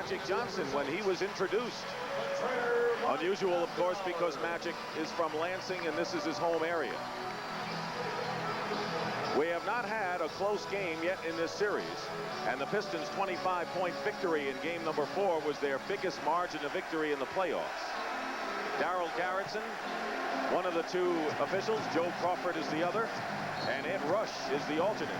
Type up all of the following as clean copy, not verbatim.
Magic Johnson when he was introduced. Unusual, of course, because Magic is from Lansing and this is his home area. We have not had a close game yet in this series, and the Pistons' 25-point victory in game number 4 was their biggest margin of victory in the playoffs. Darryl Garretson, one of the two officials. Joe Crawford is the other, and Ed Rush is the alternate.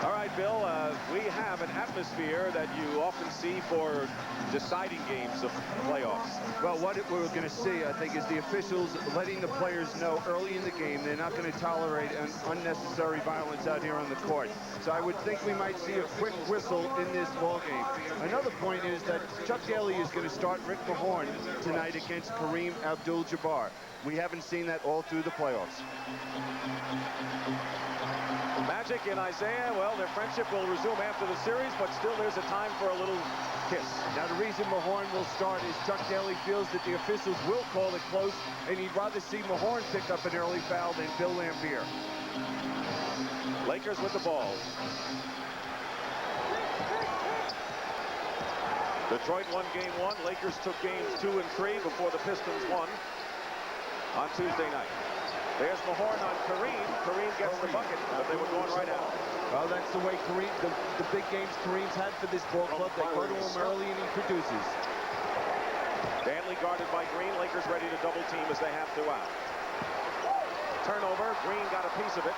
All right, Bill, we have an atmosphere that you often see for deciding games of playoffs. Well, what we're going to see, I think, is the officials letting the players know early in the game they're not going to tolerate unnecessary violence out here on the court. So I would think we might see a quick whistle in this ball game. Another point is that Chuck Daly is going to start Rick Mahorn tonight against Kareem Abdul-Jabbar. We haven't seen that all through the playoffs. Magic and Isaiah, well, their friendship will resume after the series, but still there's a time for a little kiss. Now, the reason Mahorn will start is Chuck Daly feels that the officials will call it close, and he'd rather see Mahorn pick up an early foul than Bill Laimbeer. Lakers with the ball. Detroit won game 1. Lakers took games 2 and 3 before the Pistons won on Tuesday night. There's Mahorn on Kareem. Kareem gets the bucket, but they were going right out. Well, that's the way Kareem, the big games Kareem's had for this ball club. They go to him early and he produces. Danley guarded by Green. Lakers ready to double team as they have to out. Turnover. Green got a piece of it.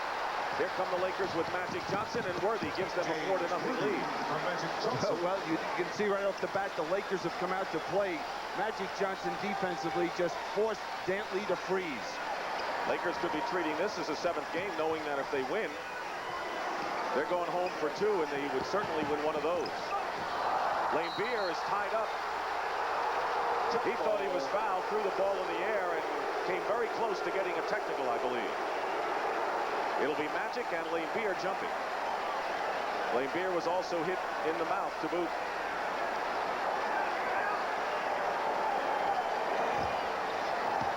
Here come the Lakers with Magic Johnson, and Worthy gives them a 4-0 lead. Well, you can see right off the bat the Lakers have come out to play. Magic Johnson defensively just forced Dantley to freeze. Lakers could be treating this as a 7th game, knowing that if they win, they're going home for 2, and they would certainly win one of those. Laimbeer is tied up. He thought he was fouled, threw the ball in the air, and came very close to getting a technical, I believe. It'll be Magic and Laimbeer jumping. Laimbeer was also hit in the mouth to boot.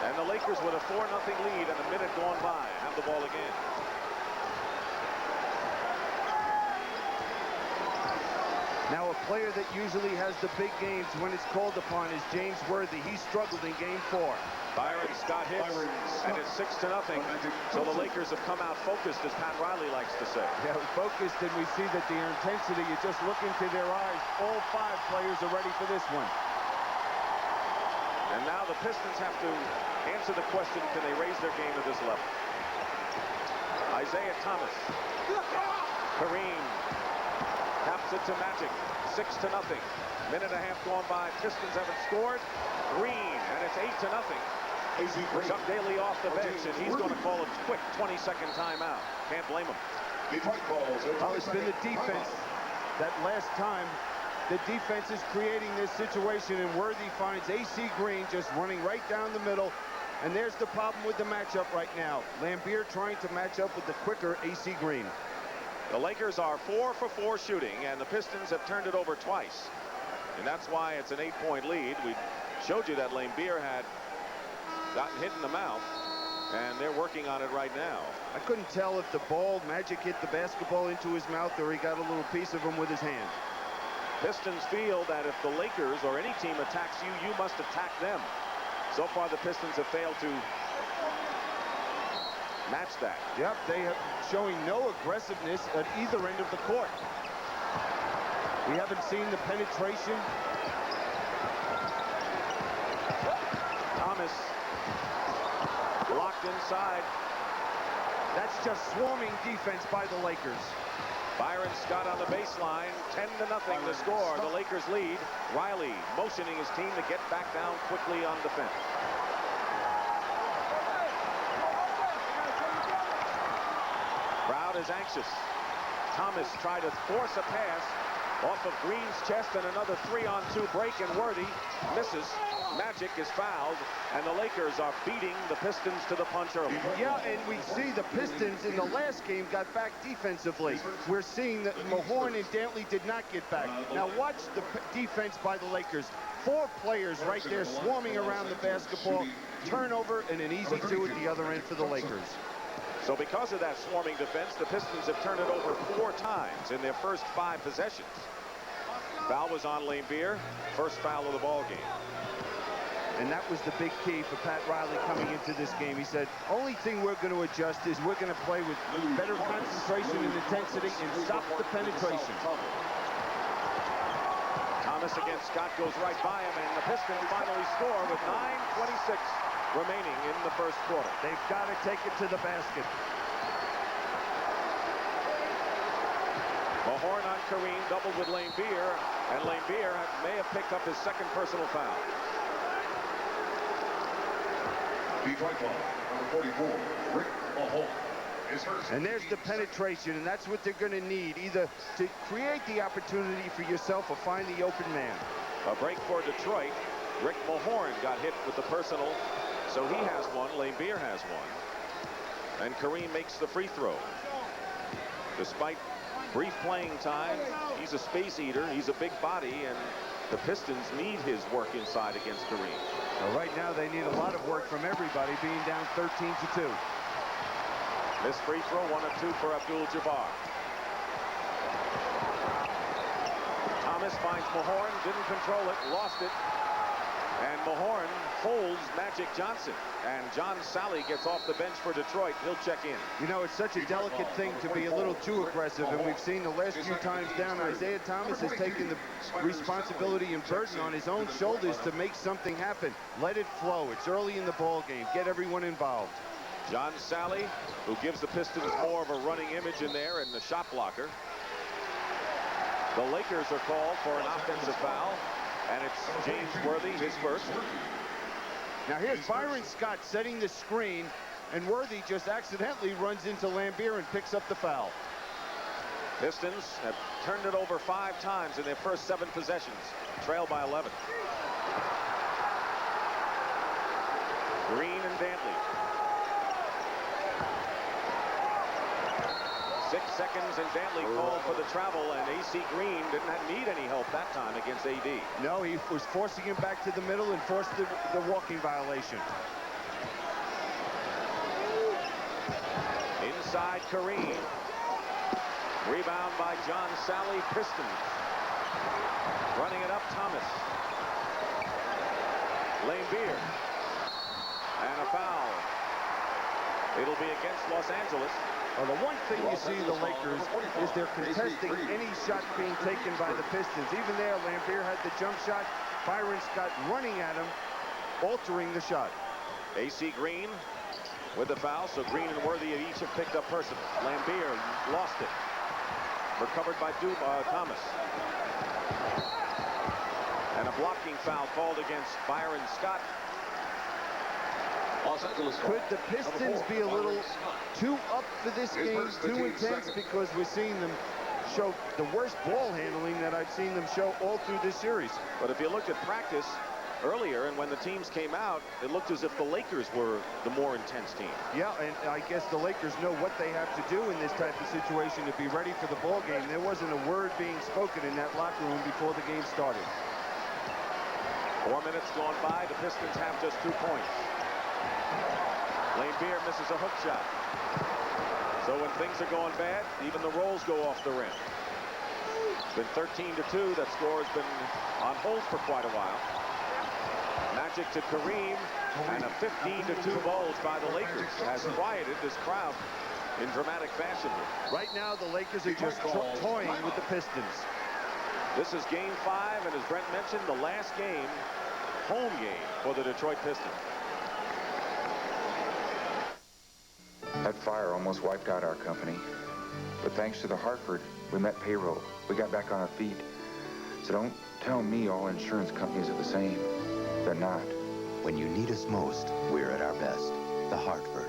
And the Lakers with a 4-0 lead and a minute gone by have the ball again. Now, a player that usually has the big games when it's called upon is James Worthy. He struggled in game 4. Byron Scott hits, and it's 6-0. So the Lakers have come out focused, as Pat Riley likes to say. Yeah, focused, and we see that their intensity, you just look into their eyes. All 5 players are ready for this one. And now the Pistons have to answer the question, can they raise their game to this level? Isaiah Thomas. Kareem taps it to Magic. 6-0. Minute and a half gone by. Pistons haven't scored. Green, and it's 8-0. Chuck Daly off the bench, and he's going to call a quick 20-second timeout. Can't blame him. Well, it's been the defense that last time. The defense is creating this situation, and Worthy finds A.C. Green just running right down the middle. And there's the problem with the matchup right now. Laimbeer trying to match up with the quicker A.C. Green. The Lakers are 4 for 4 shooting, and the Pistons have turned it over twice. And that's why it's an 8-point lead. We showed you that Laimbeer had gotten hit in the mouth, and they're working on it right now. I couldn't tell if the ball, Magic hit the basketball into his mouth or he got a little piece of him with his hand. Pistons feel that if the Lakers or any team attacks you, you must attack them. So far, the Pistons have failed to match that. Yep, they are showing no aggressiveness at either end of the court. We haven't seen the penetration. Thomas locked inside. That's just swarming defense by the Lakers. Byron Scott on the baseline, 10-0 the score. The Lakers lead. Riley motioning his team to get back down quickly on defense. Crowd is anxious. Thomas tried to force a pass off of Green's chest, and another 3-on-2 break, and Worthy misses. Magic is fouled, and the Lakers are beating the Pistons to the punch early. Yeah, and we see the Pistons in the last game got back defensively. We're seeing that Mahorn and Dantley did not get back. Now watch the defense by the Lakers. 4 players right there swarming around the basketball. Turnover and an easy 2 at the other end for the Lakers. So because of that swarming defense, the Pistons have turned it over 4 times in their first 5 possessions. Foul was on Lambier. First foul of the ball game. And that was the big key for Pat Riley coming into this game. He said, only thing we're going to adjust is we're going to play with better concentration and intensity and stop the penetration. Thomas against Scott goes right by him, and the Pistons finally score with 9:26 remaining in the first quarter. They've got to take it to the basket. Mahorn on Kareem, doubled with Lambier, and Lambier may have picked up his second personal foul. Number 44, Rick Mahorn. And there's the penetration, and that's what they're going to need, either to create the opportunity for yourself or find the open man. A break for Detroit. Rick Mahorn got hit with the personal, so he has one. Lambier has one. And Kareem makes the free throw. Despite brief playing time, he's a space eater. He's a big body, and the Pistons need his work inside against Kareem. Well, right now they need a lot of work from everybody, being down 13-2. This free throw, 1 of 2 for Abdul-Jabbar. Thomas finds Mahorn, didn't control it, lost it. And Mahorn holds Magic Johnson. And John Sally gets off the bench for Detroit. He'll check in. You know, it's such a delicate thing to be a little too aggressive, and we've seen the last few times down, Isaiah Thomas has taken the responsibility and burden on his own shoulders to make something happen. Let it flow. It's early in the ball game. Get everyone involved. John Sally, who gives the Pistons more of a running image in there, and the shot blocker. The Lakers are called for an offensive foul, and it's James Worthy, his first. Now here's Byron Scott setting the screen, and Worthy just accidentally runs into Lambier and picks up the foul. Pistons have turned it over 5 times in their first 7 possessions, trailed by 11. Green and Dantley. 6 seconds, and Dantley called for the travel, and A.C. Green didn't need any help that time against A.D. No, he was forcing him back to the middle and forced the walking violation. Inside Kareem. Rebound by John Sally. Pistons. Running it up, Thomas. Lambier. And a foul. It'll be against Los Angeles. Well, the one thing you see the Lakers is they're contesting any shot being taken by the Pistons. Even there, Lambier had the jump shot. Byron Scott running at him, altering the shot. A.C. Green with the foul, so Green and Worthy each have picked up personal. Lambier lost it. Recovered by Thomas. And a blocking foul called against Byron Scott. Could the Pistons be a little too up for this game, too intense, because we're seeing them show the worst ball handling that I've seen them show all through this series? But if you looked at practice earlier, and when the teams came out, it looked as if the Lakers were the more intense team. Yeah, and I guess the Lakers know what they have to do in this type of situation to be ready for the ball game. There wasn't a word being spoken in that locker room before the game started. 4 minutes gone by. The Pistons have just 2 points. Lambier misses a hook shot. So when things are going bad, even the rolls go off the rim. It's been 13-2. That score has been on hold for quite a while. Magic to Kareem, and a 15-2 bulge by the Lakers has quieted this crowd in dramatic fashion. Right now, the Lakers are just toying with the Pistons. This is game 5, and as Brent mentioned, the last game, home game for the Detroit Pistons. That fire almost wiped out our company. But thanks to the Hartford, we met payroll. We got back on our feet. So don't tell me all insurance companies are the same. They're not. When you need us most, we're at our best. The Hartford.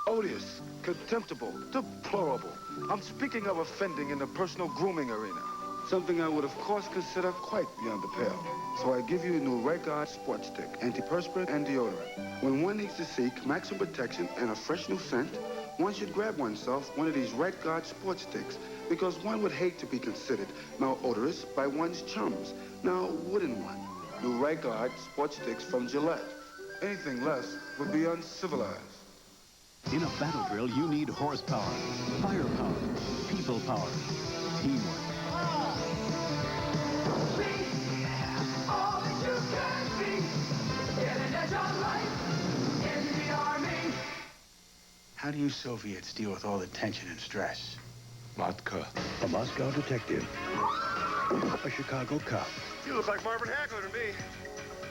Odious, contemptible, deplorable. I'm speaking of offending in the personal grooming arena. Something I would, of course, consider quite beyond the pale. So I give you a new Red Guard Sports Stick, antiperspirant and deodorant. When one needs to seek maximum protection and a fresh new scent, one should grab oneself one of these Red Guard Sports Sticks, because one would hate to be considered malodorous by one's chums. Now, wouldn't one? New Red Guard Sports Sticks from Gillette. Anything less would be uncivilized. In a battle drill, you need horsepower, firepower, people power, teamwork. How do you Soviets deal with all the tension and stress? Vodka. A Moscow detective. A Chicago cop. You look like Marvin Hagler to me.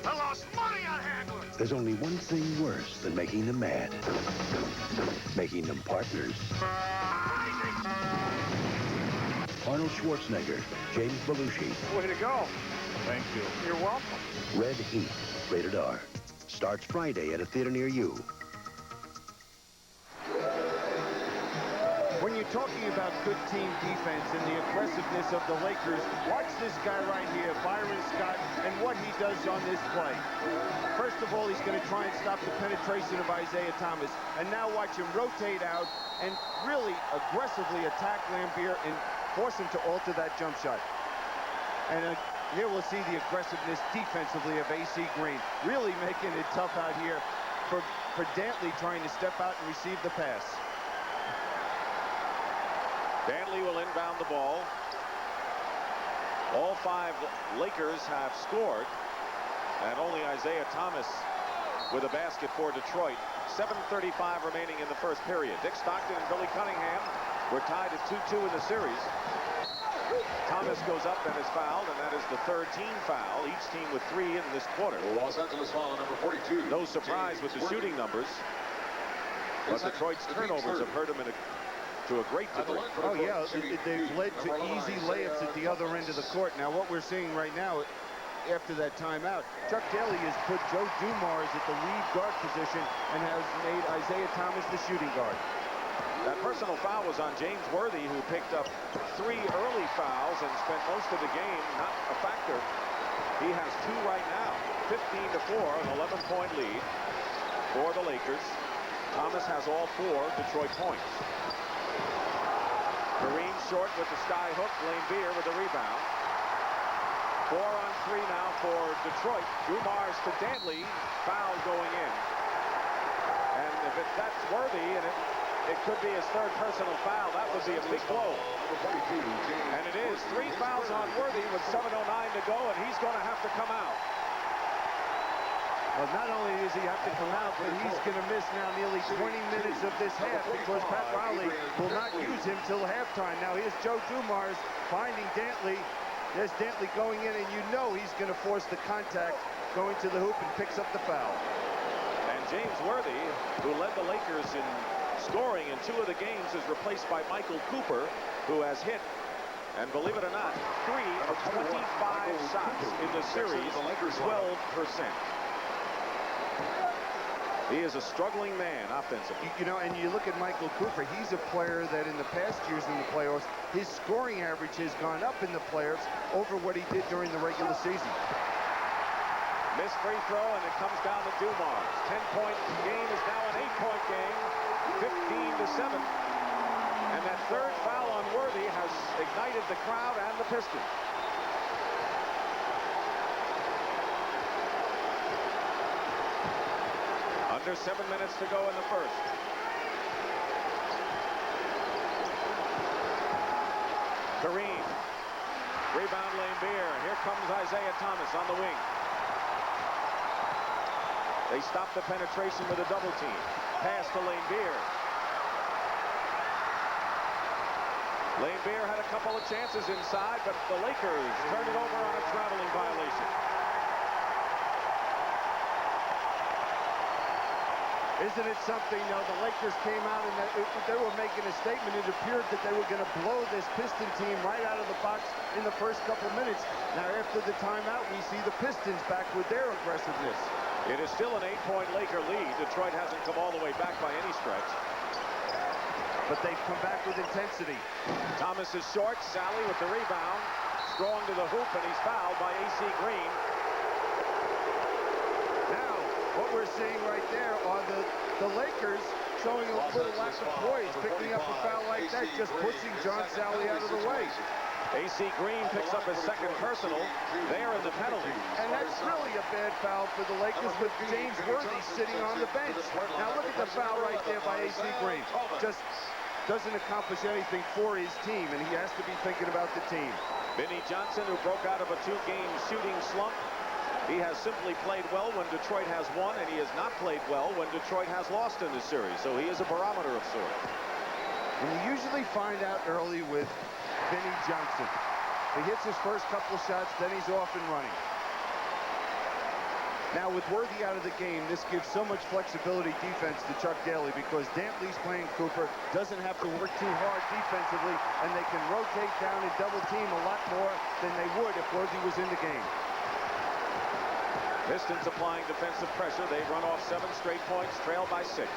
I lost money on Hagler. There's only one thing worse than making them mad. Making them partners. Arnold Schwarzenegger, James Belushi. Way to go. Thank you. You're welcome. Red Heat. Rated R. Starts Friday at a theater near you. When you're talking about good team defense and the aggressiveness of the Lakers, watch this guy right here, Byron Scott, and what he does on this play. First of all, he's going to try and stop the penetration of Isaiah Thomas. And now watch him rotate out and really aggressively attack Lambier and force him to alter that jump shot. And here we'll see the aggressiveness defensively of AC Green, really making it tough out here for Dantley trying to step out and receive the pass. Dantley will inbound the ball. All 5 Lakers have scored, and only Isaiah Thomas with a basket for Detroit. 7:35 remaining in the first period. Dick Stockton and Billy Cunningham were tied at 2-2 in the series. Thomas goes up and is fouled, and that is the 3rd team foul. Each team with 3 in this quarter. Los Angeles foul number 42. No surprise with the shooting numbers, but Detroit's turnovers have hurt him to a great degree. Oh, yeah, they've led to easy layups at the other end of the court. Now, what we're seeing right now, after that timeout, Chuck Daly has put Joe Dumars at the lead guard position and has made Isaiah Thomas the shooting guard. That personal foul was on James Worthy, who picked up 3 early fouls and spent most of the game not a factor. He has 2 right now. 15-4, an 11-point lead for the Lakers. Thomas has all 4 Detroit points. Kareem short with the sky hook. Lambier with the rebound. 4 on 3 now for Detroit. Dumars to Dantley. Foul going in. And if that's Worthy, and it could be his 3rd personal foul, that would be a big blow. And it is 3 fouls on Worthy with 7:09 to go, and he's going to have to come out. Well, not only does he have to come out, but he's going to miss now nearly 20 minutes of this half because Pat Riley will not use him till halftime. Now here's Joe Dumars finding Dantley. There's Dantley going in, and you know he's going to force the contact going to the hoop and picks up the foul. And James Worthy, who led the Lakers in scoring in 2 of the games, is replaced by Michael Cooper, who has hit, and believe it or not, 3 of 25 shots in the series, 12%. He is a struggling man offensively. You know, and you look at Michael Cooper, he's a player that in the past years in the playoffs, his scoring average has gone up in the playoffs over what he did during the regular season. Missed free throw, and it comes down to Dumars. 10-point game is now an 8-point game, 15-7. And that 3rd foul on Worthy has ignited the crowd and the Pistons. Under 7 minutes to go in the first. Kareem. Rebound Lambier. Here comes Isaiah Thomas on the wing. They stop the penetration with a double team. Pass to Lambier. Lambier had a couple of chances inside, but the Lakers turned it over on a traveling violation. Isn't it something, the Lakers came out and they were making a statement. It appeared that they were going to blow this Piston team right out of the box in the first couple minutes. Now, after the timeout, we see the Pistons back with their aggressiveness. It is still an 8-point Laker lead. Detroit hasn't come all the way back by any stretch. But they've come back with intensity. Thomas is short. Sally with the rebound. Strong to the hoop, and he's fouled by AC Green. Now, what we're seeing right there are the Lakers showing a little lack of poise, picking up a foul like that, just pushing John Sally out of the way. AC Green picks up his 2nd personal. They're in the penalty. And that's really a bad foul for the Lakers with James Worthy sitting on the bench. Now look at the foul right there by AC Green. Just doesn't accomplish anything for his team, and he has to be thinking about the team. Vinnie Johnson, who broke out of a 2-game shooting slump, He has simply played well when Detroit has won, and he has not played well when Detroit has lost in this series. So he is a barometer of sorts. And you usually find out early with Vinnie Johnson. He hits his first couple of shots, then he's off and running. Now, with Worthy out of the game, this gives so much flexibility defense to Chuck Daly because Dantley's playing Cooper, doesn't have to work too hard defensively, and they can rotate down and double team a lot more than they would if Worthy was in the game. Pistons applying defensive pressure. They've run off 7 straight points, trailed by 6.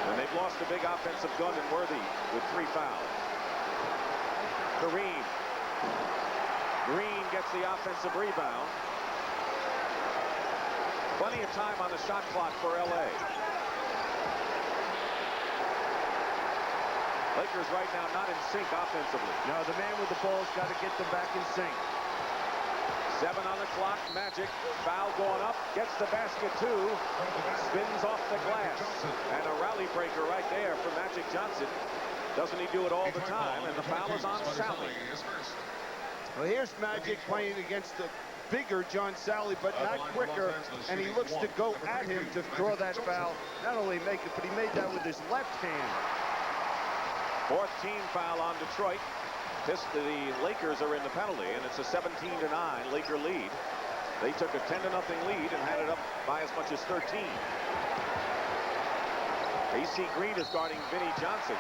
And they've lost a big offensive gun in Worthy with 3 fouls. Green gets the offensive rebound. Plenty of time on the shot clock for LA. Lakers right now not in sync offensively. No, the man with the ball's got to get them back in sync. 7 on the clock. Magic. Foul going up. Gets the basket too. Spins off the glass. And a rally breaker right there for Magic Johnson. Doesn't he do it all the time? And the foul is on Sally. Well, here's Magic playing against the bigger John Sally, but not quicker. And he looks to go at him to draw that foul. Not only make it, but he made that with his left hand. 4th team foul on Detroit. The Lakers are in the penalty, and it's a 17-9 Laker lead. They took a 10-0 lead and had it up by as much as 13. AC Green is guarding Vinnie Johnson.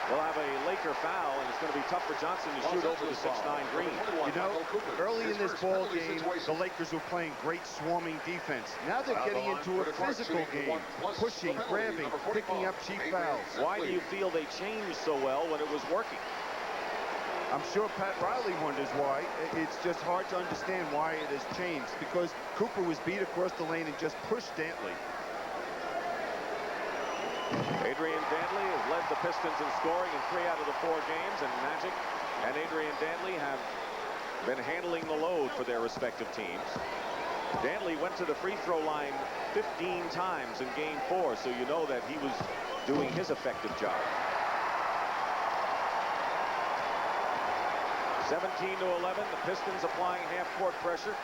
They'll have a Laker foul, and it's going to be tough for Johnson to shoot over the 6'9 Green. You know, early in this ball game, the Lakers were playing great swarming defense. Now they're getting into a physical game, pushing, grabbing, picking up cheap fouls. Why do you feel they changed so well when it was working? I'm sure Pat Riley wonders why. It's just hard to understand why it has changed, because Cooper was beat across the lane and just pushed Dantley. Adrian Dantley has led the Pistons in scoring in 3 out of the 4 games, and Magic and Adrian Dantley have been handling the load for their respective teams. Dantley went to the free throw line 15 times in game 4, so you know that he was doing his effective job. 17-11, the Pistons applying half-court pressure.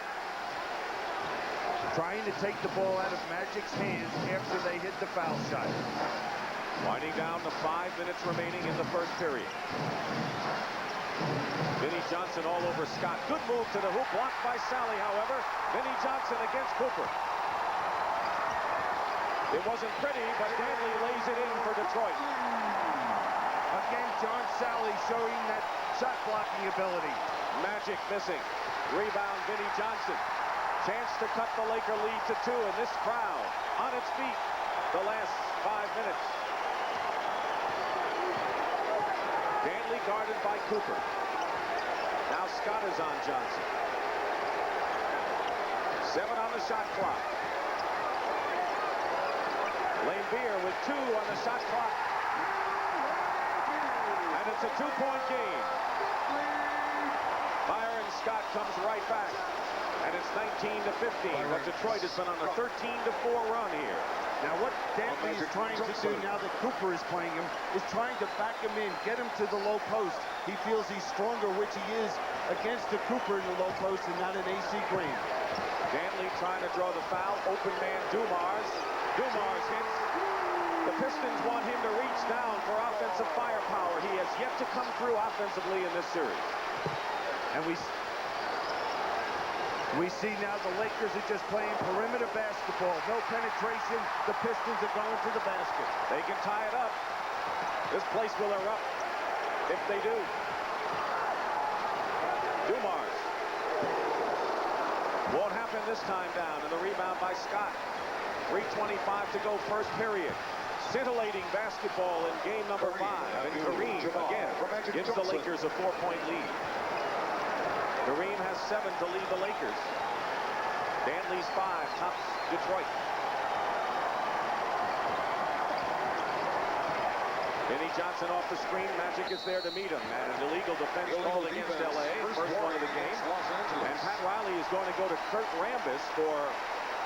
Trying to take the ball out of Magic's hands after they hit the foul shot. Winding down to 5 minutes remaining in the first period. Vinnie Johnson all over Scott. Good move to the hoop, blocked by Sally, however. Vinnie Johnson against Cooper. It wasn't pretty, but Dantley lays it in for Detroit. Again, John Sally showing that shot blocking ability. Magic missing. Rebound, Vinnie Johnson. Chance to cut the Laker lead to 2, and this crowd on its feet the last 5 minutes. Dantley guarded by Cooper. Now Scott is on Johnson. 7 on the shot clock. Lambeer with 2 on the shot clock. And it's a 2-point game. Byron Scott comes right back. And it's 19-15, but Detroit has been on a 13-4 run here. Now what Dantley is trying to do now that Cooper is playing him is trying to back him in, get him to the low post. He feels he's stronger, which he is, against the Cooper in the low post and not an AC Green. Dantley trying to draw the foul. Open man Dumars. Dumars hits. The Pistons want him to reach down for offensive firepower. He has yet to come through offensively in this series. And we see now the Lakers are just playing perimeter basketball. No penetration. The Pistons are going to the basket. They can tie it up. This place will erupt if they do. Dumars. Won't happen this time down. And the rebound by Scott. 3:25 to go first period. Scintillating basketball in game number 5. And Kareem again gives the Lakers a 4-point lead. Kareem has 7 to lead the Lakers. Dantley's 5 tops Detroit. Vinnie Johnson off the screen. Magic is there to meet him. And an illegal defense called against LA. First one of the game. And Pat Riley is going to go to Kurt Rambis for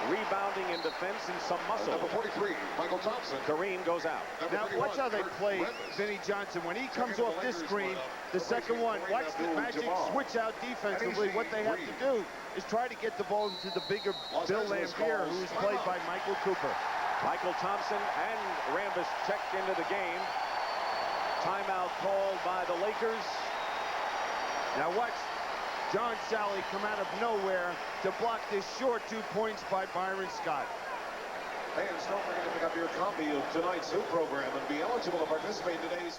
rebounding and defense and some muscle. Number 43, Michael Thompson. Kareem goes out. Now watch how they play Vinnie Johnson. When he comes off this screen, the second one. Watch the Magic switch out defensively. What they have to do is try to get the ball into the bigger Bill Laimbeer, who's played by Michael Cooper. Michael Thompson and Rambis checked into the game. Timeout called by the Lakers. Now watch John Sally come out of nowhere to block this short 2 points by Byron Scott. Hey, and don't forget to pick up your copy of tonight's Hoop program and be eligible to participate in today's.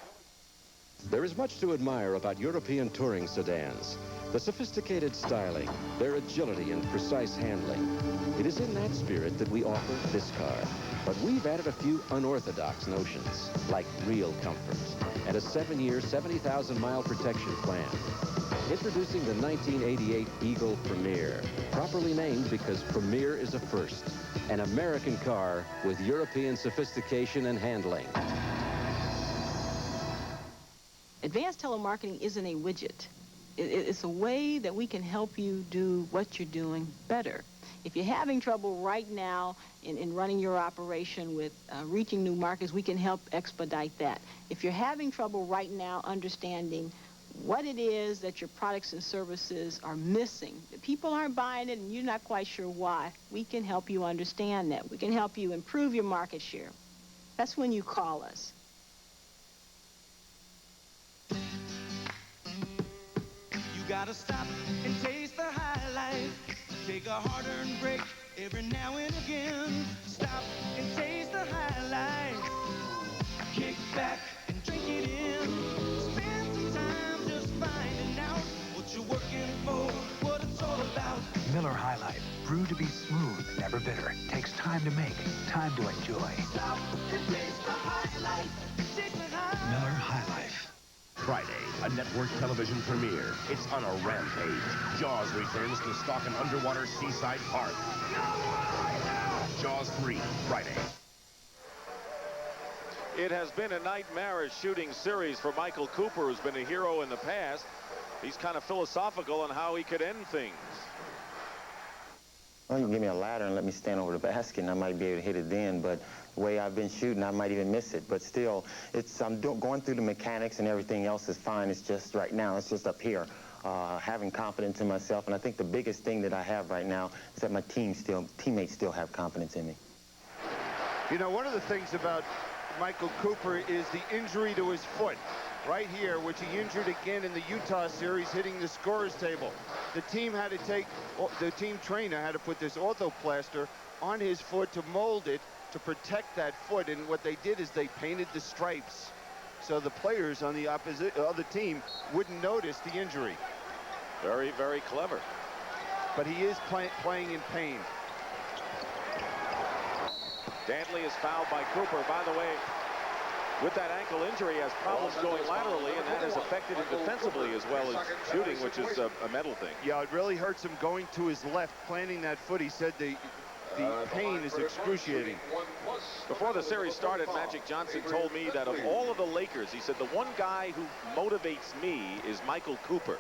There is much to admire about European touring sedans. The sophisticated styling, their agility and precise handling. It is in that spirit that we offer this car. But we've added a few unorthodox notions, like real comfort and a 7-year, 70,000-mile protection plan. Introducing the 1988 Eagle Premier, properly named because Premier is a first. An American car with European sophistication and handling. Advanced telemarketing isn't a widget. It's a way that we can help you do what you're doing better. If you're having trouble right now in running your operation with reaching new markets, we can help expedite that. If you're having trouble right now understanding what it is that your products and services are missing, people aren't buying it and you're not quite sure why, we can help you understand that. We can help you improve your market share. That's when you call us. You gotta stop and taste the high life. Take a hard-earned break every now and again. Stop and taste the high life. Kick back and drink it in. Spend some time just finding out what you're working for, what it's all about. Miller High Life, brewed to be smooth, never bitter. Takes time to make, time to enjoy. Stop and taste the high life. Take the high. Miller High Life. Friday, a network television premiere. It's on a rampage. Jaws returns to stalk an underwater seaside park. Jaws 3, Friday. It has been a nightmarish shooting series for Michael Cooper, who's been a hero in the past. He's kind of philosophical on how he could end things. Well, you can give me a ladder and let me stand over the basket, and I might be able to hit it then, but the way I've been shooting, I might even miss it. But still, I'm going through the mechanics and everything else is fine. It's just right now, it's just up here. Having confidence in myself, and I think the biggest thing that I have right now is that my teammates still have confidence in me. You know, one of the things about Michael Cooper is the injury to his foot right here, which he injured again in the Utah series, hitting the scorer's table. The team trainer had to put this orthoplaster on his foot to mold it to protect that foot, and what they did is they painted the stripes so the players on the other team wouldn't notice the injury. Very, very clever. But he is playing in pain. Dantley is fouled by Cooper. By the way, with that ankle injury, he has problems going laterally, and that has affected him defensively as well as shooting, which is a mental thing. Yeah, it really hurts him going to his left, planting that foot. He said the pain is excruciating. Before the series started, Magic Johnson told me that of all of the Lakers, he said, the one guy who motivates me is Michael Cooper.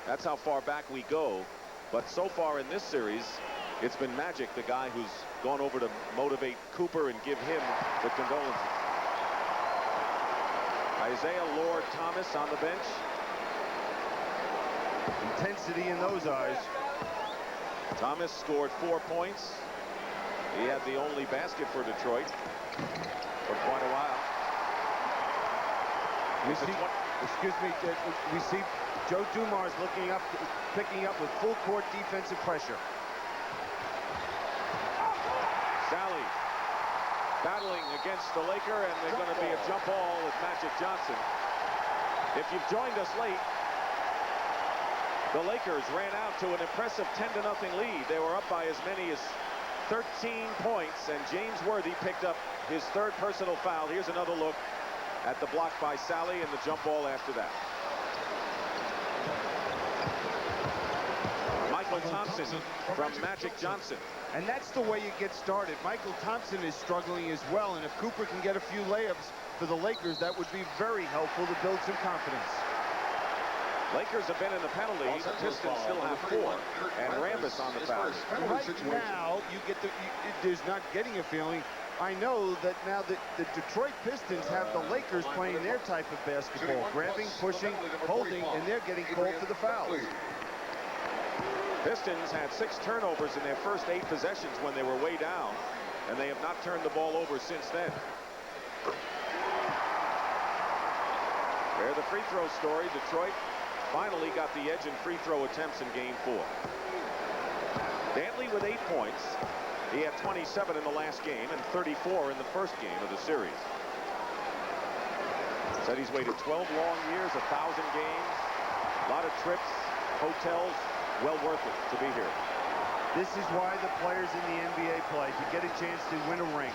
That's how far back we go. But so far in this series, it's been Magic, the guy who's gone over to motivate Cooper and give him the condolences. Isaiah Lord Thomas on the bench. Intensity in those eyes. Thomas scored 4 points. He had the only basket for Detroit for quite a while. We see Joe Dumars looking up, picking up with full court defensive pressure. Sally battling against the Laker, and they're going to be a jump ball with Magic Johnson. If you've joined us late, the Lakers ran out to an impressive 10-0 lead. They were up by as many as 13 points, and James Worthy picked up his third personal foul. Here's another look at the block by Sally and the jump ball after that. Michael Thompson from Magic Johnson. And that's the way you get started. Michael Thompson is struggling as well, and if Cooper can get a few layups for the Lakers, that would be very helpful to build some confidence. Lakers have been in the penalty. The Pistons still have 4. And Rambis on the foul. Right now, there's not getting a feeling. I know that now that the Detroit Pistons have the Lakers playing their type of basketball, grabbing, pushing, holding, and they're getting called for the fouls. Pistons had 6 turnovers in their first 8 possessions when they were way down, and they have not turned the ball over since then. They're the free throw story. Detroit finally got the edge in free throw attempts in game 4. Dantley with 8 points. He had 27 in the last game and 34 in the first game of the series. Said he's waited 12 long years, 1,000 games, a lot of trips, hotels. Well worth it to be here. This is why the players in the NBA play, to get a chance to win a ring.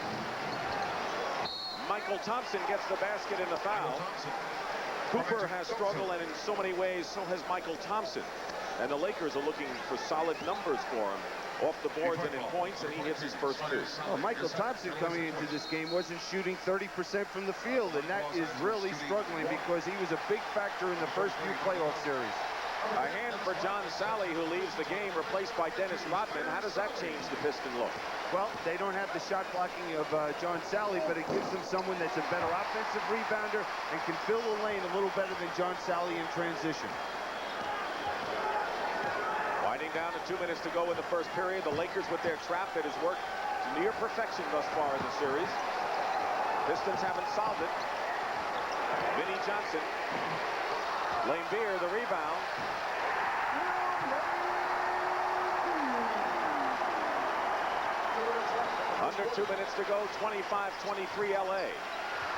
Michael Thompson gets the basket in the foul. Cooper has struggled, and in so many ways, so has Michael Thompson. And the Lakers are looking for solid numbers for him off the boards and in points, and he hits his first 2. Well, Michael Thompson coming into this game wasn't shooting 30% from the field, and that is really struggling because he was a big factor in the first few playoff series. A hand for John Sally, who leaves the game, replaced by Dennis Rodman. How does that change the Piston look? Well, they don't have the shot blocking of John Sally, but it gives them someone that's a better offensive rebounder and can fill the lane a little better than John Sally in transition. Winding down to 2 minutes to go in the first period. The Lakers with their trap that has worked near perfection thus far in the series. Pistons haven't solved it. Vinnie Johnson. Lane Beer, the rebound. Under 2 minutes to go, 25-23 LA.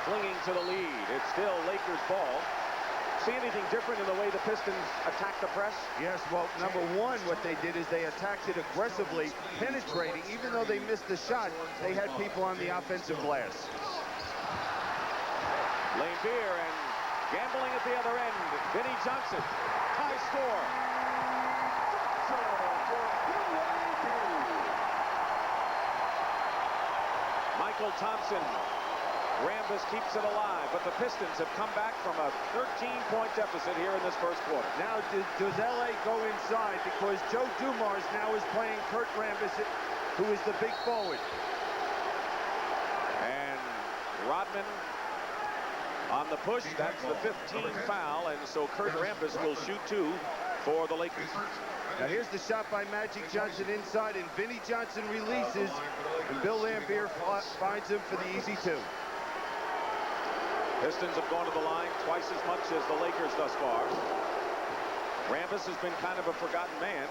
Clinging to the lead. It's still Lakers ball. See anything different in the way the Pistons attack the press? Yes, well, number one, what they did is they attacked it aggressively, penetrating. Even though they missed the shot, they had people on the offensive glass. Lane Beer and gambling at the other end. Vinnie Johnson, high score. Michael Thompson. Rambis keeps it alive, but the Pistons have come back from a 13-point deficit here in this first quarter. Now, does LA go inside? Because Joe Dumars now is playing Kurt Rambis, who is the big forward. And Rodman on the push. That's the 15th foul, and so Kurt Rambis will shoot 2 for the Lakers. Now here's the shot by Magic Johnson inside, and Vinnie Johnson releases, and Bill Laimbeer finds him for the easy 2. Pistons have gone to the line twice as much as the Lakers thus far. Rambis has been kind of a forgotten man.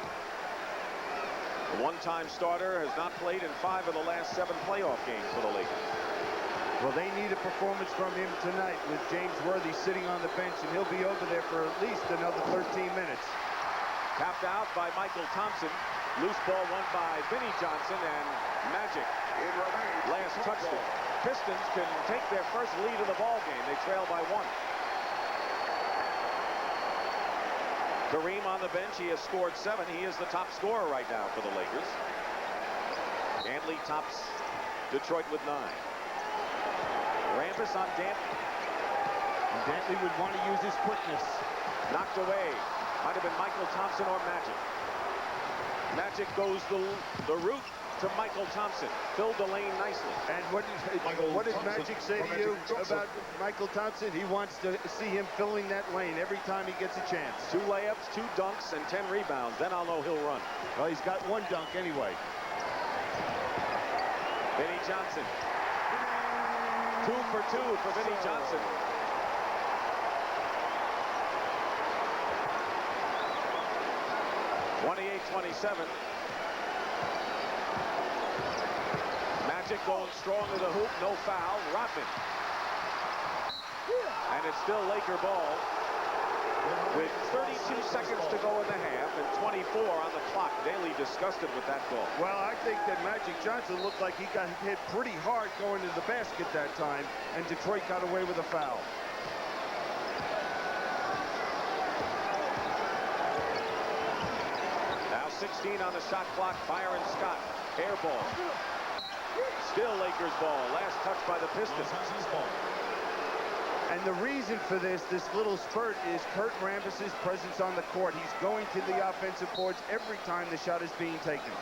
The one-time starter has not played in 5 of the last 7 playoff games for the Lakers. Well, they need a performance from him tonight with James Worthy sitting on the bench, and he'll be over there for at least another 13 minutes. Tapped out by Michael Thompson. Loose ball won by Vinnie Johnson, and Magic last touched it. Pistons can take their first lead of the ball game. They trail by 1. Kareem on the bench. He has scored 7. He is the top scorer right now for the Lakers. Dantley tops Detroit with 9. Rambis on Dantley. And Dantley would want to use his quickness. Knocked away. Might have been Michael Thompson or Magic. Magic goes the route to Michael Thompson. Filled the lane nicely. And what did Magic say to you about Michael Thompson? He wants to see him filling that lane every time he gets a chance. 2 layups, 2 dunks, and 10 rebounds. Then I'll know he'll run. Well, he's got 1 dunk anyway. Vinnie Johnson. 2 for 2 for Vinnie Johnson. (28-27). Magic going strong to the hoop, no foul. Rodman. And it's still Laker ball with 32 seconds to go in the half and 24 on the clock. Daly disgusted with that call. Well, I think that Magic Johnson looked like he got hit pretty hard going to the basket that time, and Detroit got away with a foul. Now 16 on the shot clock. Byron Scott, air ball. Still Lakers ball. Last touch by the Pistons. And the reason for this little spurt, is Kurt Rambis's presence on the court. He's going to the offensive boards every time the shot is being taken.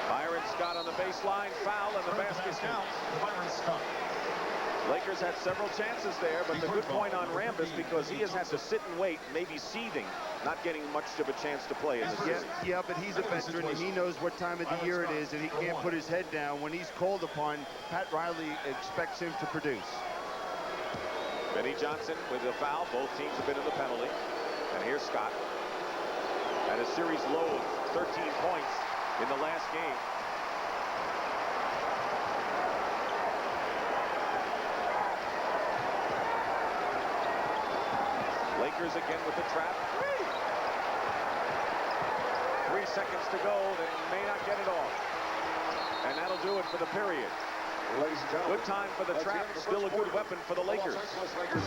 Byron Scott on the baseline, foul, and the basket counts. Byron Scott. Lakers had several chances there, but the good point on Rambis, because he has had to sit and wait, maybe seething, not getting much of a chance to play in the series. Yeah, but he's a veteran, and he knows what time of the year it is, and he can't put his head down. When he's called upon, Pat Riley expects him to produce. Benny Johnson with a foul. Both teams have been in the penalty. And here's Scott. At a series low of 13 points in the last game. Lakers again with the trap. 3 seconds to go. They may not get it off. And that'll do it for the period. Good time for the trap. Still a good weapon for the Lakers.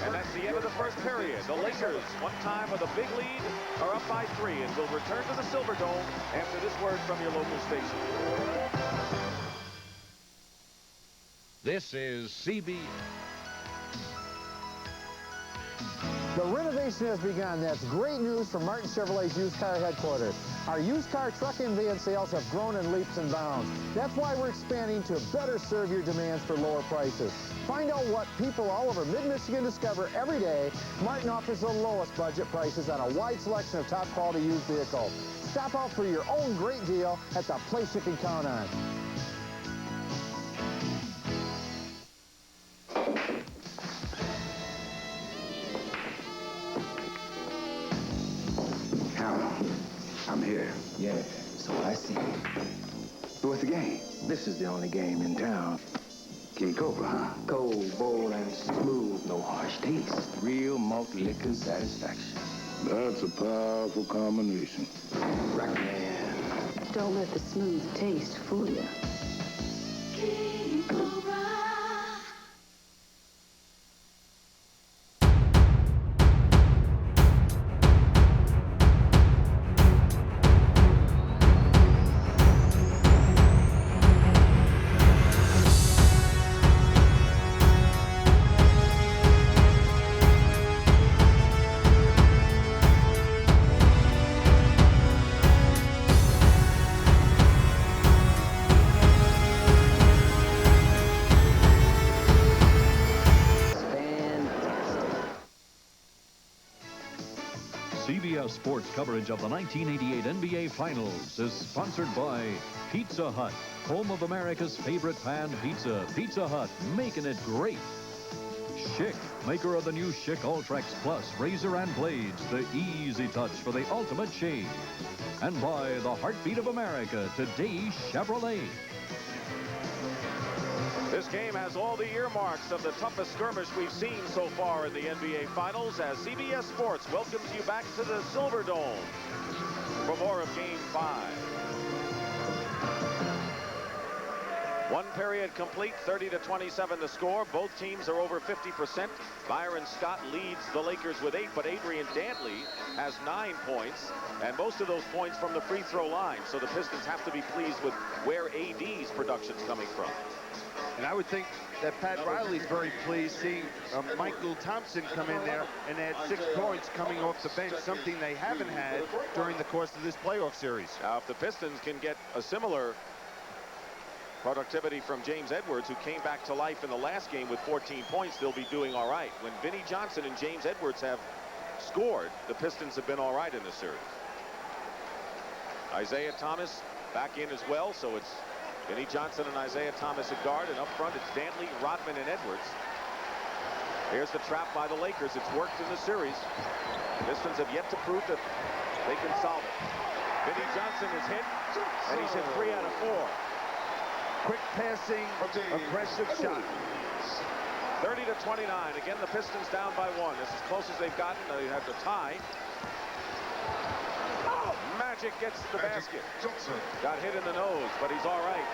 And that's the end of the first period. The Lakers, one time with a big lead, are up by 3 and will return to the Silver Dome after this word from your local station. This is CB. The renovation has begun. That's great news from Martin Chevrolet's used car headquarters. Our used car, truck, and van sales have grown in leaps and bounds. That's why we're expanding to better serve your demands for lower prices. Find out what people all over mid-Michigan discover every day. Martin offers the lowest budget prices on a wide selection of top-quality used vehicles. Stop out for your own great deal at the place you can count on. I'm here. Yeah, so I see. What's the game? This is the only game in town. King Cobra, huh? Cold, bold, and smooth. No harsh taste. Real malt liquor satisfaction. That's a powerful combination. Rockman. Don't let the smooth taste fool you. King Cobra. CBS Sports coverage of the 1988 NBA Finals is sponsored by Pizza Hut, home of America's favorite pan pizza. Pizza Hut, making it great. Schick, maker of the new Schick Ultrex Plus razor and blades, the easy touch for the ultimate shave. And by the heartbeat of America, today's Chevrolet. This game has all the earmarks of the toughest skirmish we've seen so far in the NBA Finals, as CBS Sports welcomes you back to the Silver Dome for more of Game 5. One period complete, 30-27 the score. Both teams are over 50%. Byron Scott leads the Lakers with 8, but Adrian Dantley has 9 points, and most of those points from the free throw line. So the Pistons have to be pleased with where AD's production's coming from. And I would think that Pat Riley's very pleased seeing Michael Thompson come in there and add 6 points coming off the bench, something they haven't had during the course of this playoff series. Now, if the Pistons can get a similar productivity from James Edwards, who came back to life in the last game with 14 points, they'll be doing all right. When Vinnie Johnson and James Edwards have scored, the Pistons have been all right in this series. Isaiah Thomas back in as well, so it's Vinnie Johnson and Isaiah Thomas at guard, and up front it's Dantley, Rodman, and Edwards. Here's the trap by the Lakers. It's worked in the series. The Pistons have yet to prove that they can solve it. Vinnie Johnson is hit, and he's hit 3 out of 4. Quick passing, aggressive shot. 30-29. Again, the Pistons down by 1. This is as close as they've gotten. They have to tie. Magic gets the basket. Got hit in the nose, but he's all right.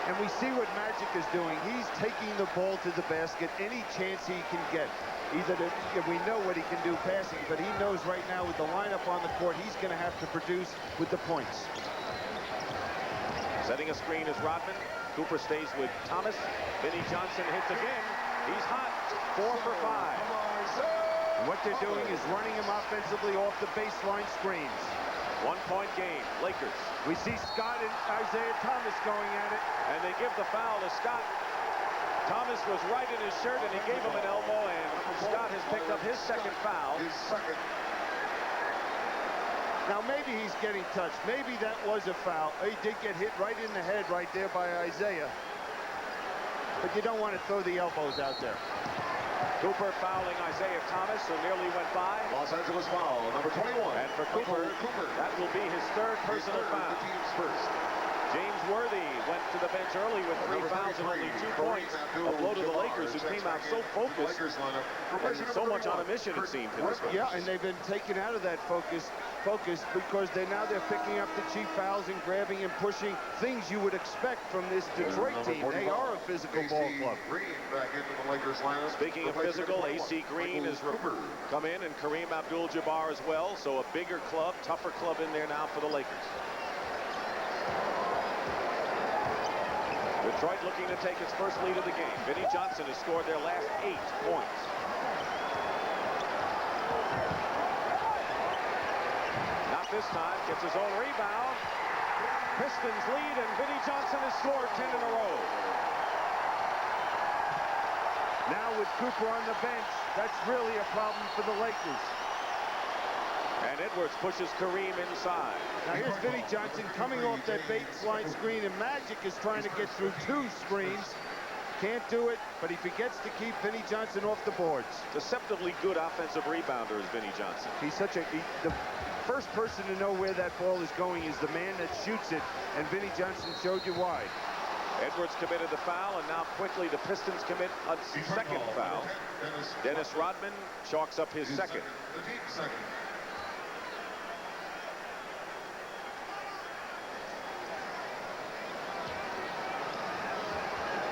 And we see what Magic is doing. He's taking the ball to the basket any chance he can get. We know what he can do passing, but he knows right now with the lineup on the court, he's going to have to produce with the points. Setting a screen is Rodman. Cooper stays with Thomas. Vinnie Johnson hits again. He's hot. 4 for 5. And what they're doing is running him offensively off the baseline screens. 1-point game, Lakers. We see Scott and Isaiah Thomas going at it. And they give the foul to Scott. Thomas was right in his shirt, and he gave him an elbow, and Scott has picked up his second foul. Now, maybe he's getting touched. Maybe that was a foul. He did get hit right in the head right there by Isaiah. But you don't want to throw the elbows out there. Cooper fouling Isaiah Thomas, who nearly went by. Los Angeles foul, number 21. And for Cooper, that will be his third personal foul. James Worthy went to the bench early with 3 fouls and only 2 points. A blow to the Lakers, who came out so focused and so much on a mission, it seemed, in this game. Yeah, and they've been taken out of that focus because they're picking up the cheap fouls and grabbing and pushing, things you would expect from this Detroit team. They are a physical ball club. Speaking of physical, AC Green has come in, and Kareem Abdul-Jabbar as well. So a bigger club, tougher club in there now for the Lakers. Detroit looking to take its first lead of the game. Vinnie Johnson has scored their last 8 points. Not this time. Gets his own rebound. Pistons lead, and Vinnie Johnson has scored 10 in a row. Now with Cooper on the bench, that's really a problem for the Lakers. And Edwards pushes Kareem inside. Now here's Vinnie Johnson coming off that baseline screen, and Magic is trying to get through 2 screens. Can't do it, but he forgets to keep Vinnie Johnson off the boards. Deceptively good offensive rebounder is Vinnie Johnson. He's the first person to know where that ball is going is the man that shoots it, and Vinnie Johnson showed you why. Edwards committed the foul, and now quickly the Pistons commit a second foul. Dennis Rodman chalks up his second.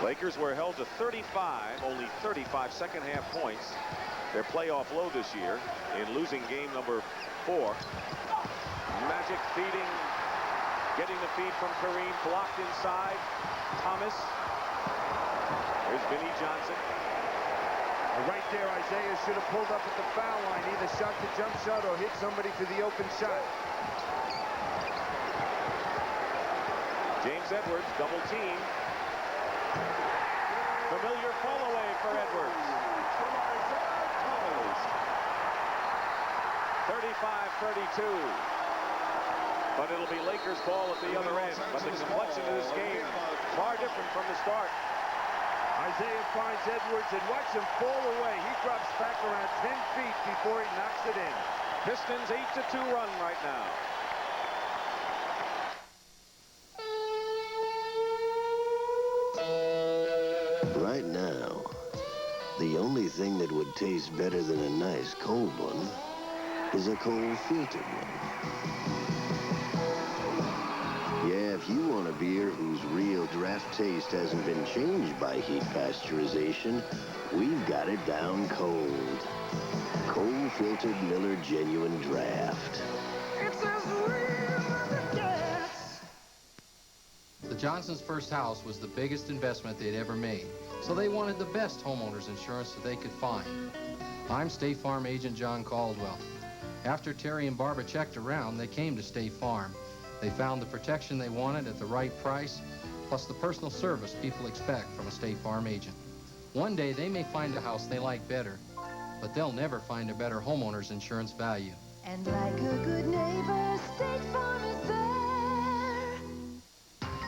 Lakers were held to 35, only 35 second-half points. Their playoff low this year in losing game number 4. Magic feeding, getting the feed from Kareem, blocked inside. Thomas. There's Vinnie Johnson. Right there, Isaiah should have pulled up at the foul line, either shot the jump shot or hit somebody for the open shot. James Edwards, double team. Familiar fall away for Edwards. 35-32. But it'll be Lakers ball at the other end. But the complexion of this game far different from the start. Isaiah finds Edwards and watch him fall away. He drops back around 10 feet before he knocks it in. Pistons 8-2 run right now. Right now, the only thing that would taste better than a nice cold one is a cold filtered one. Yeah, if you want a beer whose real draft taste hasn't been changed by heat pasteurization, we've got it down cold. Cold filtered Miller Genuine Draft. It's as real as it gets. The Johnsons' first house was the biggest investment they'd ever made, so they wanted the best homeowners insurance that they could find. I'm State Farm agent John Caldwell. After Terry and Barbara checked around, they came to State Farm. They found the protection they wanted at the right price, plus the personal service people expect from a State Farm agent. One day they may find a house they like better, but they'll never find a better homeowner's insurance value. And like a good neighbor, State Farm is there.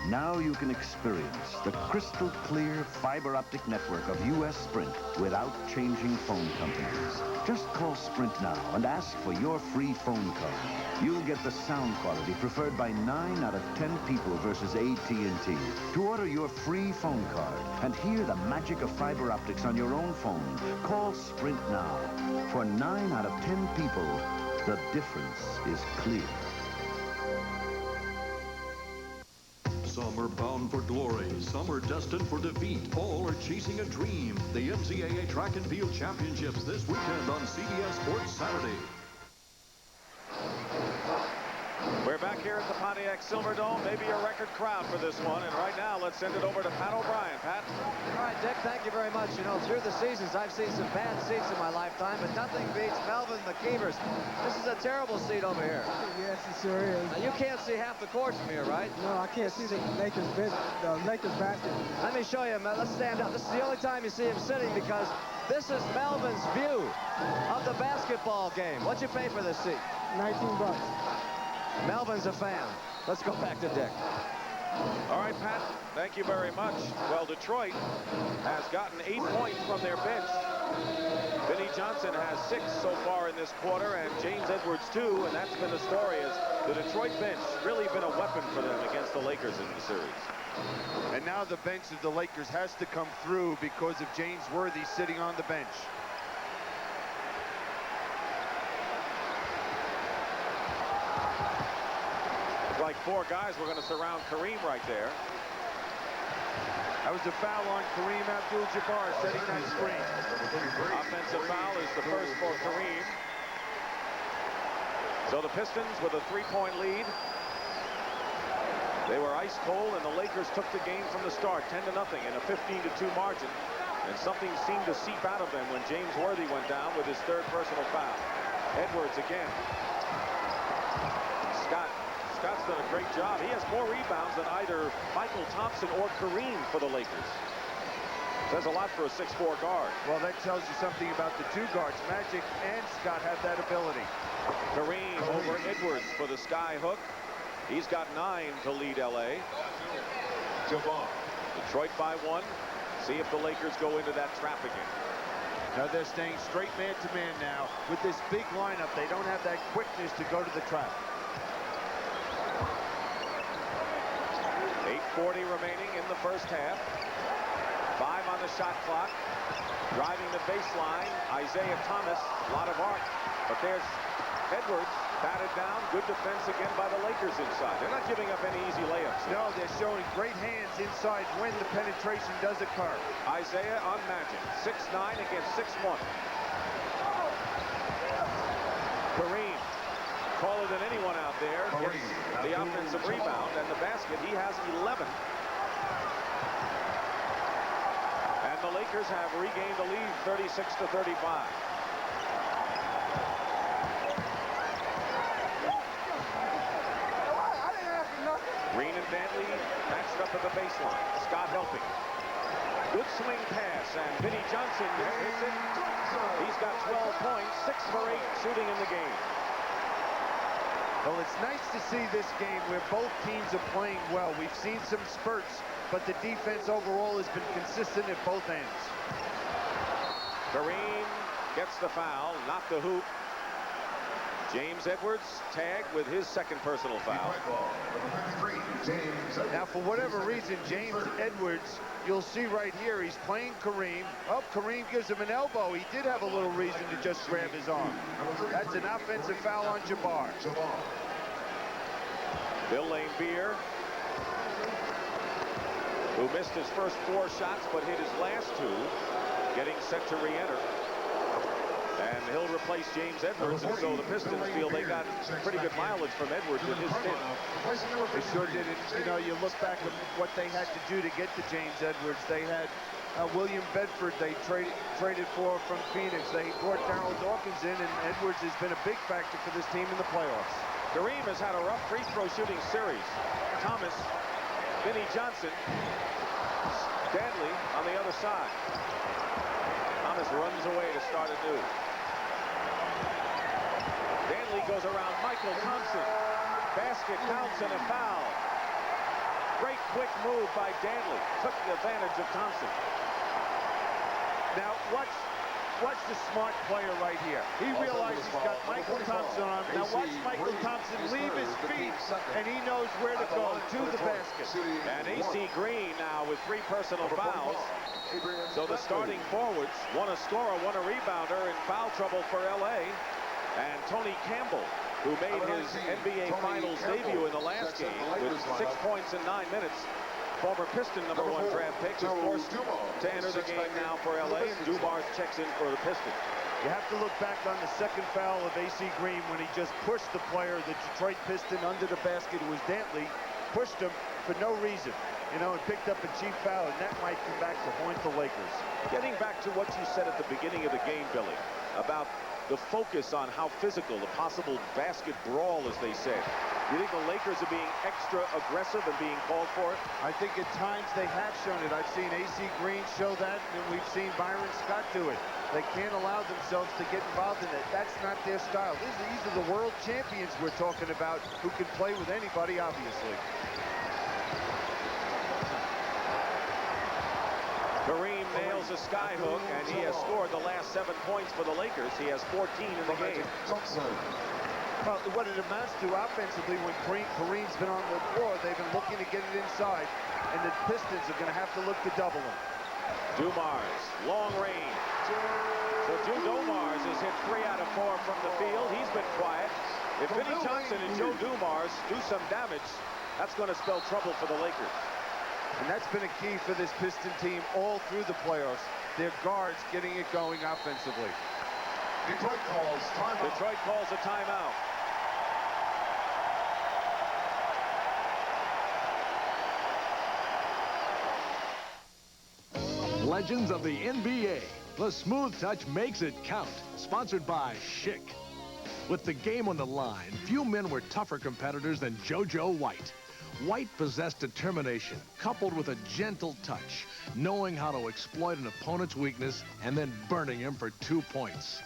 Now you can experience the crystal clear fiber optic network of U.S. Sprint without changing phone companies. Just call Sprint now and ask for your free phone card. You'll get the sound quality preferred by 9 out of 10 people versus AT&T. To order your free phone card and hear the magic of fiber optics on your own phone, call Sprint now. For 9 out of 10 people, the difference is clear. Some are bound for glory, some are destined for defeat. All are chasing a dream. The NCAA Track and Field Championships this weekend on CBS Sports Saturday. We're back here at the Pontiac NEX Silverdome, maybe a record crowd for this one. And right now, let's send it over to Pat O'Brien. Pat? All right, Dick, thank you very much. You know, through the seasons, I've seen some bad seats in my lifetime, but nothing beats Melvin McKeever's. This is a terrible seat over here. Yes, it sure is. Now, you can't see half the court from here, right? No, I can't see the Lakers basket. Let me show you, man. Let's stand up. This is the only time you see him sitting because this is Melvin's view of the basketball game. What'd you pay for this seat? 19 bucks. Melvin's a fan. Let's go back to Dick. All right, Pat, thank you very much. Well, Detroit has gotten 8 points from their bench. Vinnie Johnson has 6 so far in this quarter, and James Edwards 2, and that's been the story, as the Detroit bench really been a weapon for them against the Lakers in the series. And now the bench of the Lakers has to come through because of James Worthy sitting on the bench. Like 4 guys were going to surround Kareem right there. That was a foul on Kareem Abdul-Jabbar setting that screen. Offensive foul is the first for Kareem. So the Pistons with a 3-point lead. They were ice cold, and the Lakers took the game from the start, 10-0 in a 15-2 margin. And something seemed to seep out of them when James Worthy went down with his 3rd personal foul. Edwards again. Scott's done a great job. He has more rebounds than either Michael Thompson or Kareem for the Lakers. Says a lot for a 6'4" guard. Well, that tells you something about the 2 guards. Magic and Scott have that ability. Kareem over Edwards for the sky hook. He's got 9 to lead L.A. Detroit by 1. See if the Lakers go into that trap again. Now they're staying straight man-to-man now. With this big lineup, they don't have that quickness to go to the trap. 8:40 remaining in the first half. 5 on the shot clock. Driving the baseline, Isaiah Thomas. A lot of arc. But there's Edwards. Batted down. Good defense again by the Lakers inside. They're not giving up any easy layups. No, they're showing great hands inside when the penetration does occur. Isaiah on Magic. 6'9" against 6'1". Kareem, taller than anyone out there, gets the offensive rebound and the basket. He has 11. And the Lakers have regained the lead 36-35. Green and Dantley matched up at the baseline. Scott helping. Good swing pass, and Vinnie Johnson hits it. He's got 12 points, 6 for 8 shooting in the game. Well, it's nice to see this game where both teams are playing well. We've seen some spurts, but the defense overall has been consistent at both ends. Kareem gets the foul, not the hoop. James Edwards tagged with his 2nd personal foul. Now, for whatever reason, James Edwards, you'll see right here, he's playing Kareem. Oh, Kareem gives him an elbow. He did have a little reason to just grab his arm. That's an offensive foul on Jabbar. Bill Laimbeer, who missed his first 4 shots but hit his last 2, getting set to re-enter. And he'll replace James Edwards, and so the Pistons feel they got pretty good mileage from Edwards with his stint. They sure did it. You know, you look back at what they had to do to get to James Edwards. They had William Bedford they traded for from Phoenix. They brought Darryl Dawkins in, and Edwards has been a big factor for this team in the playoffs. Kareem has had a rough free throw shooting series. Thomas, Vinnie Johnson, Dantley on the other side. Thomas runs away to start anew. Dantley goes around Michael Thompson. Basket counts and a foul. Great quick move by Dantley. Took the advantage of Thompson. Now, watch the smart player right here. He realizes he's got Michael Thompson on him. Now watch Michael Thompson leave his feet, and he knows where to go, to the basket. And A.C. Green now with 3 personal fouls. So the starting forwards, one a scorer, one a rebounder, in foul trouble for L.A. And Tony Campbell, who made his NBA Finals debut in the last game with 6 points in 9 minutes. Former Piston #1 draft pick is forced to enter the game now for L.A. and Dumars checks in for the Pistons. You have to look back on the second foul of A.C. Green when he just pushed the player, the Detroit Piston, under the basket. It was Dantley, pushed him for no reason, you know, and picked up a cheap foul, and that might come back to haunt the Lakers. Getting back to what you said at the beginning of the game, Billy, about the focus on how physical, the possible basket brawl, as they said. You think the Lakers are being extra aggressive and being called for it? I think at times they have shown it. I've seen A.C. Green show that, and we've seen Byron Scott do it. They can't allow themselves to get involved in it. That's not their style. These are the world champions we're talking about, who can play with anybody, obviously. Kareem nails a skyhook, and he has scored the last 7 points for the Lakers. He has 14 in the game. Well, what it amounts to offensively, when Kareem's been on the floor, they've been looking to get it inside, and the Pistons are going to have to look to double him. Dumars, long range. So Dumars has hit 3 out of 4 from the field. He's been quiet. If Vinnie Johnson and Joe Dumars do some damage, that's going to spell trouble for the Lakers. And that's been a key for this Piston team all through the playoffs. Their guards getting it going offensively. Detroit calls timeout. Detroit calls a timeout. Legends of the NBA. The smooth touch makes it count. Sponsored by Schick. With the game on the line, few men were tougher competitors than JoJo White. White possessed determination, coupled with a gentle touch, knowing how to exploit an opponent's weakness and then burning him for 2 points.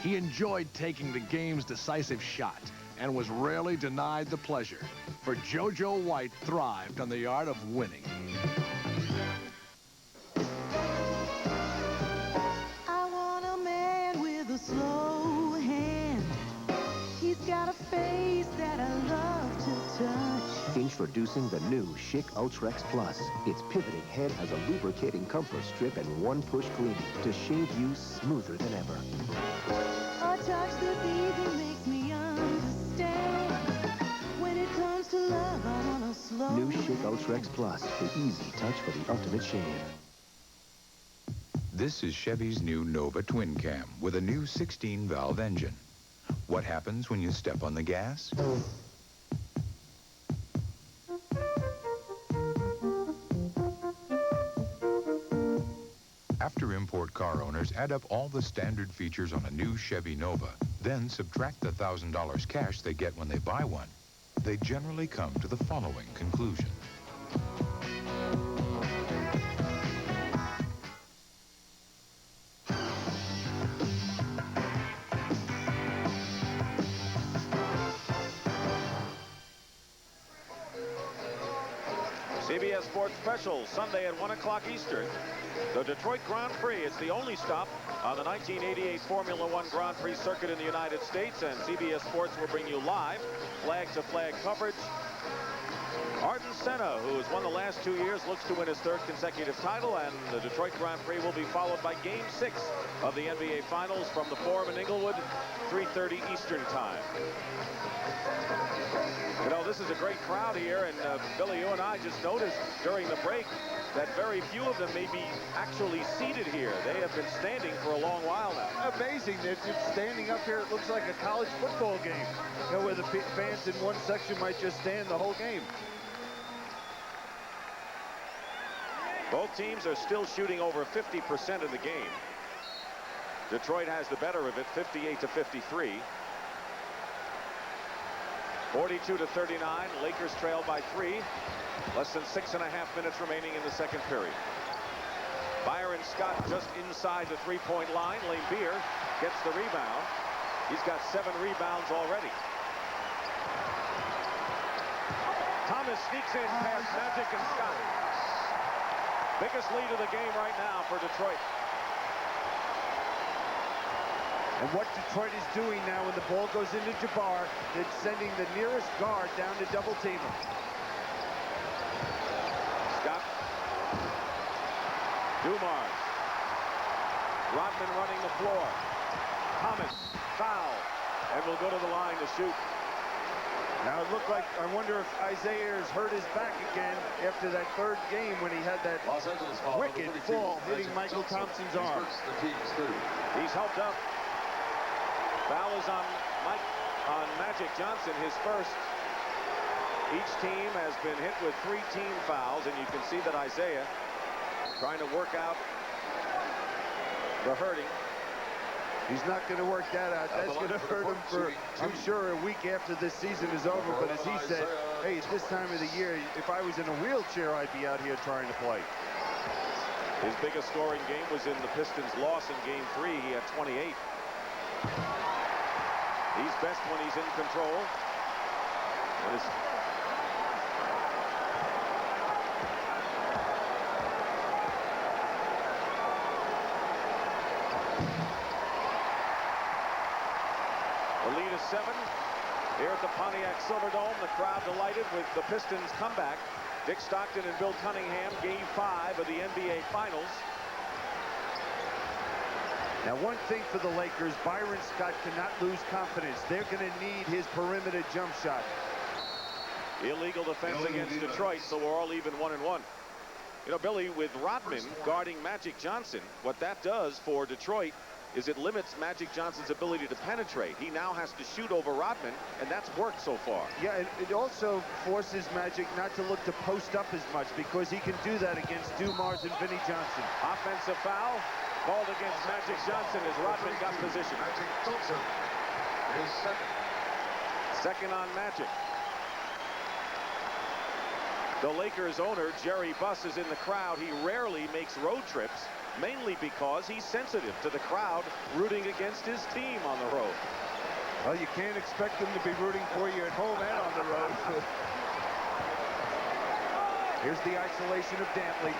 He enjoyed taking the game's decisive shot and was rarely denied the pleasure, for JoJo White thrived on the art of winning. I want a man with a slow hand. He's got a face that I love to touch. Introducing the new Schick Ultrex Plus. Its pivoting head has a lubricating comfort strip and one-push cleaning to shave you smoother than ever. A touch this easy makes me understand. When it comes to love, I want a slow New Schick Ultrex Plus, the easy touch for the ultimate shave. This is Chevy's new Nova Twin Cam with a new 16-valve engine. What happens when you step on the gas? After import car owners add up all the standard features on a new Chevy Nova, then subtract the $1,000 cash they get when they buy one, they generally come to the following conclusion. CBS Sports Special, Sunday at 1 o'clock Eastern. The Detroit Grand Prix is the only stop on the 1988 Formula One Grand Prix circuit in the United States, and CBS Sports will bring you live flag-to-flag coverage. Ayrton Senna, who has won the last 2 years, looks to win his 3rd consecutive title, and the Detroit Grand Prix will be followed by Game 6 of the NBA Finals from the Forum in Inglewood, 3:30 Eastern Time. You know, this is a great crowd here, and Billy, you and I just noticed during the break that very few of them may be actually seated here. They have been standing for a long while now. Amazing. They're just standing up here. It looks like a college football game, you know, where the fans in one section might just stand the whole game. Both teams are still shooting over 50% of the game. Detroit has the better of it, 58-53. 42-39. Lakers trail by 3. Less than 6.5 minutes remaining in the second period. Byron Scott just inside the three-point line. Lambeer gets the rebound. He's got 7 rebounds already. Thomas sneaks in past Magic and Scott. Biggest lead of the game right now for Detroit. And what Detroit is doing now when the ball goes into Jabbar, they're sending the nearest guard down to double team him. Scott. Dumars. Rodman running the floor. Thomas, foul, and will go to the line to shoot. Now it looked like, I wonder if Isaiah has hurt his back again after that third game when he had that wicked fall hitting Michael Thompson's arm. He's helped up. Foul is on Magic Johnson, his first. Each team has been hit with 3 team fouls, and you can see that Isaiah trying to work out the hurting. He's not going to work that out. That's going to hurt him for, I'm sure, a week after this season is over. But as he said, hey, at this time of the year, if I was in a wheelchair, I'd be out here trying to play. His biggest scoring game was in the Pistons' loss in Game 3. He had 28. He's best when he's in control. The lead is 7 here at the Pontiac Silverdome. The crowd delighted with the Pistons' comeback. Dick Stockton and Bill Cunningham, Game 5 of the NBA Finals. Now, one thing for the Lakers, Byron Scott cannot lose confidence. They're going to need his perimeter jump shot. Illegal defense against Detroit, so we're all even 1-1. You know, Billy, with Rodman guarding Magic Johnson, what that does for Detroit is it limits Magic Johnson's ability to penetrate. He now has to shoot over Rodman, and that's worked so far. Yeah, it also forces Magic not to look to post up as much because he can do that against Dumars and Vinnie Johnson. Offensive foul called against Magic Johnson as Rodman got position. Magic Johnson is second on Magic. The Lakers owner, Jerry Buss, is in the crowd. He rarely makes road trips, mainly because he's sensitive to the crowd rooting against his team on the road. Well, you can't expect them to be rooting for you at home and on the road. Here's the isolation of Dantley.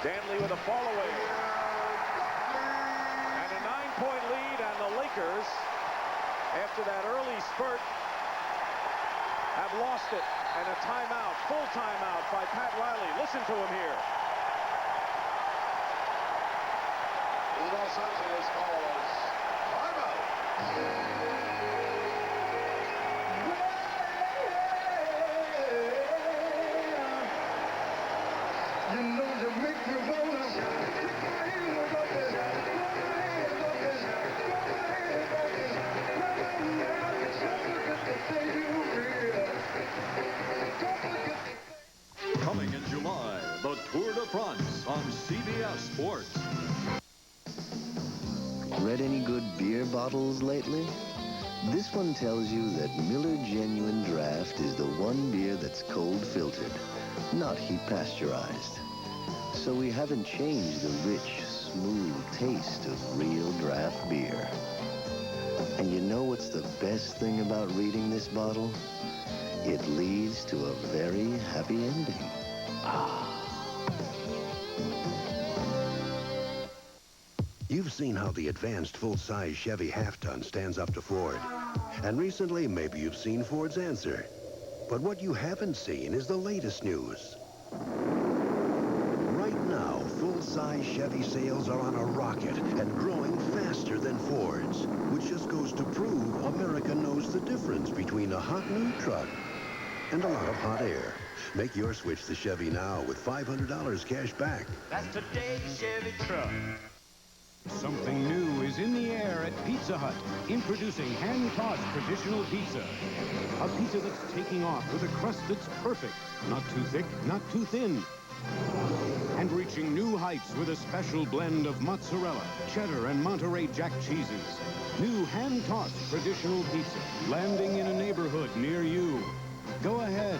Dantley with a fall away. And a 9-point lead, and the Lakers, after that early spurt, have lost it. And a timeout, full timeout by Pat Riley. Listen to him here. Los Angeles calls timeout. You know you make me wanna stick my hand up there, Coming in July, the Tour de France on CBS Sports. Read any good beer bottles lately? This one tells you that Miller Genuine Draft is the one beer that's cold filtered, not heat pasteurized. So we haven't changed the rich, smooth taste of real draft beer. And you know what's the best thing about reading this bottle? It leads to a very happy ending. You've seen how the advanced full-size Chevy half-ton stands up to Ford. And recently, maybe you've seen Ford's answer. But what you haven't seen is the latest news. Right now, full-size Chevy sales are on a rocket and growing faster than Ford's, which just goes to prove America knows the difference between a hot new truck and a lot of hot air. Make your switch to Chevy now with $500 cash back. That's today's Chevy truck. Something new is in the air at Pizza Hut. Introducing hand-tossed traditional pizza. A pizza that's taking off with a crust that's perfect. Not too thick, not too thin. And reaching new heights with a special blend of mozzarella, cheddar, and Monterey Jack cheeses. New hand-tossed traditional pizza. Landing in a neighborhood near you. Go ahead.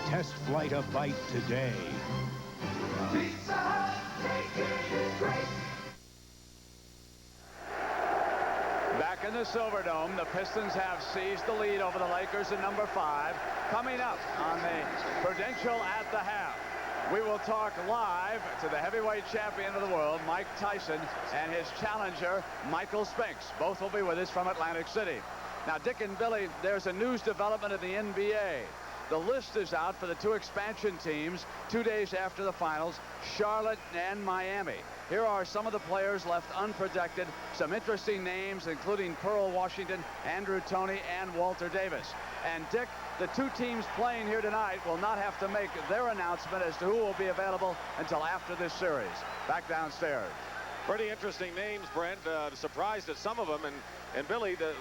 Test flight a bite today. Pizza Hut, take it great. Back in the Silverdome, the Pistons have seized the lead over the Lakers in number 5. Coming up on the Prudential at the half, we will talk live to the heavyweight champion of the world, Mike Tyson, and his challenger, Michael Spinks. Both will be with us from Atlantic City. Now, Dick and Billy, there's a news development in the NBA. the list is out for the two expansion teams 2 days after the finals, Charlotte and Miami. Here are some of the players left unprotected. Some interesting names, including Pearl Washington, Andrew Toney, and Walter Davis. And Dick, the two teams playing here tonight will not have to make their announcement as to who will be available until after this series. Back downstairs. Pretty interesting names, Brent. Surprised at some of them. And Billy, the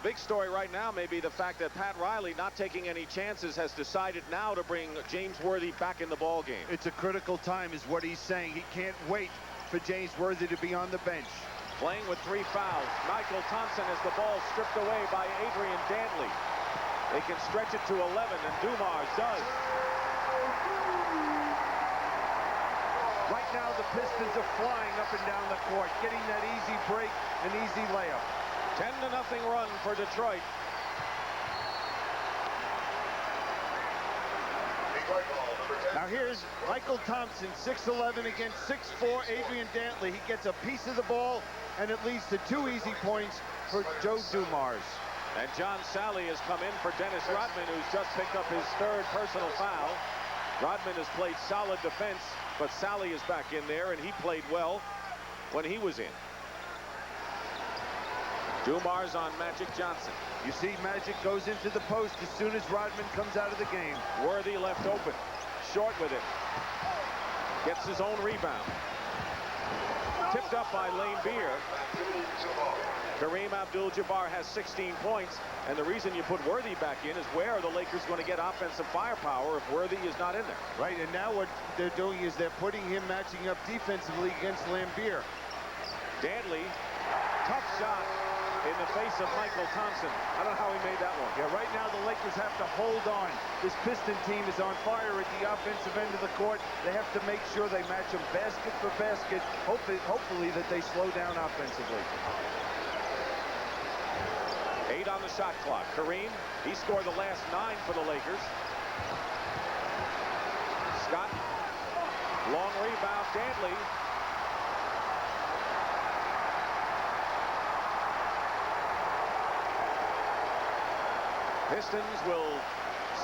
big story right now may be the fact that Pat Riley, not taking any chances, has decided now to bring James Worthy back in the ball game. It's a critical time is what he's saying. He can't wait for James Worthy to be on the bench. Playing with 3 fouls. Michael Thompson has the ball stripped away by Adrian Dantley. They can stretch it to 11, and Dumars does. Right now, the Pistons are flying up and down the court, getting that easy break, an easy layup. 10-0 run for Detroit. Now here's Michael Thompson, 6'11" against 6'4" Adrian Dantley. He gets a piece of the ball, and it leads to 2 easy points for Joe Dumars. And John Sally has come in for Dennis Rodman, who's just picked up his 3rd personal foul. Rodman has played solid defense, but Sally is back in there, and he played well when he was in. Dumars on Magic Johnson. You see Magic goes into the post as soon as Rodman comes out of the game. Worthy left open. Short with it. Gets his own rebound. Tipped up by Lane Beer. Kareem Abdul-Jabbar has 16 points, and the reason you put Worthy back in is where are the Lakers going to get offensive firepower if Worthy is not in there? Right, and now what they're doing is they're putting him matching up defensively against Lambeer. Dantley, tough shot in the face of Michael Thompson. I don't know how he made that one. Yeah, right now the Lakers have to hold on. This Piston team is on fire at the offensive end of the court. They have to make sure they match them basket for basket. Hopefully that they slow down offensively. 8 on the shot clock. Kareem, he scored the last 9 for the Lakers. Scott, long rebound, Dantley. Pistons will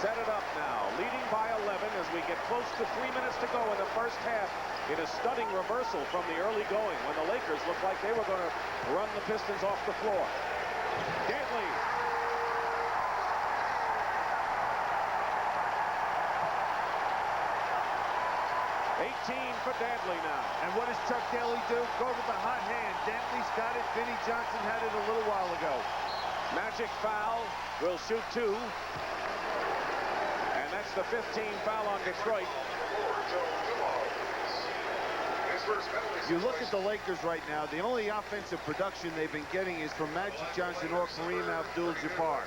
set it up now, leading by 11 as we get close to 3 minutes to go in the first half in a stunning reversal from the early going when the Lakers looked like they were going to run the Pistons off the floor. Dantley. For Dantley now. And what does Chuck Daly do? Go to the hot hand. Dantley's got it. Vinnie Johnson had it a little while ago. Magic foul. Will shoot 2. And that's the 15th foul on Detroit. You look at the Lakers right now, the only offensive production they've been getting is from Magic Johnson or Kareem Abdul-Jabbar.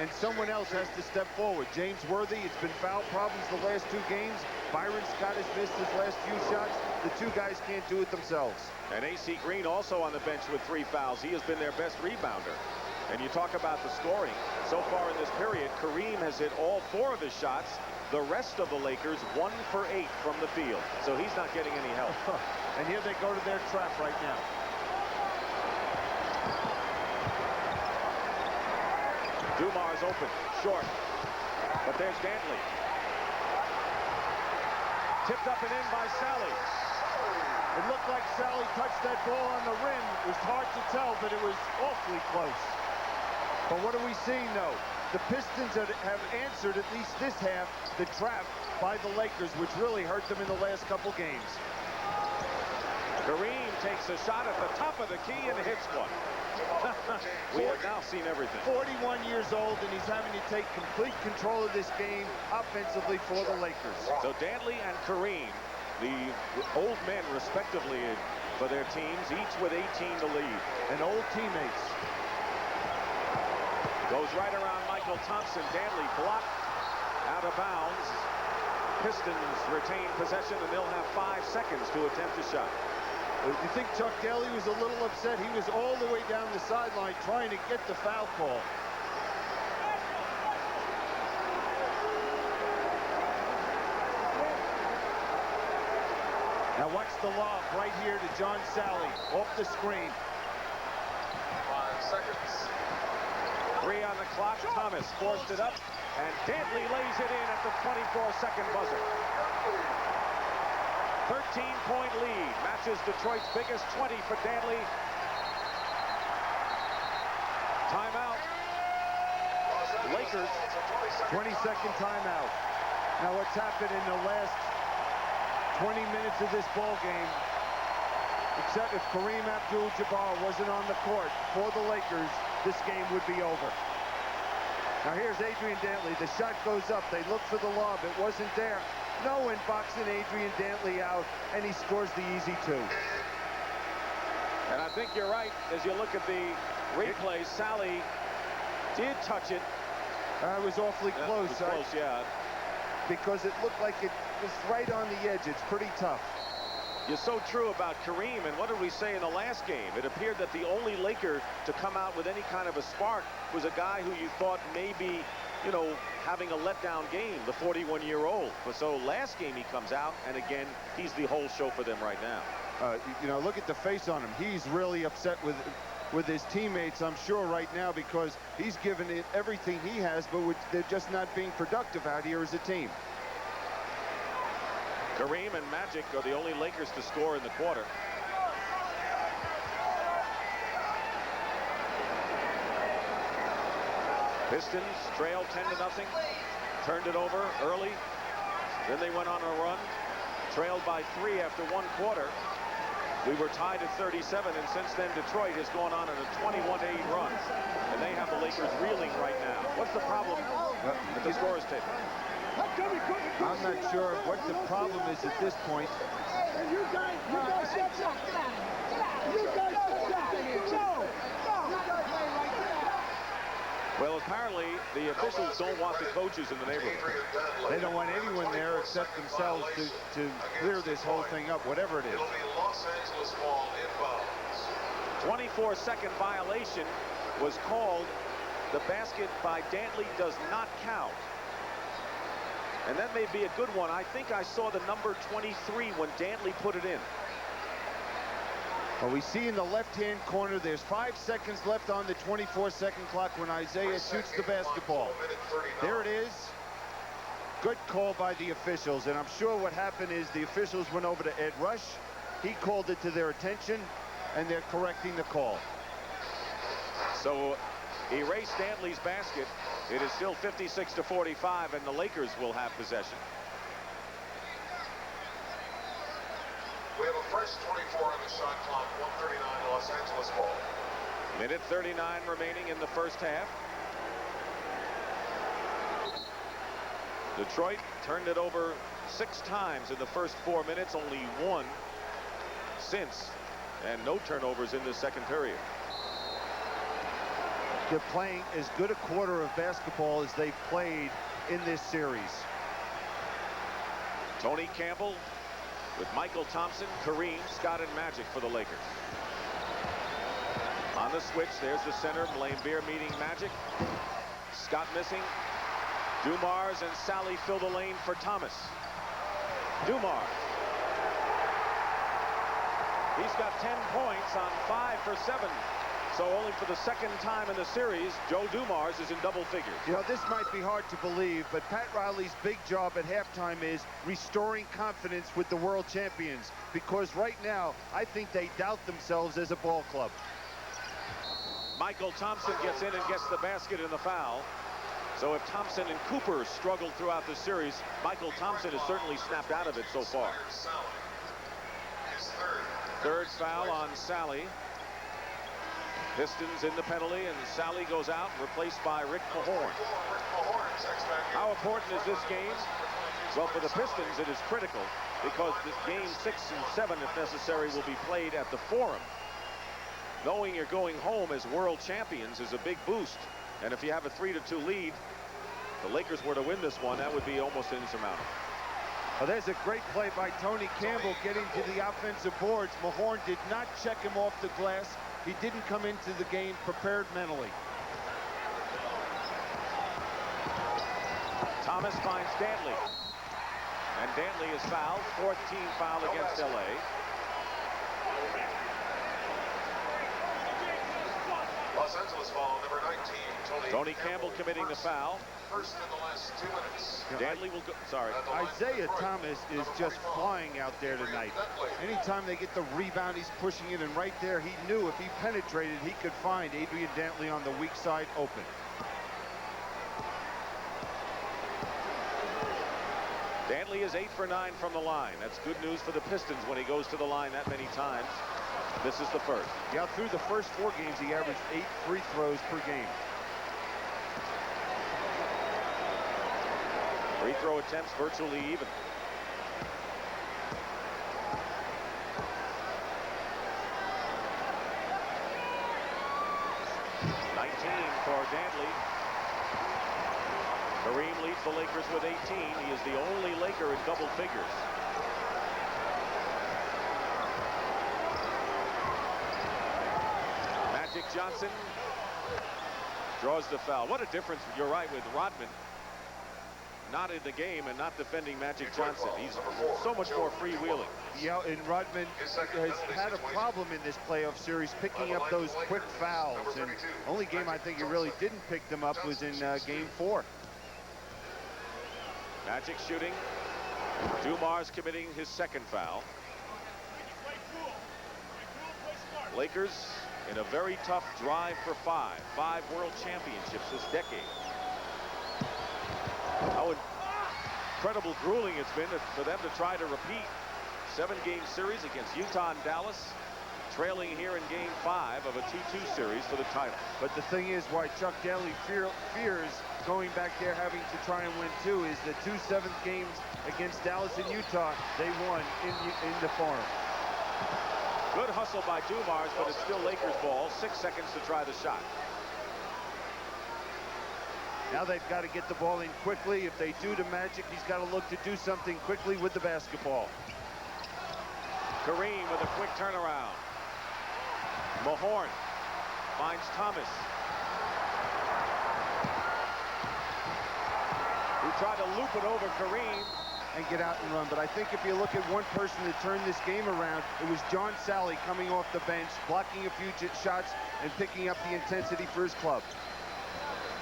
And someone else has to step forward. James Worthy, it's been foul problems the last 2 games. Byron Scott has missed his last few shots. The 2 guys can't do it themselves. And A.C. Green also on the bench with 3 fouls. He has been their best rebounder. And you talk about the scoring. So far in this period, Kareem has hit all 4 of his shots. The rest of the Lakers 1 for 8 from the field. So he's not getting any help. And here they go to their trap right now. Dumars open, short. But there's Dantley. Tipped up and in by Sally. It looked like Sally touched that ball on the rim. It was hard to tell, but it was awfully close. But what are we seeing, though? The Pistons have answered, at least this half, the trap by the Lakers, which really hurt them in the last couple games. Kareem takes a shot at the top of the key and hits one. We have now seen everything. 41 years old, and he's having to take complete control of this game offensively for the Lakers. So Dantley and Kareem, the old men respectively for their teams, each with 18 to lead. And old teammates. Goes right around Michael Thompson. Dantley blocked out of bounds. Pistons retain possession, and they'll have 5 seconds to attempt a shot. You think Chuck Daly was a little upset? He was all the way down the sideline trying to get the foul call. Now watch the lob right here to John Sally off the screen. 5 seconds. 3 on on the clock. Thomas forced it up, and Dantley lays it in at the 24-second buzzer. 13-point lead. Matches Detroit's biggest 20 for Dantley. Timeout. Lakers. 20-second timeout. Now what's happened in the last 20 minutes of this ball game, except if Kareem Abdul-Jabbar wasn't on the court for the Lakers, this game would be over. Now here's Adrian Dantley. The shot goes up. They look for the lob. It wasn't there. No one boxing Adrian Dantley out, and he scores the easy two. And I think you're right. As you look at the replay, Sally did touch it. It was awfully close. It was close, yeah. Because it looked like it was right on the edge. It's pretty tough. You're so true about Kareem, and what did we say in the last game? It appeared that the only Laker to come out with any kind of a spark was a guy who you thought maybe, you know, having a letdown game, the 41-year-old. But so last game he comes out, and again, he's the whole show for them right now. You know, look at the face on him. He's really upset with his teammates, I'm sure, right now, because he's given it everything he has, but they're just not being productive out here as a team. Kareem and Magic are the only Lakers to score in the quarter. Pistons trailed 10-0. Turned it over early. Then they went on a run. Trailed by 3 after one quarter. We were tied at 37, and since then Detroit has gone on a 21-8 run. And they have the Lakers reeling right now. What's the problem at the scorer's table? I'm not sure what the problem is at this point. You guys shut up. You guys shut up. Well, apparently the officials don't want the coaches in the neighborhood. They don't want anyone there except themselves to clear this whole thing up, whatever it is. 24-second violation was called. The basket by Dantley does not count. And that may be a good one. I think I saw the number 23 when Dantley put it in. Well, we see in the left-hand corner, there's 5 seconds left on the 24-second clock when Isaiah shoots the basketball. There it is. Good call by the officials. And I'm sure what happened is the officials went over to Ed Rush. He called it to their attention, and they're correcting the call. So erase Dantley's basket. It is still 56-45, and the Lakers will have possession. We have a fresh 24 on the shot clock, 1:39 Los Angeles ball. Minute 39 remaining in the first half. Detroit turned it over 6 times in the first 4 minutes, only 1 since, and no turnovers in the second period. They're playing as good a quarter of basketball as they've played in this series. Tony Campbell with Michael Thompson, Kareem, Scott, and Magic for the Lakers. On the switch, there's the center, Blaine Beer meeting Magic. Scott missing. Dumars and Sally fill the lane for Thomas. Dumars. He's got 10 points on 5 for 7. So only for the second time in the series, Joe Dumars is in double figures. You know, this might be hard to believe, but Pat Riley's big job at halftime is restoring confidence with the world champions, because right now, I think they doubt themselves as a ball club. Michael Thompson gets in and gets the basket and the foul. So if Thompson and Cooper struggled throughout the series, Michael Thompson has certainly snapped out of it so far. Third foul on Sally. Pistons in the penalty, and Sally goes out, replaced by Rick Mahorn. How important is this game? Well, for the Pistons, it is critical, because the game 6 and 7, if necessary, will be played at the Forum. Knowing you're going home as world champions is a big boost. And if you have a 3-2 lead, the Lakers were to win this one, that would be almost insurmountable. Well, there's a great play by Tony Campbell getting to the offensive boards. Mahorn did not check him off the glass. He didn't come into the game prepared mentally. Thomas finds Dantley. And Dantley is fouled. 14th foul against LA. Los Angeles foul, number 19, Tony Tony Campbell committing the foul. First in the last 2 minutes. Dantley will go. Sorry. Isaiah Thomas is just flying out there tonight. Anytime they get the rebound, he's pushing it, and right there, he knew if he penetrated, he could find Adrian Dantley on the weak side open. Dantley is 8 for 9 from the line. That's good news for the Pistons when he goes to the line that many times. This is the first. Yeah, through the first 4 games, he averaged 8 free throws per game. Free throw attempts virtually even. For Dantley. Kareem leads the Lakers with 18. He is the only Laker in double figures. Magic Johnson draws the foul. What a difference, you're right, with Rodman not in the game and not defending Magic Johnson. He's so much more freewheeling. Yeah, and Rodman has had a problem in this playoff series picking up those quick fouls. And only game I think he really didn't pick them up was in game 4. Magic shooting. Dumars committing his second foul. Lakers in a very tough drive for 5 world championships this decade. How incredible grueling it's been for them to try to repeat 7-game series against Utah and Dallas, trailing here in game 5 of a 2-2 series for the title. But the thing is, why Chuck Daly fears going back there having to try and win 2 is the 2 7th games against Dallas and Utah, they won in the Forum. Good hustle by Dumars, but it's still Lakers ball. 6 seconds to try the shot. Now they've got to get the ball in quickly. If they do to Magic, he's got to look to do something quickly with the basketball. Kareem with a quick turnaround. Mahorn finds Thomas, who tried to loop it over Kareem and get out and run. But I think if you look at one person that turned this game around, it was John Sally coming off the bench, blocking a few shots and picking up the intensity for his club.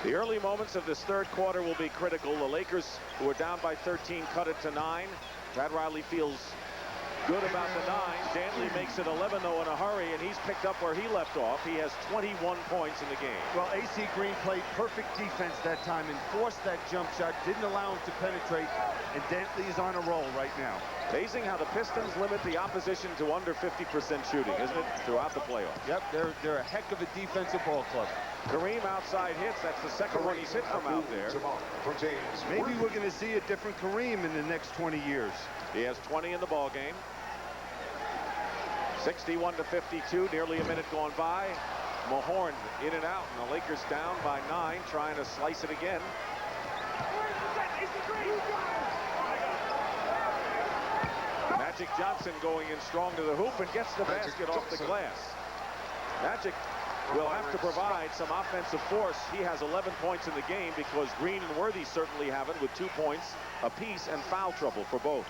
The early moments of this third quarter will be critical. The Lakers, who are down by 13, cut it to 9. Brad Riley feels good about the 9. Dantley makes it 11, though, in a hurry, and he's picked up where he left off. He has 21 points in the game. Well, A.C. Green played perfect defense that time and forced that jump shot, didn't allow him to penetrate, and Dantley is on a roll right now. Amazing how the Pistons limit the opposition to under 50% shooting, isn't it, throughout the playoffs? Yep, they're a heck of a defensive ball club. Kareem outside hits. That's the second one he's hit from out there. Maybe we're going to see a different Kareem in the next 20 years. He has 20 in the ball game. 61-52, nearly a minute gone by. Mahorn in and out, and the Lakers down by 9, trying to slice it again. Magic Johnson going in strong to the hoop and gets the basket off the glass. Magic will have to provide some offensive force. He has 11 points in the game because Green and Worthy certainly have it with 2 points apiece and foul trouble for both.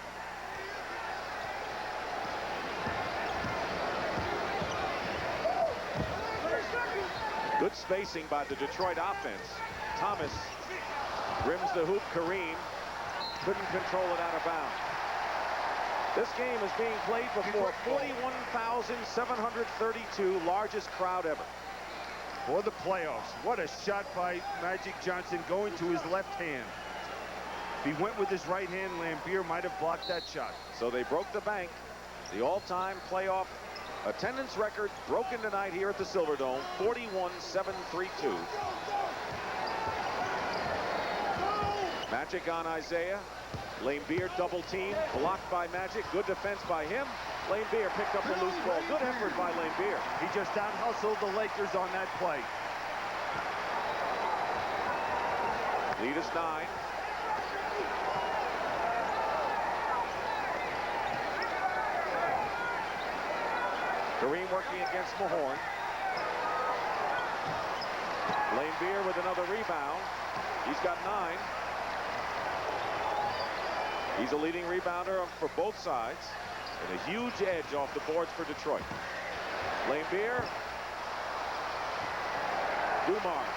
Good spacing by the Detroit offense. Thomas rims the hoop. Kareem couldn't control it out of bounds. This game is being played before 41,732, largest crowd ever. For the playoffs, what a shot by Magic Johnson going to his left hand. If he went with his right hand, Lambier might have blocked that shot. So they broke the bank. The all-time playoff attendance record broken tonight here at the Silverdome, 41,732. Magic on Isaiah. Lambier double team, blocked by Magic. Good defense by him. Lambier picked up the loose ball. Good effort by Lambier. He just out-hustled the Lakers on that play. Lead is 9. Kareem working against Mahorn. Lambier with another rebound. He's got 9. He's a leading rebounder for both sides. And a huge edge off the boards for Detroit. Lambier. Dumars.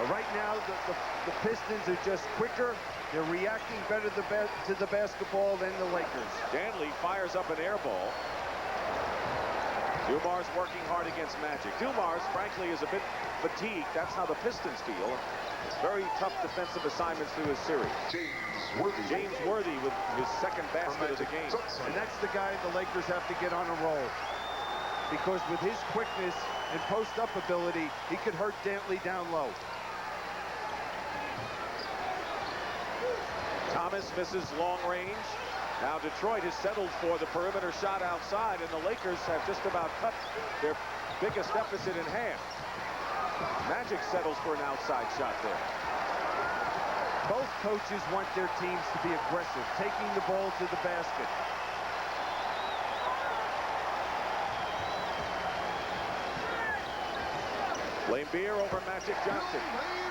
Right now, the Pistons are just quicker. They're reacting better to the basketball than the Lakers. Dantley fires up an air ball. Dumars working hard against Magic. Dumars, frankly, is a bit fatigued. That's how the Pistons feel. Very tough defensive assignments through his series. James Worthy with his second basket of the game. And that's the guy the Lakers have to get on a roll. Because with his quickness and post-up ability, he could hurt Dantley down low. Thomas misses long range. Now Detroit has settled for the perimeter shot outside, and the Lakers have just about cut their biggest deficit in half. Magic settles for an outside shot there. Both coaches want their teams to be aggressive, taking the ball to the basket. Laimbeer over Magic Johnson.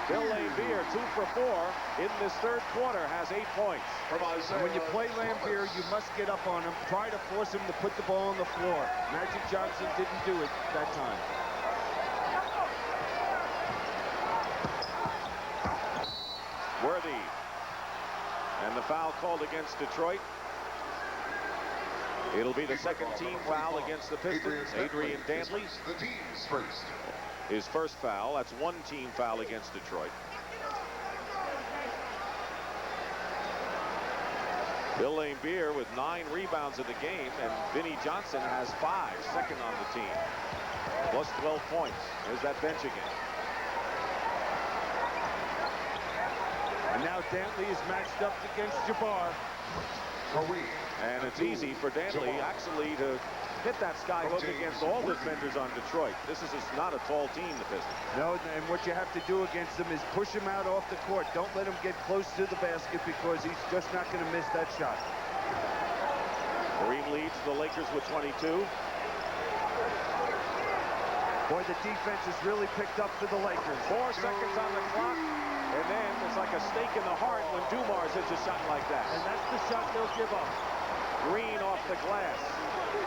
Bill Laimbeer, 2 for 4 in this third quarter, has 8 points. And when you play Laimbeer, you must get up on him, try to force him to put the ball on the floor. Magic Johnson didn't do it that time. Worthy. And the foul called against Detroit. It'll be the second team foul against the Pistons. Adrian Dantley. The team's first. His first foul. That's one team foul against Detroit. Bill Laimbeer with 9 rebounds in the game, and Vinnie Johnson has 5, second on the team. Plus 12 points. There's that bench again. And now Dantley is matched up against Jabbar. And it's easy for Dantley actually to hit that sky hook against all defenders on Detroit. This is just not a tall team, the Pistons. No, and what you have to do against them is push him out off the court. Don't let him get close to the basket because he's just not going to miss that shot. Kareem leads the Lakers with 22. Boy, the defense has really picked up for the Lakers. 4 seconds on the clock, and then it's like a stake in the heart when Dumars hits a shot like that. And that's the shot they'll give up. Green off the glass.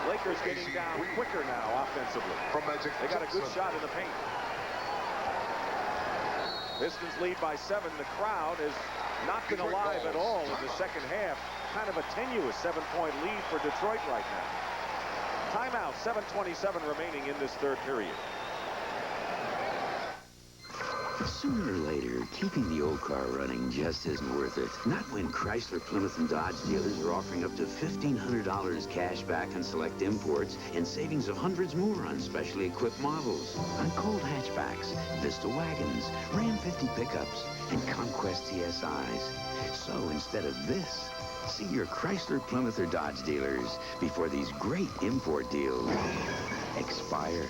Lakers getting down quicker now offensively. They got a good shot in the paint. Pistons lead by 7. The crowd has not been alive at all in the second half. Kind of a tenuous 7-point lead for Detroit right now. Timeout, 7:27 remaining in this third period. Sooner or later, keeping the old car running just isn't worth it. Not when Chrysler, Plymouth, and Dodge dealers are offering up to $1,500 cash back on select imports and savings of hundreds more on specially equipped models. On Colt hatchbacks, Vista wagons, Ram 50 pickups, and Conquest TSIs. So instead of this, see your Chrysler, Plymouth, or Dodge dealers before these great import deals expire.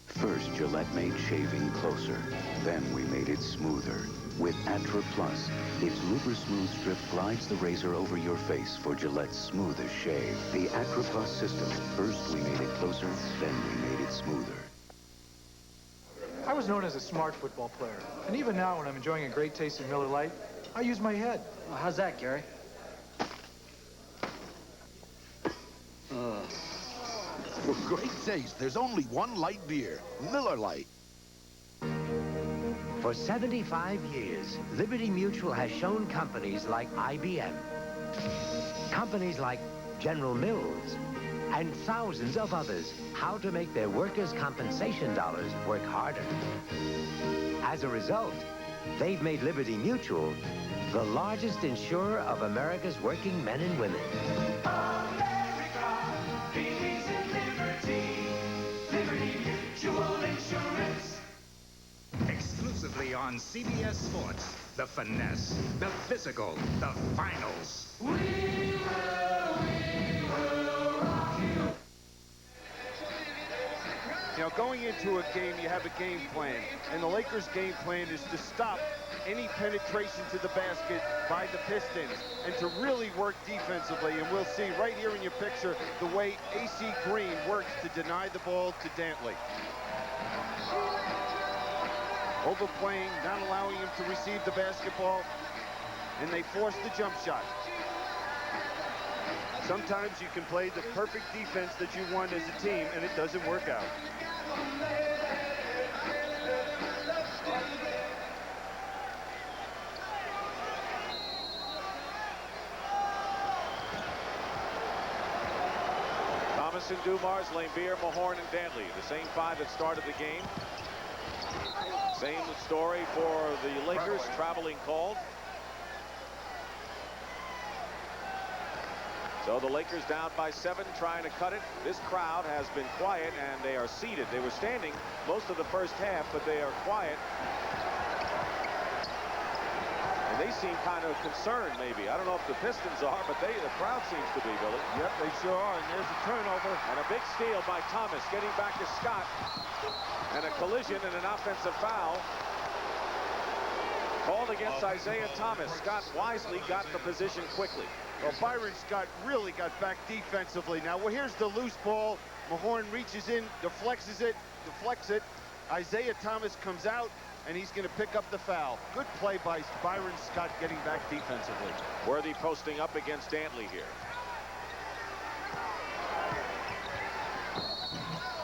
First, Gillette made shaving closer. Then we made it smoother. With Atra Plus, its Luber Smooth Strip glides the razor over your face for Gillette's smoothest shave. The Atra Plus system. First, we made it closer, then we made it smoother. I was known as a smart football player. And even now, when I'm enjoying a great taste of Miller Lite, I use my head. Well, how's that, Gary? For great taste, there's only one light beer, Miller Lite. For 75 years, Liberty Mutual has shown companies like IBM, companies like General Mills, and thousands of others how to make their workers' compensation dollars work harder. As a result, they've made Liberty Mutual the largest insurer of America's working men and women. Exclusively on CBS Sports, the finesse, the physical, the finals. We will rock you. You know, going into a game, you have a game plan. And the Lakers' game plan is to stop any penetration to the basket by the Pistons and to really work defensively. And we'll see right here in your picture the way A.C. Green works to deny the ball to Dantley. Overplaying, not allowing him to receive the basketball, and they force the jump shot. Sometimes you can play the perfect defense that you want as a team, and it doesn't work out. Johnson, Dumars, Laimbeer, Mahorn, and Dantley. The same five that started the game. Same story for the Lakers. Traveling called. So the Lakers down by 7, trying to cut it. This crowd has been quiet, and they are seated. They were standing most of the first half, but they are quiet. And they seem kind of concerned, maybe. I don't know if the Pistons are, but the crowd seems to be, Billy. Yep, they sure are. And there's a turnover. And a big steal by Thomas, getting back to Scott. And a collision and an offensive foul called against Isaiah Thomas. Scott wisely got the position quickly. Well, Byron Scott really got back defensively. Now, well, here's the loose ball. Mahorn reaches in, deflects it. Isaiah Thomas comes out, and he's going to pick up the foul. Good play by Byron Scott getting back defensively. Worthy posting up against Dantley here.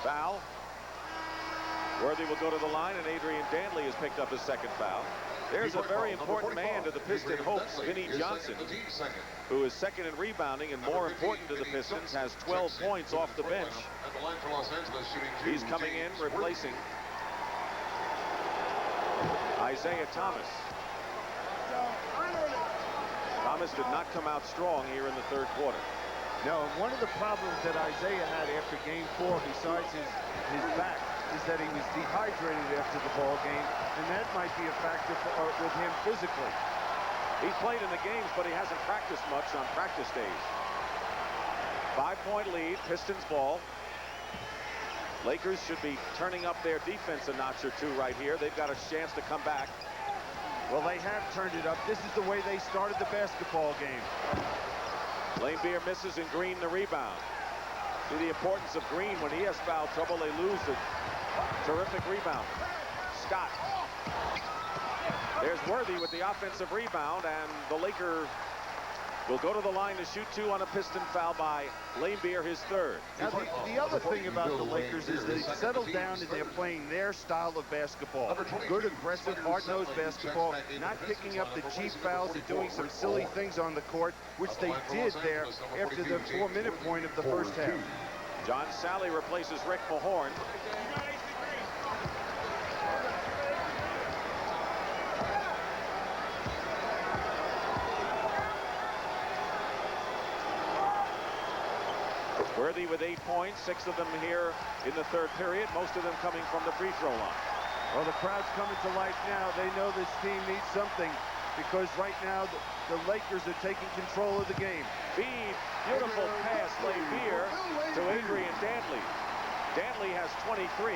Foul. Worthy will go to the line, and Adrian Dantley has picked up his second foul. There's a very important man to the Piston hopes, Vinnie Johnson, who is second in rebounding and more important to the Pistons, has 12 points off the bench. He's coming in, replacing Isaiah Thomas. Thomas did not come out strong here in the third quarter. No, and one of the problems that Isaiah had after Game 4, besides his back, is that he was dehydrated after the ball game, and that might be a factor with him physically. He's played in the games, but he hasn't practiced much on practice days. 5-point lead, Pistons ball. Lakers should be turning up their defense a notch or two right here. They've got a chance to come back. Well, they have turned it up. This is the way they started the basketball game. Laimbeer misses, and Green the rebound. See the importance of Green. When he has foul trouble, they lose a terrific rebound. Scott. There's Worthy with the offensive rebound, and the Laker will go to the line to shoot 2 on a Piston foul by Laimbeer, his third. Now, the other thing about the Lakers is they settled down and they're playing their style of basketball. Good, aggressive, hard-nosed basketball, not picking up the cheap fouls and doing some silly things on the court, which they did there after the 4-minute point of the first half. John Sally replaces Rick Mahorn. Worthy with 8 points, 6 of them here in the third period, most of them coming from the free throw line. Well, the crowd's coming to life now. They know this team needs something because right now the Lakers are taking control of the game. Feed, beautiful pass, Laimbeer to Adrian Dantley. Dantley has 23,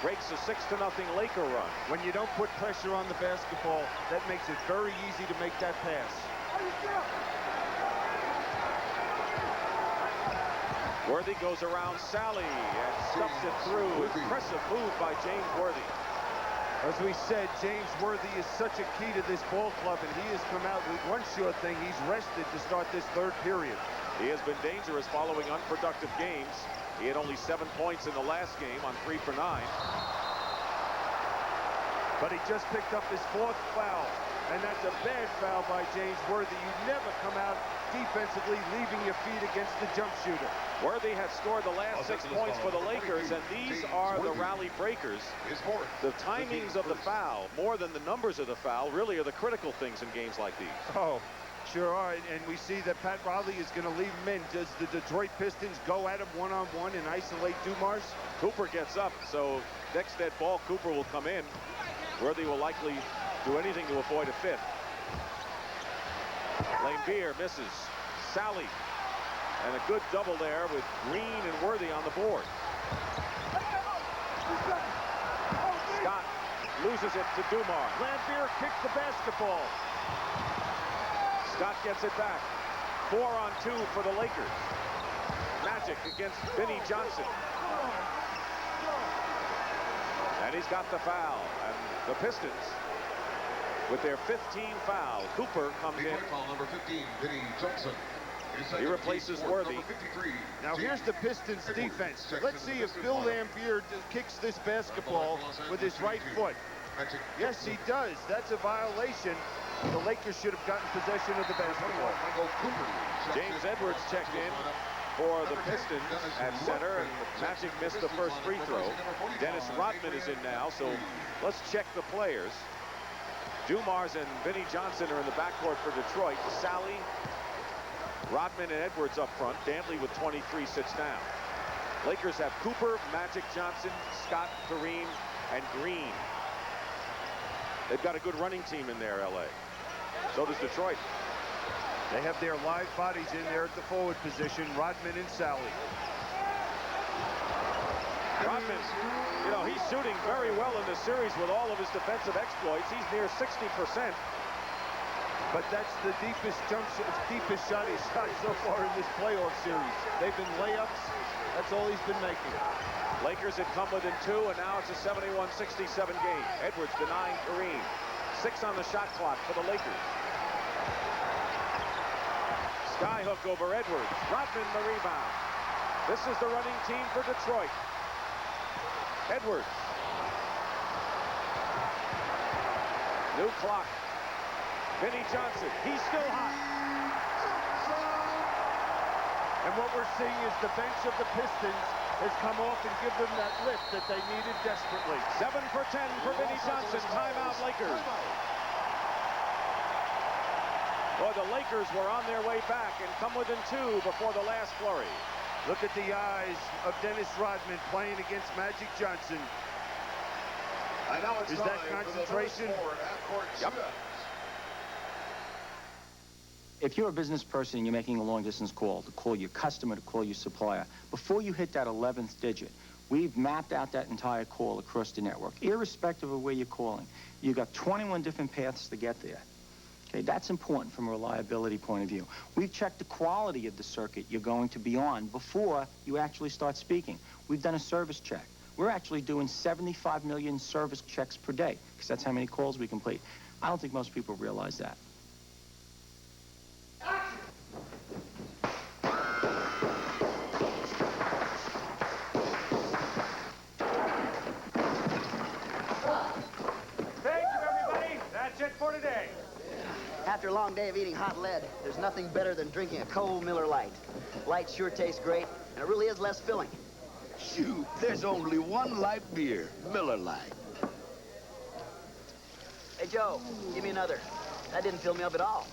breaks a 6-0 Laker run. When you don't put pressure on the basketball, that makes it very easy to make that pass. Worthy goes around Sally and stuffs it through. Impressive move by James Worthy. As we said, James Worthy is such a key to this ball club, and he has come out with one sure thing. He's rested to start this third period. He has been dangerous following unproductive games. He had only 7 points in the last game on 3 for 9. But he just picked up his 4th foul, and that's a bad foul by James Worthy. You never come out defensively leaving your feet against the jump shooter. Worthy has scored the last 6 points for the Lakers, and these are the rally breakers. The timings of the foul, more than the numbers of the foul, really are the critical things in games like these. Oh, sure are, and we see that Pat Riley is going to leave him in. Does the Detroit Pistons go at him one-on-one and isolate Dumars? Cooper gets up, so next dead ball, Cooper will come in. Worthy will likely do anything to avoid a fifth. Laimbeer misses. Sally. And a good double there with Green and Worthy on the board. Scott loses it to Dumars. Laimbeer kicks the basketball. Scott gets it back. 4-on-2 for the Lakers. Magic against Vinnie Johnson. And he's got the foul. And the Pistons, with their 15th foul, Cooper comes in. Foul number 15, Vinnie Johnson. He replaces Worthy. Now here's the Pistons defense. Let's see if Bill Laimbeer kicks this basketball with his right foot. Yes, he does. That's a violation. The Lakers should have gotten possession of the basketball. James Edwards checked in. for the Pistons at center, and Magic missed the first free throw. Dennis Rodman is in now, so let's check the players. Dumars and Vinnie Johnson are in the backcourt for Detroit. Sally, Rodman, and Edwards up front. Dantley with 23 sits down. Lakers have Cooper, Magic Johnson, Scott, Kareem, and Green. They've got a good running team in there, LA. So does Detroit. They have their live bodies in there at the forward position, Rodman and Sally. Rodman, you know, he's shooting very well in this series with all of his defensive exploits. He's near 60%. But that's the deepest shot he's shot so far in this playoff series. They've been layups. That's all he's been making. Lakers had come within 2, and now it's a 71-67 game. Edwards denying Kareem. 6 on the shot clock for the Lakers. Skyhook over Edwards. Rodman the rebound. This is the running team for Detroit. Edwards. New clock. Vinnie Johnson. He's still hot. And what we're seeing is the bench of the Pistons has come off and give them that lift that they needed desperately. 7 for 10 for Vinnie Johnson. Timeout, Lakers. Well, the Lakers were on their way back and come within 2 before the last flurry. Look at the eyes of Dennis Rodman playing against Magic Johnson. Is that concentration? Yep. If you're a business person and you're making a long-distance call, to call your customer, to call your supplier, before you hit that 11th digit, we've mapped out that entire call across the network, irrespective of where you're calling. You've got 21 different paths to get there. Okay, that's important from a reliability point of view. We've checked the quality of the circuit you're going to be on before you actually start speaking. We've done a service check. We're actually doing 75 million service checks per day, because that's how many calls we complete. I don't think most people realize that. For today. After a long day of eating hot lead, there's nothing better than drinking a cold Miller Lite. Light sure tastes great, and it really is less filling. Shoot, there's only one light beer, Miller Lite. Hey, Joe, give me another. That didn't fill me up at all.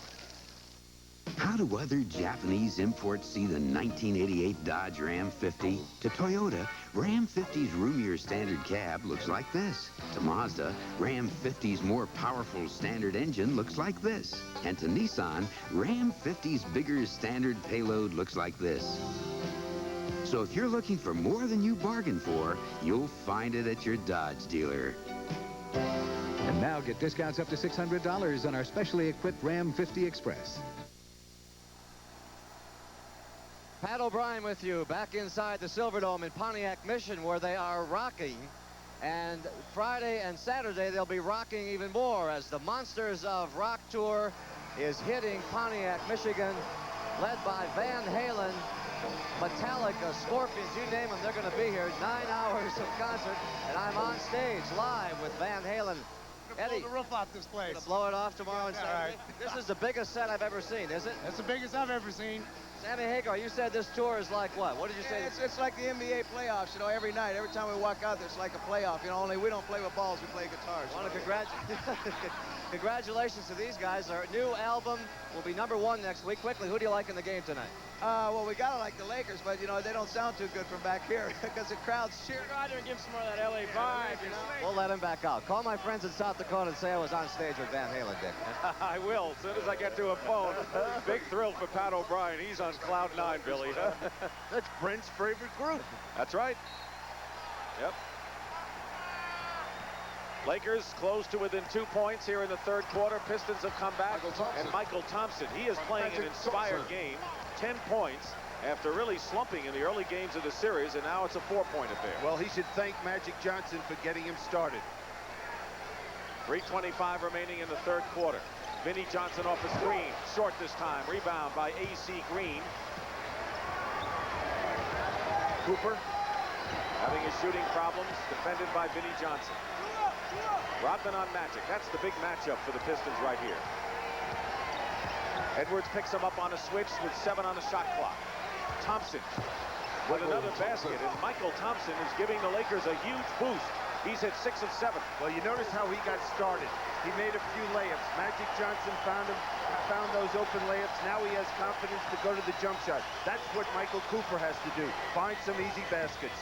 How do other Japanese imports see the 1988 Dodge Ram 50? To Toyota, Ram 50's roomier standard cab looks like this. To Mazda, Ram 50's more powerful standard engine looks like this. And to Nissan, Ram 50's bigger standard payload looks like this. So if you're looking for more than you bargained for, you'll find it at your Dodge dealer. And now get discounts up to $600 on our specially equipped Ram 50 Express. Pat O'Brien with you, back inside the Silverdome in Pontiac, Michigan, where they are rocking. And Friday and Saturday, they'll be rocking even more as the Monsters of Rock Tour is hitting Pontiac, Michigan, led by Van Halen, Metallica, Scorpions, you name them, they're going to be here. 9 hours of concert, and I'm on stage live with Van Halen. Eddie, blow the roof off this place. Gonna blow it off tomorrow and Saturday? Right. This is the biggest set I've ever seen, is it? It's the biggest I've ever seen. Sammy Hagar, you said this tour is like what? What did you say? It's like the NBA playoffs, you know, every night. Every time we walk out there, it's like a playoff. You know, only we don't play with balls, we play guitars. I want to congratulations to these guys. Our new album will be #1 next week. Quickly, who do you like in the game tonight? Well, we gotta like the Lakers, but, you know, they don't sound too good from back here because the crowd's cheering. Go out there and give some more of that LA vibe, you know? We'll let him back out. Call my friends in South Dakota and say I was on stage with Van Halen, Dick. I will, as soon as I get to a phone. Big thrill for Pat O'Brien. He's on cloud 9, Billy. That's Brent's favorite group. That's right. Yep. Lakers close to within 2 points here in the third quarter. Pistons have come back. And Michael Thompson, he is playing an inspired game. 10 points after really slumping in the early games of the series, and now it's a 4-point affair. Well, he should thank Magic Johnson for getting him started. 3:25 remaining in the third quarter. Vinnie Johnson off a screen. Short this time. Rebound by A.C. Green. Cooper having his shooting problems, defended by Vinnie Johnson. Rodman on Magic. That's the big matchup for the Pistons right here. Edwards picks him up on a switch with 7 on the shot clock. Thompson with another basket, and Michael Thompson is giving the Lakers a huge boost. He's hit 6 of 7. Well, you notice how he got started. He made a few layups. Magic Johnson found those open layups. Now he has confidence to go to the jump shot. That's what Michael Cooper has to do. Find some easy baskets.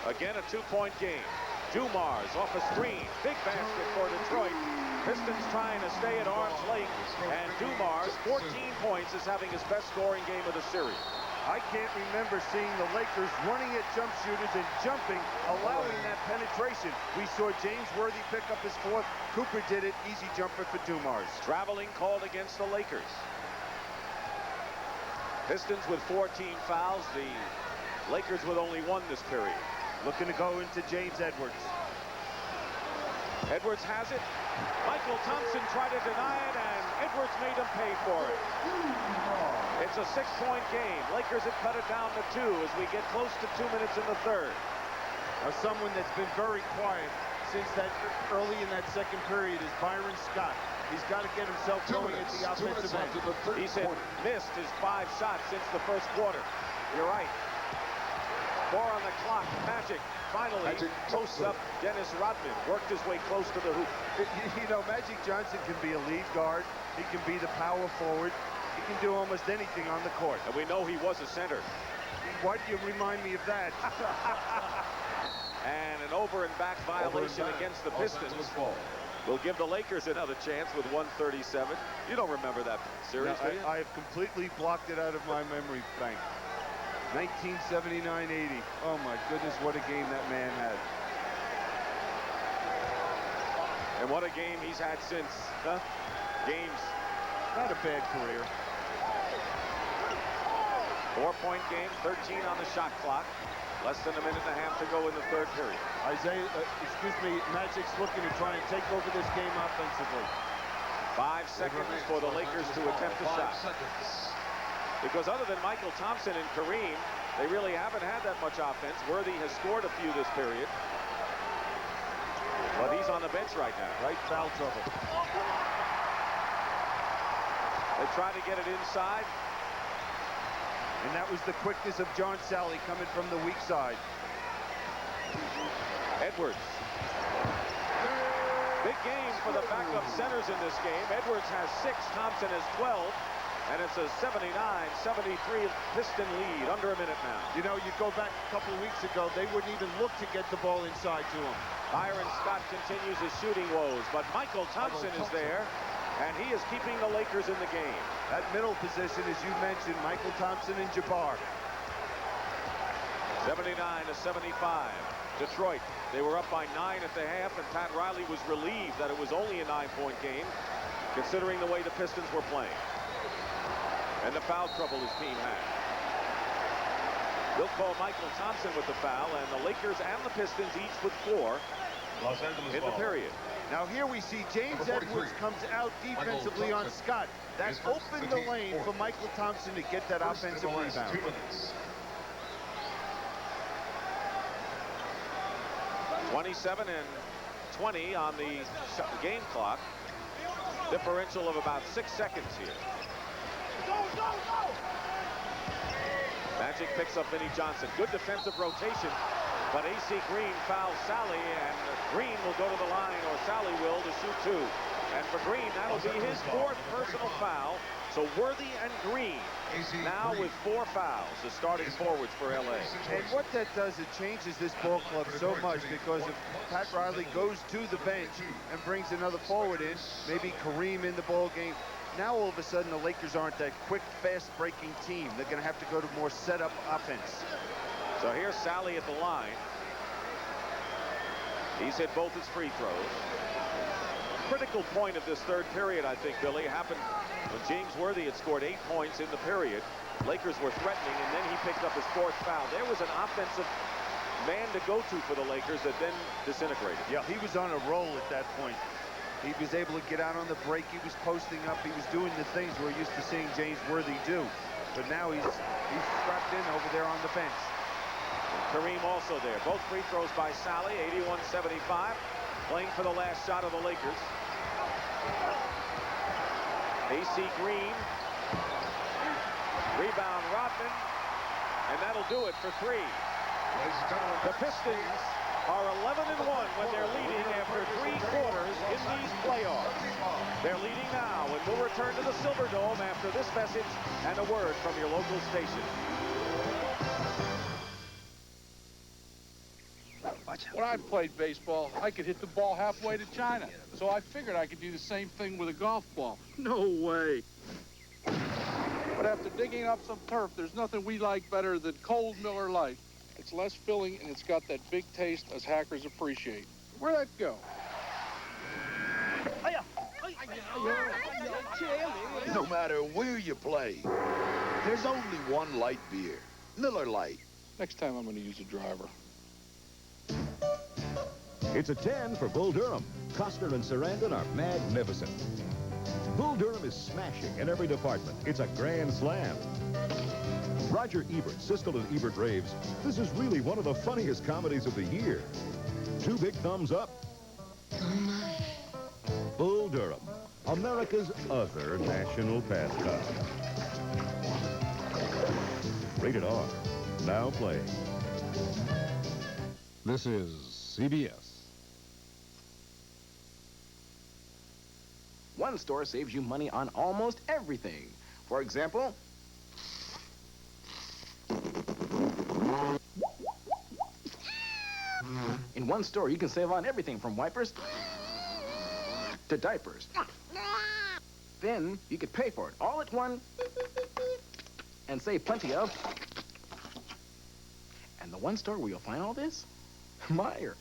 Again, a 2-point game. Dumars off a screen. Big basket for Detroit. Pistons trying to stay at arm's length. And Dumars, 14 points, is having his best scoring game of the series. I can't remember seeing the Lakers running at jump shooters and jumping, allowing that penetration. We saw James Worthy pick up his 4th. Cooper did it. Easy jumper for Dumars. Traveling called against the Lakers. Pistons with 14 fouls. The Lakers with only 1 this period. Looking to go into James Edwards. Edwards has it. Michael Thompson tried to deny it, and Edwards made him pay for it. It's a 6-point game. Lakers have cut it down to 2 as we get close to 2 minutes in the third. Now, someone that's been very quiet since that early in that second period is Byron Scott. He's got to get himself going at the offensive end. He said missed his 5 shots since the first quarter. You're right. 4 on the clock. Magic finally posts up Dennis Rodman. Worked his way close to the hoop. You know, Magic Johnson can be a lead guard. He can be the power forward. He can do almost anything on the court. And we know he was a center. Why do you remind me of that? And an over and back violation against the Pistons will give the Lakers another chance with 1:37. You don't remember that series, No, do you? I have completely blocked it out of my memory bank. 1979-80. Oh my goodness, what a game that man had. And what a game he's had since, huh? Games. Not a bad career. 4-point game, 13 on the shot clock. Less than a minute and a half to go in the third period. Magic's looking to try and take over this game offensively. 5 seconds for the Lakers to attempt a shot. Because other than Michael Thompson and Kareem, they really haven't had that much offense. Worthy has scored a few this period. But he's on the bench right now. Right, foul trouble. They try to get it inside. And that was the quickness of John Sally coming from the weak side. Edwards. Big game for the backup centers in this game. Edwards has 6, Thompson has 12. And it's a 79-73 Piston lead, under a minute now. You know, you go back a couple of weeks ago, they wouldn't even look to get the ball inside to him. Byron Scott continues his shooting woes, but Michael Thompson is there, and he is keeping the Lakers in the game. That middle position, as you mentioned, Michael Thompson and Jabbar. 79-75. Detroit, they were up by 9 at the half, and Pat Riley was relieved that it was only a 9-point game, considering the way the Pistons were playing. And the foul trouble his team had. They'll call Michael Thompson with the foul, and the Lakers and the Pistons each with 4 in the period. Now here we see James Edwards comes out defensively on Scott. That opened the lane for Michael Thompson to get that offensive rebound. 27-20 on the game clock. Differential of about 6 seconds here. Magic picks up Vinnie Johnson. Good defensive rotation, but A.C. Green fouls Sally, and Green will go to the line, or Sally will, to shoot 2. And for Green, that'll be his 4th personal foul. So Worthy and Green now with 4 fouls, the starting forwards for L.A. And what that does, it changes this ball club so much, because if Pat Riley goes to the bench and brings another forward in, maybe Kareem in the ball game, now all of a sudden the Lakers aren't that quick, fast-breaking team. They're going to have to go to more set-up offense. So here's Sally at the line. He's hit both his free throws. Critical point of this third period, I think, Billy, happened when James Worthy had scored 8 points in the period. Lakers were threatening, and then he picked up his 4th foul. There was an offensive man to go to for the Lakers that then disintegrated. Yeah, he was on a roll at that point. He was able to get out on the break. He was posting up. He was doing the things we're used to seeing James Worthy do. But now he's strapped in over there on the bench. And Kareem also there. Both free throws by Sally, 81-75. Playing for the last shot of the Lakers. A.C. Green. Rebound Rodman. and that'll do it for 3. The Pistons are 11-1 when they're leading after 3 quarters in these playoffs. They're leading now, and we'll return to the Silverdome after this message and a word from your local station. When I played baseball, I could hit the ball halfway to China. So I figured I could do the same thing with a golf ball. No way. But after digging up some turf, there's nothing we like better than cold Miller Lite. It's less filling, and it's got that big taste us hackers appreciate. Where'd that go? No matter where you play, there's only one light beer, Miller Lite. Next time I'm going to use a driver. It's a 10 for Bull Durham. Costner and Sarandon are magnificent. Bull Durham is smashing in every department. It's a grand slam. Roger Ebert, Siskel and Ebert raves, this is really one of the funniest comedies of the year. 2 big thumbs up. Bull Durham, America's other national pastime. Rated R, now playing. This is CBS. One store saves you money on almost everything. For example, in one store, you can save on everything from wipers to diapers. Then you could pay for it all at one and save plenty of. And the one store where you'll find all this? Meijer.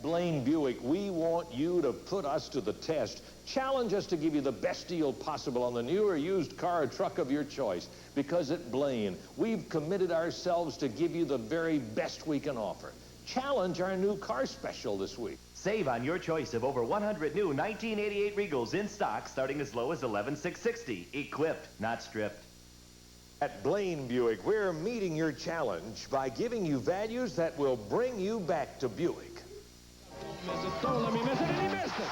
Blaine Buick, we want you to put us to the test. Challenge us to give you the best deal possible on the new or used car or truck of your choice. Because at Blaine, we've committed ourselves to give you the very best we can offer. Challenge our new car special this week. Save on your choice of over 100 new 1988 Regals in stock starting as low as $11,660. Equipped, not stripped. At Blaine Buick, we're meeting your challenge by giving you values that will bring you back to Buick. Miss it, don't let me miss it, and he missed it.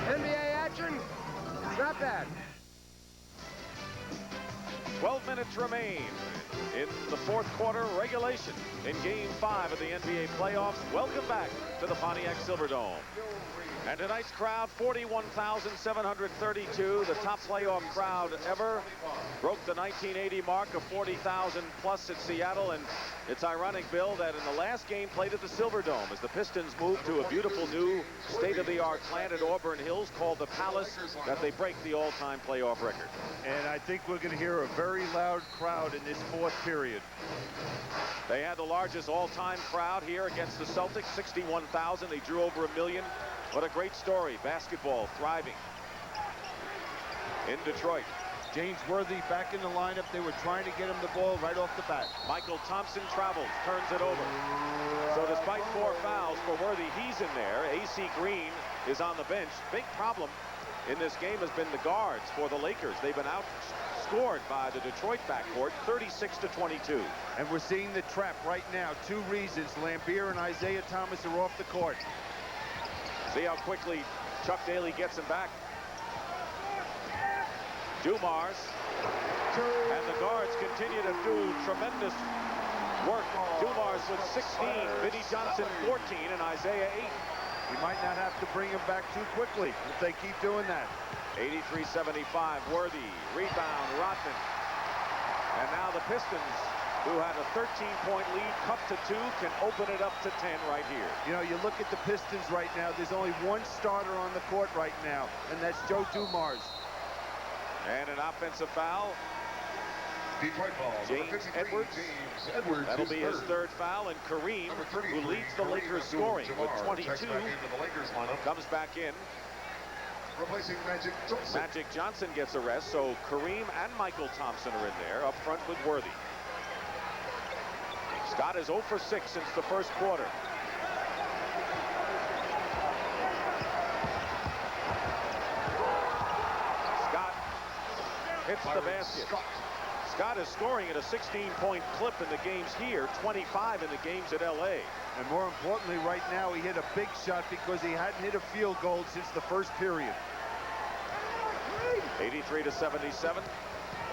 NBA action, it's not bad. 12 minutes remain in the 4th quarter regulation in Game 5 of the NBA playoffs. Welcome back to the Pontiac Silverdome. And tonight's crowd, 41,732, the top playoff crowd ever. Broke the 1980 mark of 40,000 plus at Seattle. And it's ironic, Bill, that in the last game played at the Silverdome as the Pistons moved to a beautiful new state-of-the-art plant at Auburn Hills called the Palace, that they break the all-time playoff record. And I think we're going to hear a very loud crowd in this 4th period. They had the largest all-time crowd here against the Celtics, 61,000. They drew over 1 million. What a great story. Basketball thriving in Detroit. James Worthy back in the lineup. They were trying to get him the ball right off the bat. Michael Thompson travels, turns it over. So despite 4 fouls for Worthy, he's in there. A.C. Green is on the bench. Big problem in this game has been the guards for the Lakers. They've been outscored by the Detroit backcourt, 36-22. And we're seeing the trap right now. 2 reasons. Lambeer and Isaiah Thomas are off the court. See how quickly Chuck Daly gets him back. Dumars. And the guards continue to do tremendous work. Dumars with 16, Vinnie Johnson 14, and Isaiah 8. We might not have to bring him back too quickly if they keep doing that. 83-75, Worthy, rebound, Rodman. And now the Pistons, who had a 13-point lead, cut to 2, can open it up to 10 right here. You know, you look at the Pistons right now, there's only one starter on the court right now, and that's Joe Dumars. And an offensive foul. Detroit ball. James Edwards. That'll be his 3rd foul, and Kareem, who leads the Lakers scoring with 22, comes back in. Replacing Magic Johnson. Magic Johnson gets a rest, so Kareem and Michael Thompson are in there, up front with Worthy. Scott is 0 for 6 since the first quarter. Scott hits the basket. Scott is scoring at a 16-point clip in the games here, 25 in the games at L.A. And more importantly, right now, he hit a big shot because he hadn't hit a field goal since the first period. 83-77.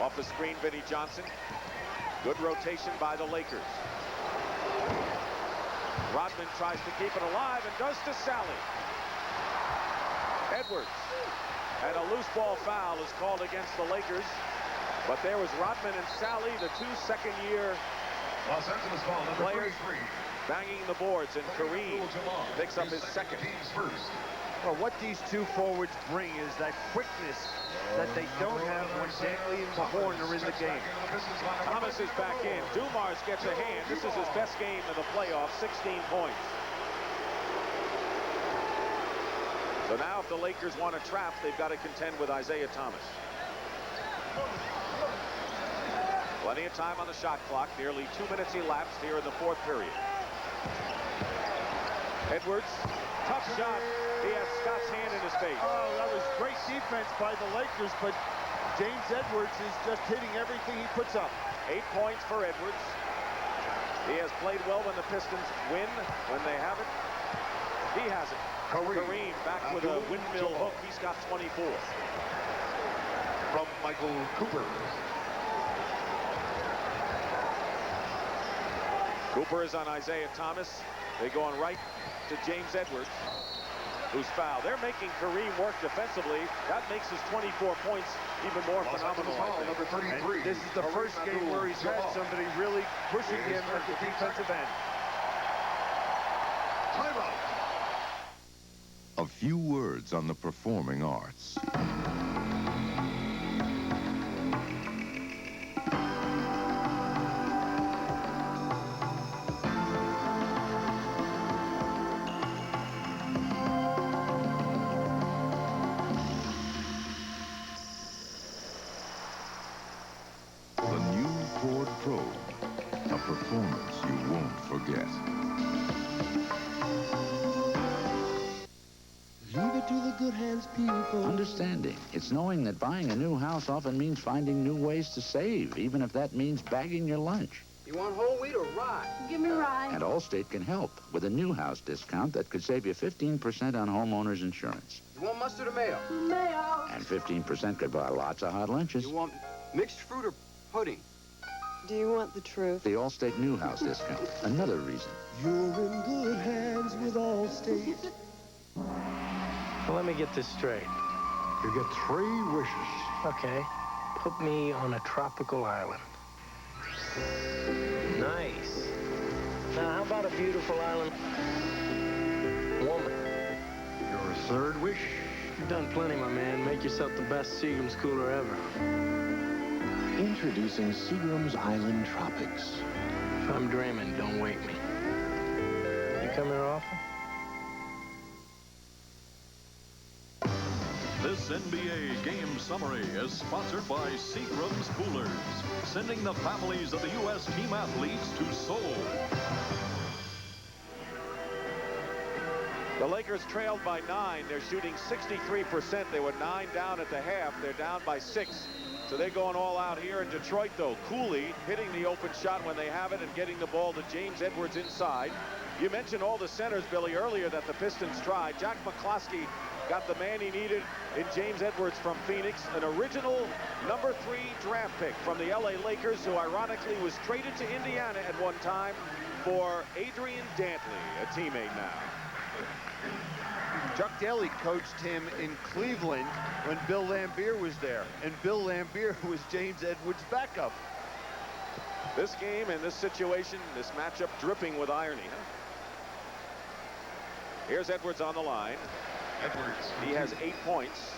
Off the screen, Vinnie Johnson. Good rotation by the Lakers. Rodman tries to keep it alive and does to Sally. Edwards. And a loose ball foul is called against the Lakers. But there was Rodman and Sally, the two second-year Los Angeles ball, number players 33. banging the boards, and Kareem picks up his second. Well, what these two forwards bring is that quickness that they don't have when Dantley and Mahorn are in the game. Thomas is back in. Dumars gets a hand. This is his best game in the playoffs, 16 points. So now if the Lakers want to trap, they've got to contend with Isaiah Thomas. Plenty of time on the shot clock. Nearly 2 minutes elapsed here in the fourth period. Edwards, tough shot. He has Scott's hand in his face. Oh, that was great defense by the Lakers, but James Edwards is just hitting everything he puts up. 8 points for Edwards. He has played well when the Pistons win. When they haven't, he hasn't. Kareem back with a windmill hook. He's got 24. From Michael Cooper. Cooper is on Isaiah Thomas. They go on right to James Edwards, who's fouled. They're making Kareem work defensively. That makes his 24 points even more phenomenal, I think. And this is the first game where he's had somebody really pushing him at the defensive end. Timeout. A few words on the performing arts. Performance you won't forget. Leave it to the good hands, people. Understanding. It's knowing that buying a new house often means finding new ways to save, even if that means bagging your lunch. You want whole wheat or rye? Give me rye. And Allstate can help with a new house discount that could save you 15% on homeowners insurance. You want mustard or mayo? Mayo. And 15% could buy lots of hot lunches. You want mixed fruit or pudding? Do you want the truth? The Allstate new house discount. Another reason. You're in good hands with Allstate. Well, let me get this straight. You get 3 wishes. Okay. Put me on a tropical island. Nice. Now, how about a beautiful island woman? Your 3rd wish? You've done plenty, my man. Make yourself the best Seagram's cooler ever. Introducing Seagram's Island Tropics. If I'm dreaming, don't wake me. You come here often? This NBA game summary is sponsored by Seagram's Coolers, sending the families of the U.S. team athletes to Seoul. The Lakers trailed by 9. They're shooting 63%. They were 9 down at the half. They're down by 6. So they're going all out here in Detroit, though. Cooley hitting the open shot when they have it and getting the ball to James Edwards inside. You mentioned all the centers, Billy, earlier that the Pistons tried. Jack McCloskey got the man he needed in James Edwards from Phoenix, an original #3 draft pick from the LA Lakers, who ironically was traded to Indiana at one time for Adrian Dantley, a teammate now. Chuck Daly coached him in Cleveland when Bill Lambier was there, and Bill Lambier was James Edwards' backup. This game and this situation, this matchup dripping with irony, huh? Here's Edwards on the line. Edwards. He has 8 points.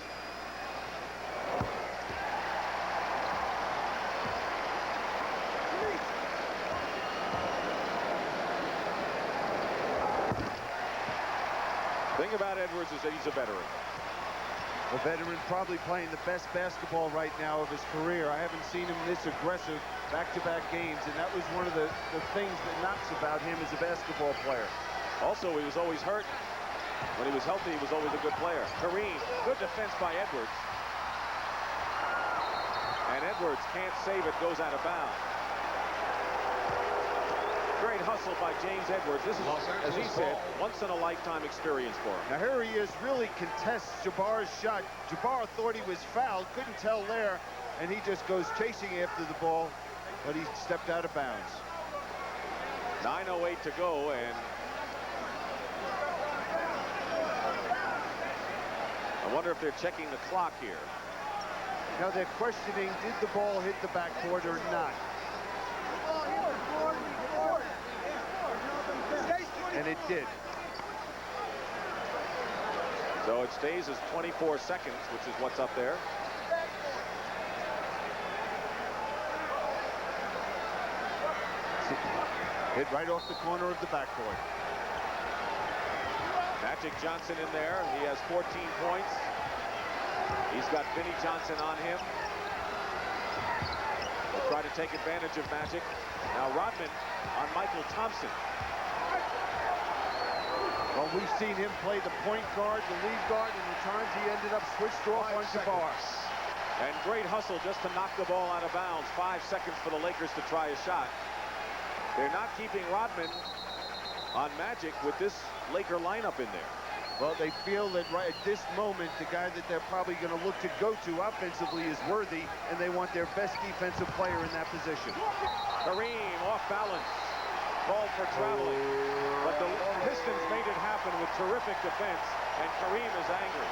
Thing about Edwards is that he's a veteran. A veteran probably playing the best basketball right now of his career. I haven't seen him this aggressive back-to-back games, and that was one of the things that knocks about him as a basketball player. Also, he was always hurt. When he was healthy, he was always a good player. Kareem, good defense by Edwards. And Edwards can't save it, goes out of bounds. Great hustle by James Edwards. This is, as he said, once-in-a-lifetime experience for him. Now here he is, really contests Jabbar's shot. Jabbar thought he was fouled, couldn't tell there, and he just goes chasing after the ball, but he stepped out of bounds. 9:08 to go, and I wonder if they're checking the clock here. Now they're questioning, did the ball hit the backboard or not? And it did. So it stays as 24 seconds, which is what's up there. Hit right off the corner of the backboard. Magic Johnson in there. He has 14 points. He's got Vinnie Johnson on him. They'll try to take advantage of Magic. Now Rodman on Michael Thompson. Well, we've seen him play the point guard, the lead guard, and the times he ended up switched off on Jabbar. And great hustle just to knock the ball out of bounds. 5 seconds for the Lakers to try a shot. They're not keeping Rodman on Magic with this Laker lineup in there. Well, they feel that right at this moment, the guy that they're probably going to look to go to offensively is Worthy, and they want their best defensive player in that position. Kareem off balance. Called for traveling. But the Pistons made it happen with terrific defense, and Kareem is angry.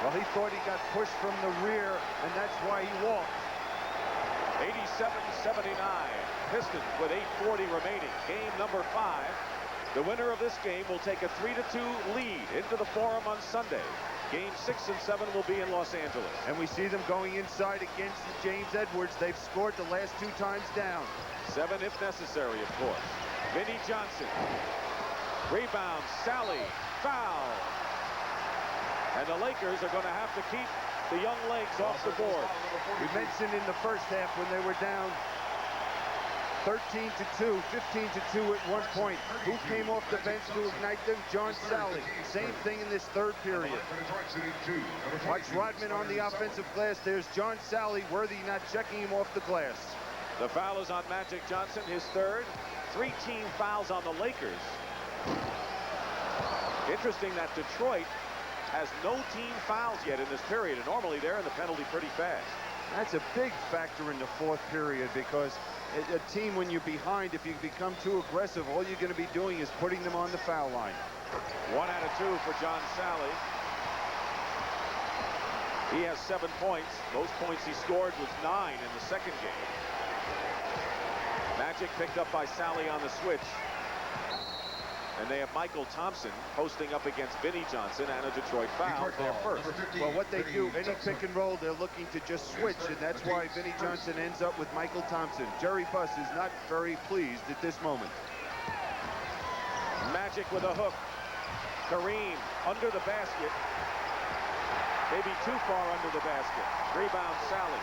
Well, he thought he got pushed from the rear, and that's why he walked. 87-79. Pistons with 8:40 remaining. Game number 5. The winner of this game will take a 3-2 lead into the Forum on Sunday. Game 6 and 7 will be in Los Angeles. And we see them going inside against James Edwards. They've scored the last 2 times down. 7 if necessary, of course. Vinnie Johnson. Rebound, Sally, foul. And the Lakers are going to have to keep the young legs off the board. We mentioned in the first half when they were down 13-2, 15-2 at one point. Who came off the bench to ignite them? John Sally. Same thing in this third period. Watch Rodman on the offensive glass. There's John Sally. Worthy not checking him off the glass. The foul is on Magic Johnson, his third. 3 team fouls on the Lakers. Interesting that Detroit has no team fouls yet in this period, and normally they're in the penalty pretty fast. That's a big factor in the fourth period because a team, when you're behind, if you become too aggressive, all you're going to be doing is putting them on the foul line. 1 out of 2 for John Sally. He has 7 points. Most points he scored was 9 in the second game. Magic picked up by Sally on the switch. And they have Michael Thompson posting up against Vinnie Johnson and a Detroit foul. They're first. Well, what they do, any pick and roll, they're looking to just switch, and that's why Vinnie Johnson ends up with Michael Thompson. Jerry Buss is not very pleased at this moment. Magic with a hook. Kareem under the basket. Maybe too far under the basket. Rebound, Sally.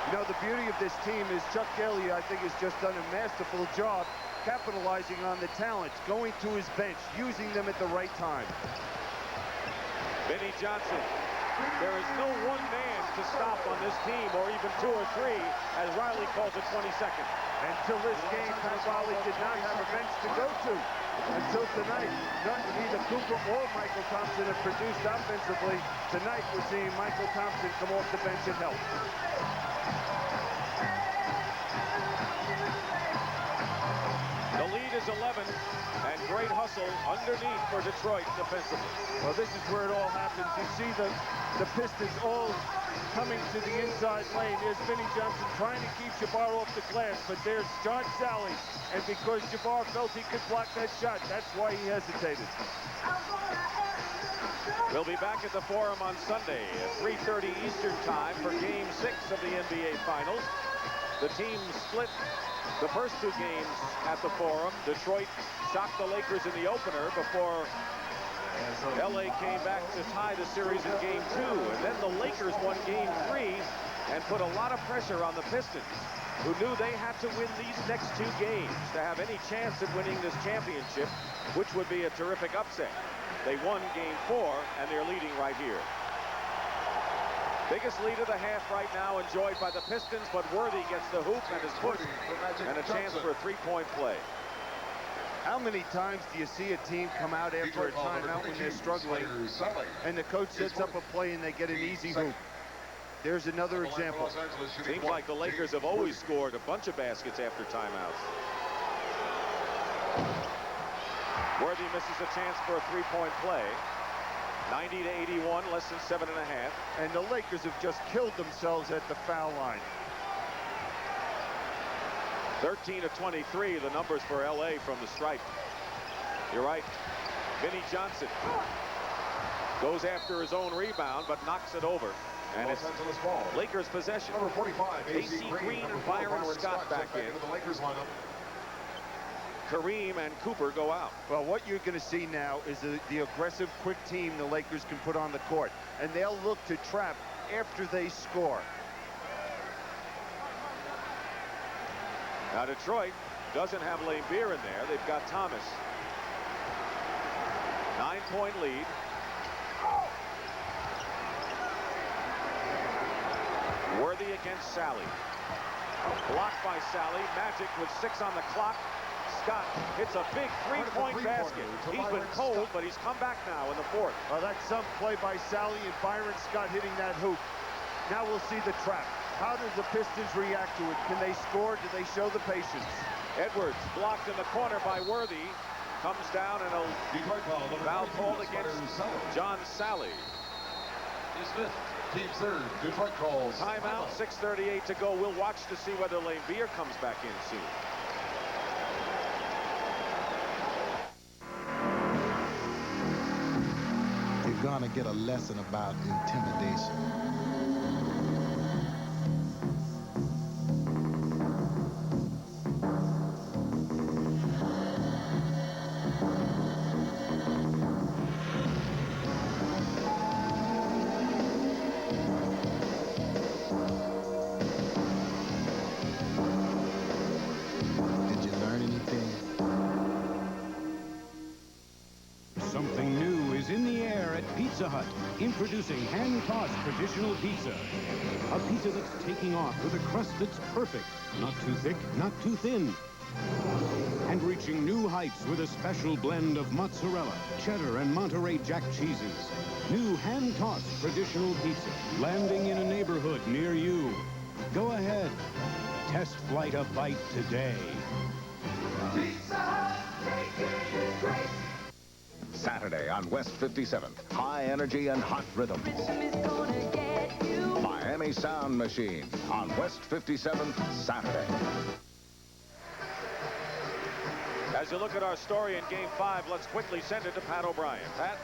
You know, the beauty of this team is Chuck Daly, I think, has just done a masterful job capitalizing on the talent, going to his bench, using them at the right time. Vinnie Johnson. There is no one man to stop on this team, or even 2 or 3, as Riley calls it 22nd. Until this game, Cavalli did not have a bench to go to. Until tonight, neither Cooper or Michael Thompson have produced offensively. Tonight, we're seeing Michael Thompson come off the bench and help. The lead is 11, and great hustle underneath for Detroit defensively. Well, this is where it all happens. You see the Pistons all coming to the inside lane. There's Vinnie Johnson trying to keep Jabbar off the glass, but there's John Sally. And because Jabbar felt he could block that shot, that's why he hesitated. We'll be back at the Forum on Sunday at 3:30 Eastern Time for Game 6 of the NBA Finals. The teams split the first 2 games at the Forum. Detroit shocked the Lakers in the opener before LA came back to tie the series in Game 2, and then the Lakers won Game 3 and put a lot of pressure on the Pistons, who knew they had to win these next 2 games to have any chance at winning this championship, which would be a terrific upset. They won Game 4, and they're leading right here. Biggest lead of the half right now enjoyed by the Pistons, but Worthy gets the hoop and is pushed, and a chance for a 3-point play. How many times do you see a team come out after a timeout when they're struggling, and the coach sets up a play and they get an easy hoop? There's another example. Seems like the Lakers have always scored a bunch of baskets after timeouts. Worthy misses a chance for a 3-point play. 90-81, less than 7.5. And the Lakers have just killed themselves at the foul line. 13 of 23, the numbers for LA from the stripe. You're right. Vinnie Johnson goes after his own rebound, but knocks it over. And it's Lakers possession. Number 45, AC Green and Byron Scott back in. The Lakers lineup. Kareem and Cooper go out. Well, what you're going to see now is the aggressive, quick team the Lakers can put on the court. And they'll look to trap after they score. Now Detroit doesn't have Lane Beer in there. They've got Thomas. 9-point lead. Worthy against Sally. Blocked by Sally. Magic with 6 on the clock. Scott hits a big 3-point basket. He's been cold, but he's come back now in the 4th. Well, that's some play by Sally and Byron Scott hitting that hoop. Now we'll see the trap. How does the Pistons react to it? Can they score? Do they show the patience? Edwards blocked in the corner by Worthy. Comes down and a foul called against John Sally. Team's third. Detroit calls timeout. 6:38 to go. We'll watch to see whether Lane Beer comes back in soon. You're gonna get a lesson about intimidation. Introducing hand-tossed traditional pizza. A pizza that's taking off with a crust that's perfect. Not too thick, not too thin. And reaching new heights with a special blend of mozzarella, cheddar, and Monterey Jack cheeses. New hand-tossed traditional pizza. Landing in a neighborhood near you. Go ahead. Test flight a bite today. Pizza Hut, making it great. Saturday on West 57th, high energy and hot rhythms. Miami Sound Machine on West 57th Saturday. As you look at our story in Game 5, let's quickly send it to Pat O'Brien. Pat?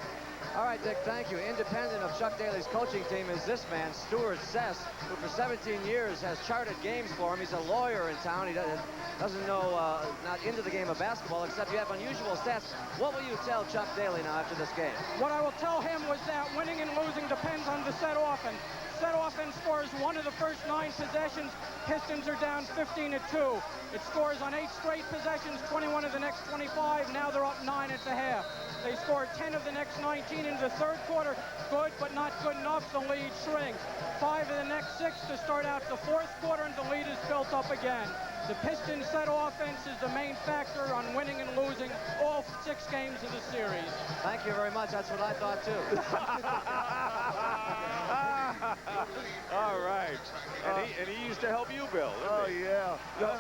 All right, Dick, thank you. Independent of Chuck Daly's coaching team is this man, Stuart Sess, who for 17 years has charted games for him. He's a lawyer in town. He doesn't know, not into the game of basketball, except you have unusual stats. What will you tell Chuck Daly now after this game? What I will tell him was that winning and losing depends on the set offense. Set offense scores 1 of the first 9 possessions. Pistons are down 15-2. It scores on 8 straight possessions, 21 of the next 25. Now they're up 9 at the half. They scored 10 of the next 19 in the 3rd quarter. Good, but not good enough. The lead shrinks. 5 of the next 6 to start out the 4th quarter, and the lead is built up again. The Pistons' set offense is the main factor on winning and losing all 6 games of the series. Thank you very much. That's what I thought, too. All right. And he used to help you, Bill. Oh, yeah. No,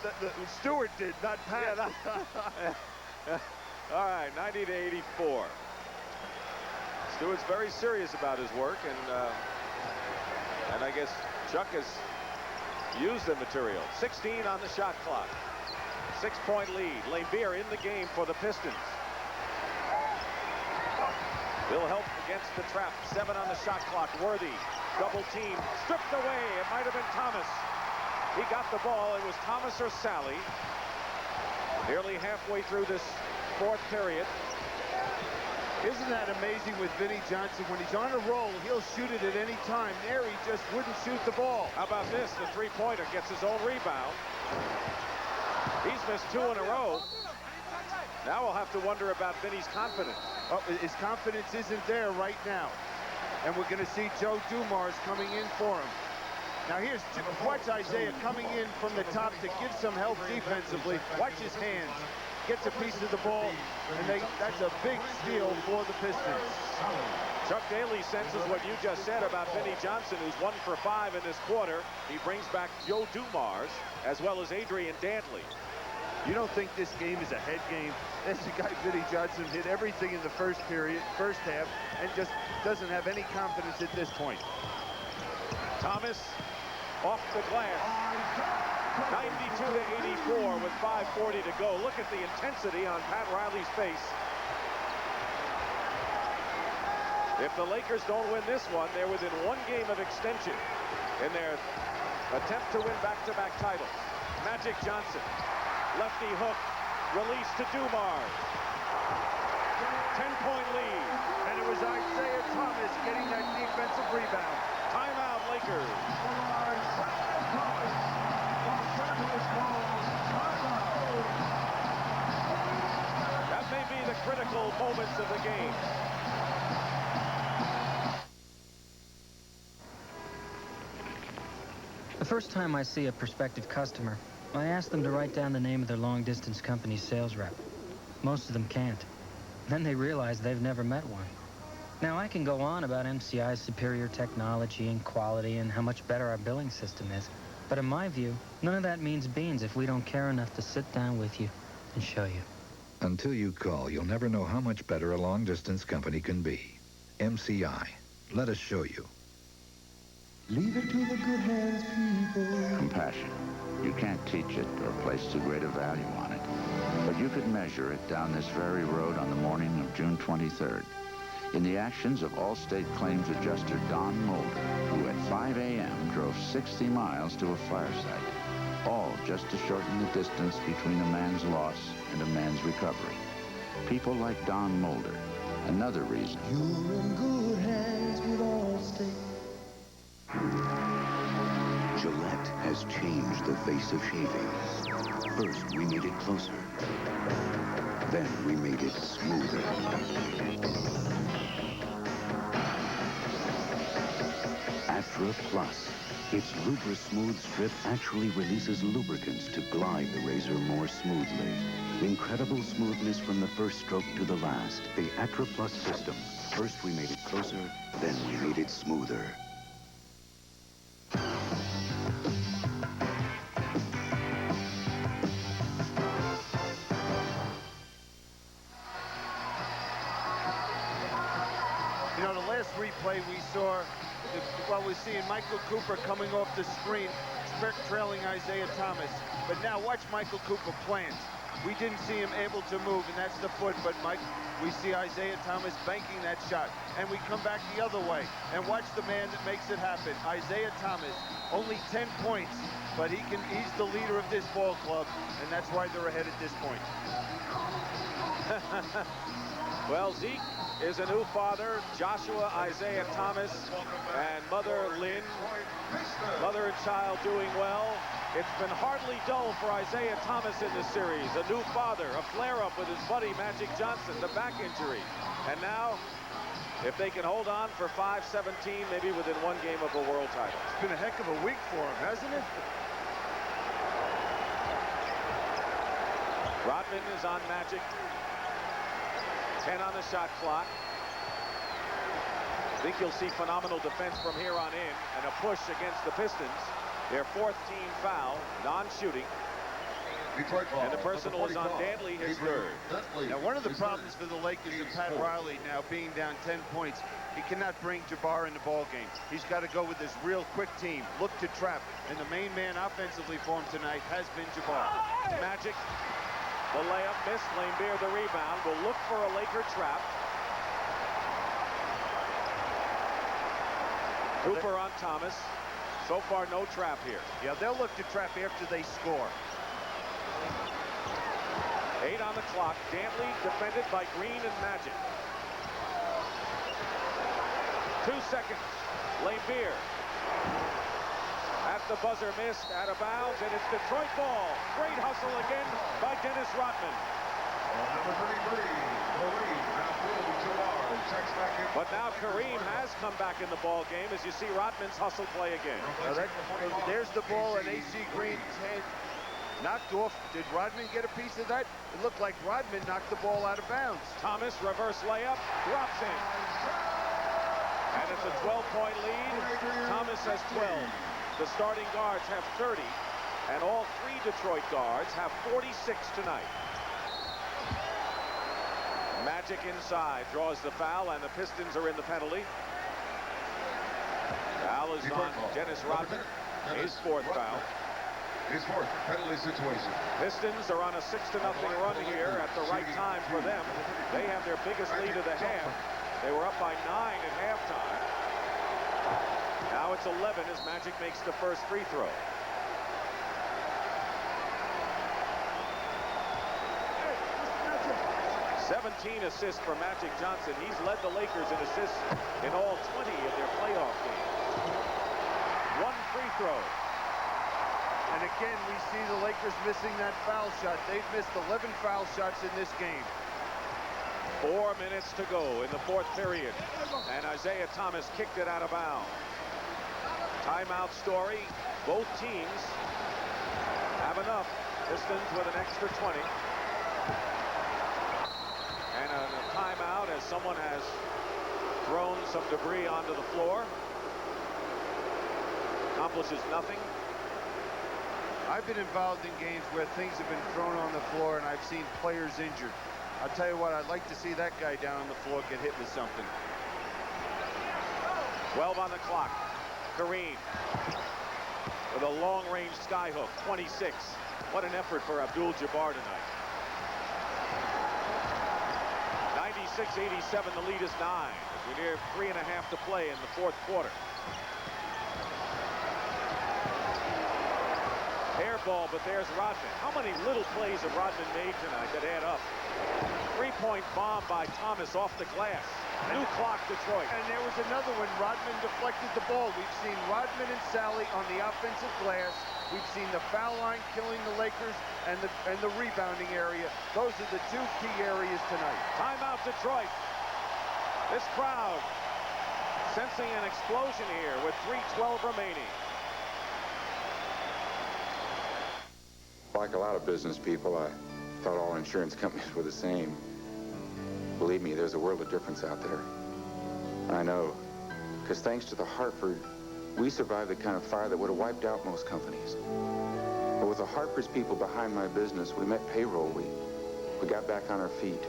Stewart did, not Pat. All right, 90-84. Stewart's very serious about his work, and I guess Chuck has used the material. 16 on the shot clock. 6-point lead. Lane Beer in the game for the Pistons. Will help against the trap. 7 on the shot clock. Worthy. Double team. Stripped away. It might have been Thomas. He got the ball. It was Thomas or Sally. Nearly halfway through this 4th period. Isn't that amazing with Vinnie Johnson? When he's on a roll, he'll shoot it at any time. There, he just wouldn't shoot the ball. How about this? The three-pointer gets his own rebound. He's missed 2 in a row. Now we'll have to wonder about Vinnie's confidence. Oh, his confidence isn't there right now. And we're going to see Joe Dumars coming in for him. Now watch Isaiah coming in from the top to give some help defensively. Watch his hands. Gets a piece of the ball, and that's a big steal for the Pistons. Chuck Daly senses what you just said about Vinnie Johnson, who's 1 for 5 in this quarter. He brings back Joe Dumars, as well as Adrian Dantley. You don't think this game is a head game? This guy, Vinnie Johnson, hit everything in the first half, and just doesn't have any confidence at this point. Thomas off the glass. 92-84 with 5:40 to go. Look at the intensity on Pat Riley's face. If the Lakers don't win this one, they're within 1 game of extension in their attempt to win back-to-back titles. Magic Johnson, lefty hook, release to Dumars. 10-point lead. And it was Isaiah Thomas getting that defensive rebound. Timeout, Lakers. That may be the critical moments of the game. The first time I see a prospective customer, I ask them to write down the name of their long-distance company's sales rep. Most of them can't. Then they realize they've never met one. Now, I can go on about MCI's superior technology and quality and how much better our billing system is. But in my view, none of that means beans if we don't care enough to sit down with you and show you. Until you call, you'll never know how much better a long-distance company can be. MCI. Let us show you. Leave it to the good hands, people. Compassion. You can't teach it or place too great a value on it. But you could measure it down this very road on the morning of June 23rd. In the actions of Allstate Claims Adjuster Don Mulder, who at 5 a.m. drove 60 miles to a fire site, all just to shorten the distance between a man's loss and a man's recovery. People like Don Mulder, another reason. You're in good hands with Allstate. Gillette has changed the face of shaving. First, we made it closer. Then we made it smoother. After Plus, its Lubra Smooth Strip actually releases lubricants to glide the razor more smoothly. Incredible smoothness from the first stroke to the last. The Atra Plus system. First we made it closer, then we made it smoother. You know, the last replay we saw, we're seeing Michael Cooper coming off the screen, trailing Isaiah Thomas. But now watch Michael Cooper plant. We didn't see him able to move, and that's the foot. But we see Isaiah Thomas banking that shot. And we come back the other way. And watch the man that makes it happen. Isaiah Thomas, only 10 points, but he's the leader of this ball club, and that's why they're ahead at this point. Well, Zeke is a new father, Joshua Isaiah Thomas, and mother Lynn. Mother and child doing well. It's been hardly dull for Isaiah Thomas in this series. A new father, a flare-up with his buddy Magic Johnson, the back injury. And now, if they can hold on for 5-17, maybe within 1 game of a world title. It's been a heck of a week for him, hasn't it? Rodman is on Magic. 10 on the shot clock. I think you'll see phenomenal defense from here on in and a push against the Pistons. Their 4th team foul, non-shooting. And the personal is on Dantley, his 3rd. Now, one of the problems for the Lakers and Pat Riley now being down 10 points, he cannot bring Jabbar in the ball game. He's got to go with this real quick team, look to trap. And the main man offensively for him tonight has been Jabbar. Magic. The layup missed. Laimbeer the rebound. Will look for a Laker trap. Cooper on Thomas. So far, no trap here. Yeah, they'll look to trap after they score. 8 on the clock. Dantley defended by Green and Magic. 2 seconds. Lambeer. At the buzzer, missed, out of bounds, and it's Detroit ball. Great hustle again by Dennis Rodman. Number 33, Kareem, now moved to ours. Checks back in. But now Kareem has come back in the ball game as you see Rodman's hustle play again. There's the ball, and AC Green's hand knocked off. Did Rodman get a piece of that? It looked like Rodman knocked the ball out of bounds. Thomas, reverse layup, drops in. And it's a 12-point lead. Thomas has 12. The starting guards have 30, and all 3 Detroit guards have 46 tonight. Magic inside, draws the foul, and the Pistons are in the penalty. Foul is on Dennis Rodman, his 4th foul. His 4th penalty situation. Pistons are on a 6-0 run here at the right time for them. They have their biggest lead of the half. They were up by 9 at halftime. Now it's 11 as Magic makes the first free throw. "17 assists for Magic Johnson. He's led the Lakers in assists in all 20 of their playoff games. 1 free throw. And again, we see the Lakers missing that foul shot. They've missed 11 foul shots in this game. 4 minutes to go in the 4th period. And Isaiah Thomas kicked it out of bounds. Timeout Story. Both teams have enough. Pistons with an extra 20. And a timeout as someone has thrown some debris onto the floor. Accomplishes nothing. I've been involved in games where things have been thrown on the floor, and I've seen players injured. I'll tell you what, I'd like to see that guy down on the floor get hit with something. 12 on the clock. Kareem with a long-range skyhook, 26. What an effort for Abdul-Jabbar tonight. 96-87, the lead is 9. We're near 3.5 to play in the 4th quarter. Air ball, but there's Rodman. How many little plays have Rodman made tonight that add up? 3-point bomb by Thomas off the glass. New clock, Detroit. And there was another one. Rodman deflected the ball. We've seen Rodman and Sally on the offensive glass. We've seen the foul line killing the Lakers and the rebounding area. Those are the 2 key areas tonight. Timeout, Detroit. This crowd sensing an explosion here with 3:12 remaining. Like a lot of business people, I thought all insurance companies were the same. Believe me, there's a world of difference out there. I know, because thanks to the Hartford, we survived the kind of fire that would have wiped out most companies. But with the Hartford's people behind my business, we met payroll. We got back on our feet.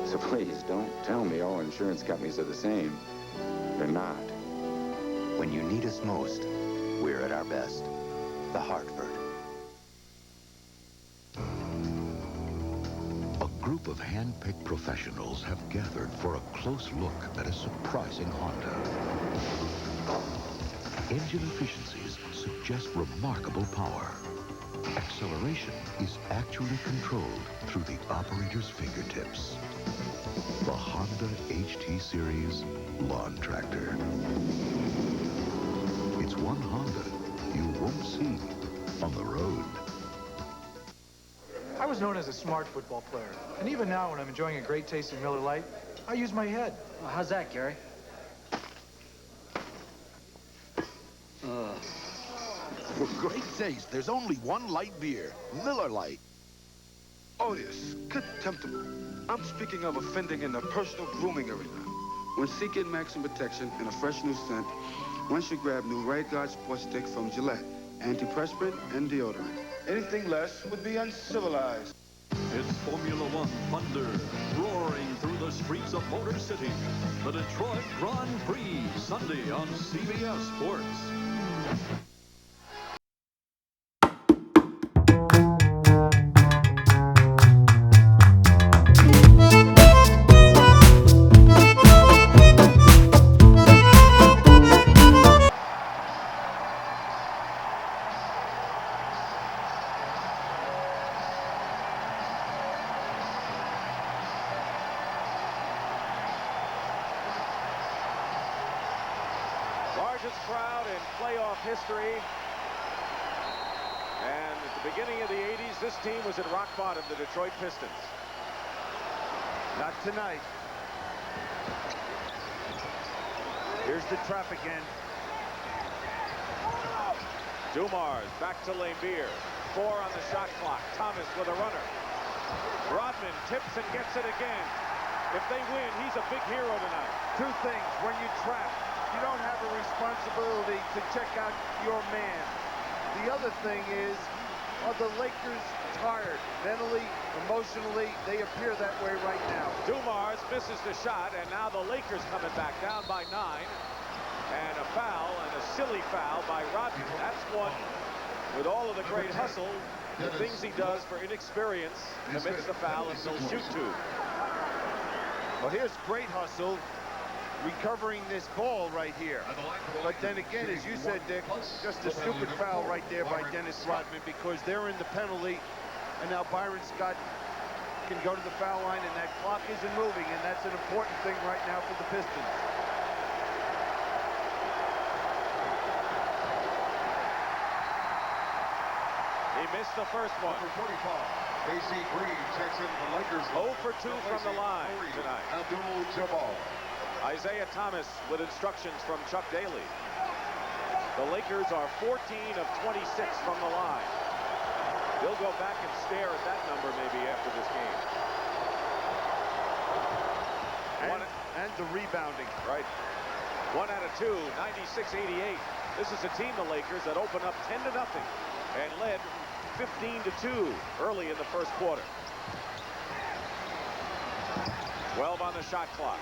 So please, don't tell me all insurance companies are the same. They're not. When you need us most, we're at our best. The Hartford. A group of hand-picked professionals have gathered for a close look at a surprising Honda. Engine efficiencies suggest remarkable power. Acceleration is actually controlled through the operator's fingertips. The Honda HT Series Lawn Tractor. It's one Honda you won't see on the road. I was known as a smart football player, and even now when I'm enjoying a great tasting Miller Lite, I use my head. Well, how's that, Gary? For great taste, there's only one light beer, Miller Lite. Odious, contemptible. I'm speaking of offending in the personal grooming arena. When seeking maximum protection and a fresh new scent, one should grab new Right Guard Sports Stick from Gillette, antiperspirant and deodorant. Anything less would be uncivilized. It's Formula One thunder, roaring through the streets of Motor City. The Detroit Grand Prix, Sunday on CBS Sports. largest crowd in playoff history. And at the beginning of the 80s, this team was at rock bottom, the Detroit Pistons. Not tonight. Here's the trap again. Dumars back to Lemire. 4 on the shot clock. Thomas with a runner. Rodman tips and gets it again. If they win, he's a big hero tonight. Two things. When you trap, you don't have a responsibility to check out your man. The other thing is, are the Lakers tired? Mentally, emotionally, they appear that way right now. Dumars misses the shot, and now the Lakers coming back down by 9. And a foul, and a silly foul by Rodman. That's one, with all of the great hustle, the things he does for inexperience, commits the foul and he'll shoot 2. Well, here's great hustle, recovering this ball right here. But then again, as you said, Dick, just a stupid foul right there by Dennis Rodman, because they're in the penalty, and now Byron Scott can go to the foul line, and that clock isn't moving, and that's an important thing right now for the Pistons. He missed the first one. Number 45, AC Green checks in the Lakers. 0 for 2 from the line tonight. Abdul-Jabbar. Isaiah Thomas with instructions from Chuck Daly. The Lakers are 14 of 26 from the line. They'll go back and stare at that number maybe after this game. And the rebounding. Right. 1 out of 2, 96-88. This is a team, the Lakers, that opened up 10-0 and led 15-2 early in the first quarter. 12 on the shot clock.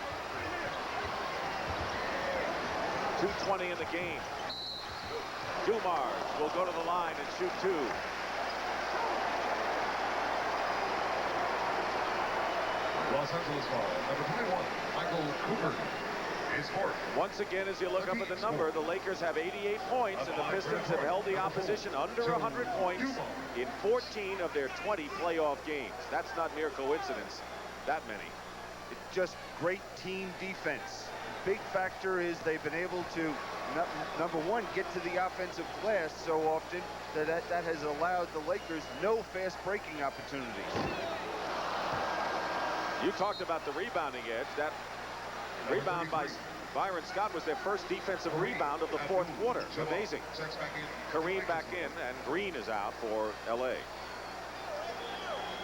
2:20 in the game. Dumars will go to the line and shoot 2. Los Angeles foul. Number 21, Michael Cooper is fourth. Once again, as you look up at the number, the Lakers have 88 points, and the Pistons have held the opposition under 100 points in 14 of their 20 playoff games. That's not mere coincidence, that many. It's just great team defense. Big factor is they've been able to, number one, get to the offensive glass so often that has allowed the Lakers no fast breaking opportunities. You talked about the rebounding edge. That rebound by Byron Scott was their first defensive rebound of the fourth quarter. Amazing. Kareem back in, and Green is out for LA.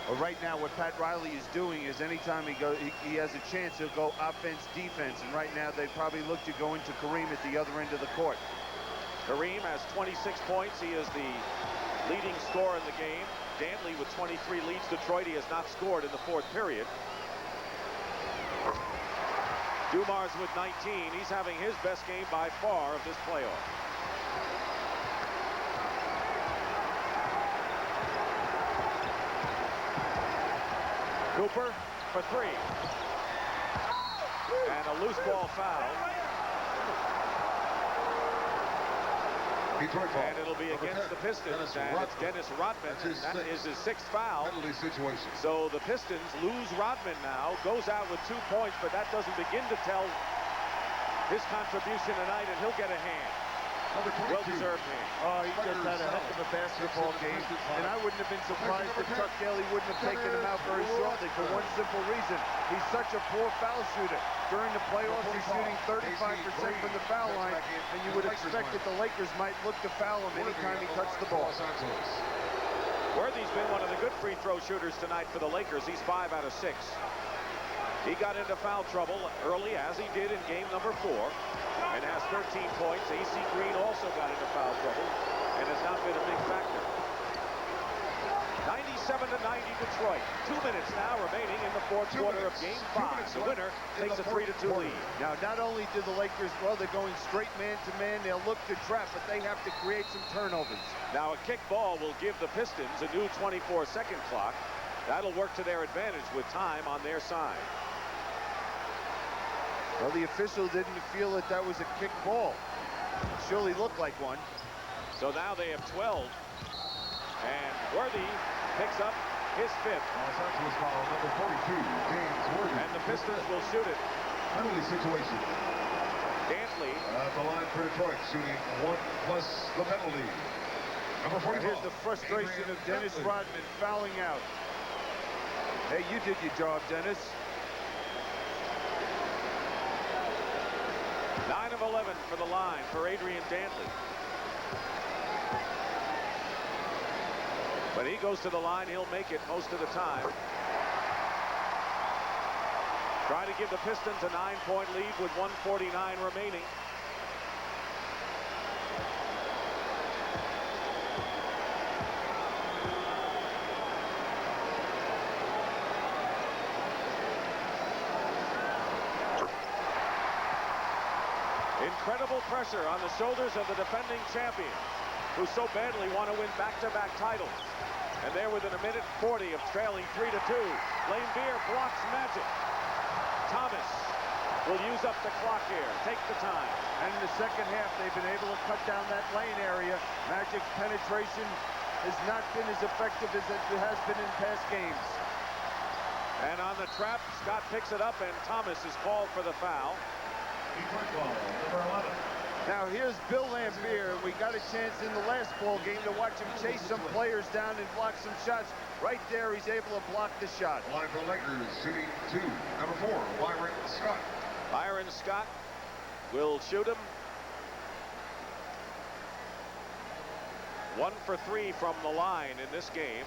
Well, right now, what Pat Riley is doing is anytime he has a chance, he'll go offense, defense. And right now, they'd probably look to go into Kareem at the other end of the court. Kareem has 26 points. He is the leading scorer in the game. Dantley with 23 leads Detroit. He has not scored in the fourth period. Dumars with 19. He's having his best game by far of this playoff. Cooper for 3. And a loose ball foul. And it'll be against the Pistons, and it's Dennis Rodman. That is his 6th foul. So the Pistons lose Rodman now, goes out with 2 points, but that doesn't begin to tell his contribution tonight, and he'll get a hand. Well-deserved hand. Oh, he just had a heck of a basketball game, and I wouldn't have been surprised if Chuck Daly wouldn't have taken him out very shortly for one simple reason. He's such a poor foul shooter. During the playoffs, he's shooting 35% from the foul line, and you would expect that the Lakers might look to foul him anytime he touched the ball. Worthy's been one of the good free throw shooters tonight for the Lakers. He's 5 out of 6. He got into foul trouble early, as he did in game number 4, and has 13 points. AC Green also got into foul trouble and has not been a big factor. 97-90 Detroit. 2 minutes now remaining in the fourth quarter of game 5. The winner takes a 3-2 lead. Now, not only do the Lakers, well, they're going straight man-to-man. They'll look to trap, but they have to create some turnovers. Now, a kick ball will give the Pistons a new 24-second clock. That'll work to their advantage with time on their side. Well, the official didn't feel that that was a kick ball. It surely looked like one. So now they have 12. And Worthy picks up his 5th. Los Angeles foul number 42, James Worthy. And the Pistons will shoot it. Penalty situation. Dantley. At the line for Detroit, shooting 1 plus the penalty. Number 44. Here's the frustration of Dennis Rodman fouling out. Hey, you did your job, Dennis. 9 of 11 for the line for Adrian Dantley. When he goes to the line, he'll make it most of the time. Try to give the Pistons a 9-point lead with 1:49 remaining. Incredible pressure on the shoulders of the defending champions, who so badly want to win back-to-back titles. And they're within a minute 40 of trailing 3-2. Lane Beer blocks Magic. Thomas will use up the clock here. Take the time. And in the second half, they've been able to cut down that lane area. Magic's penetration has not been as effective as it has been in past games. And on the trap, Scott picks it up, and Thomas is called for the foul. Now here's Bill Laimbeer. We got a chance in the last ball game to watch him chase some players down and block some shots. Right there, he's able to block the shot. Line for Lakers, shooting 2. Number 4, Byron Scott. Byron Scott will shoot him. 1 for 3 from the line in this game.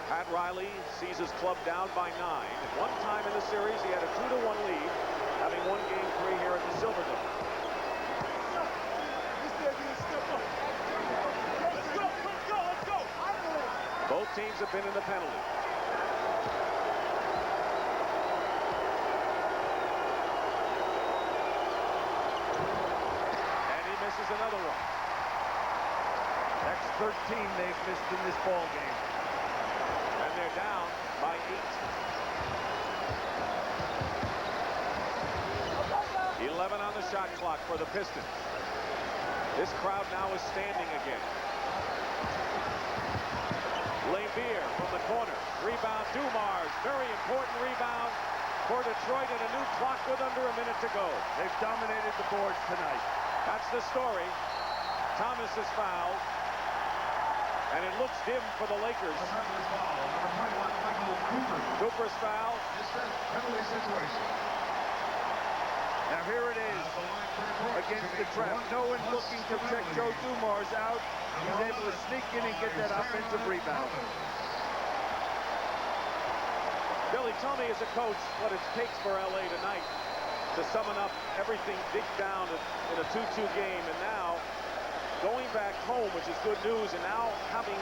Pat Riley sees his club down by 9. At one time in the series, he had a 2-1 lead, having won Game 3 here at the Silverdome. Both teams have been in the penalty. And he misses another one. That's 13 they've missed in this ball game. And they're down by 8. 11 on the shot clock for the Pistons. This crowd now is standing again. Laimbeer from the corner. Rebound, Dumars. Very important rebound for Detroit, and a new clock with under a minute to go. They've dominated the boards tonight. That's the story. Thomas is fouled, and it looks dim for the Lakers. Cooper's foul. Penalty situation. Now here it is against the trap. No one looking to check Joe Dumars out. He's able to sneak in and get that offensive rebound. Billy, tell me as a coach what it takes for LA tonight to summon up everything dig down in a 2-2 game, and now going back home, which is good news, and now having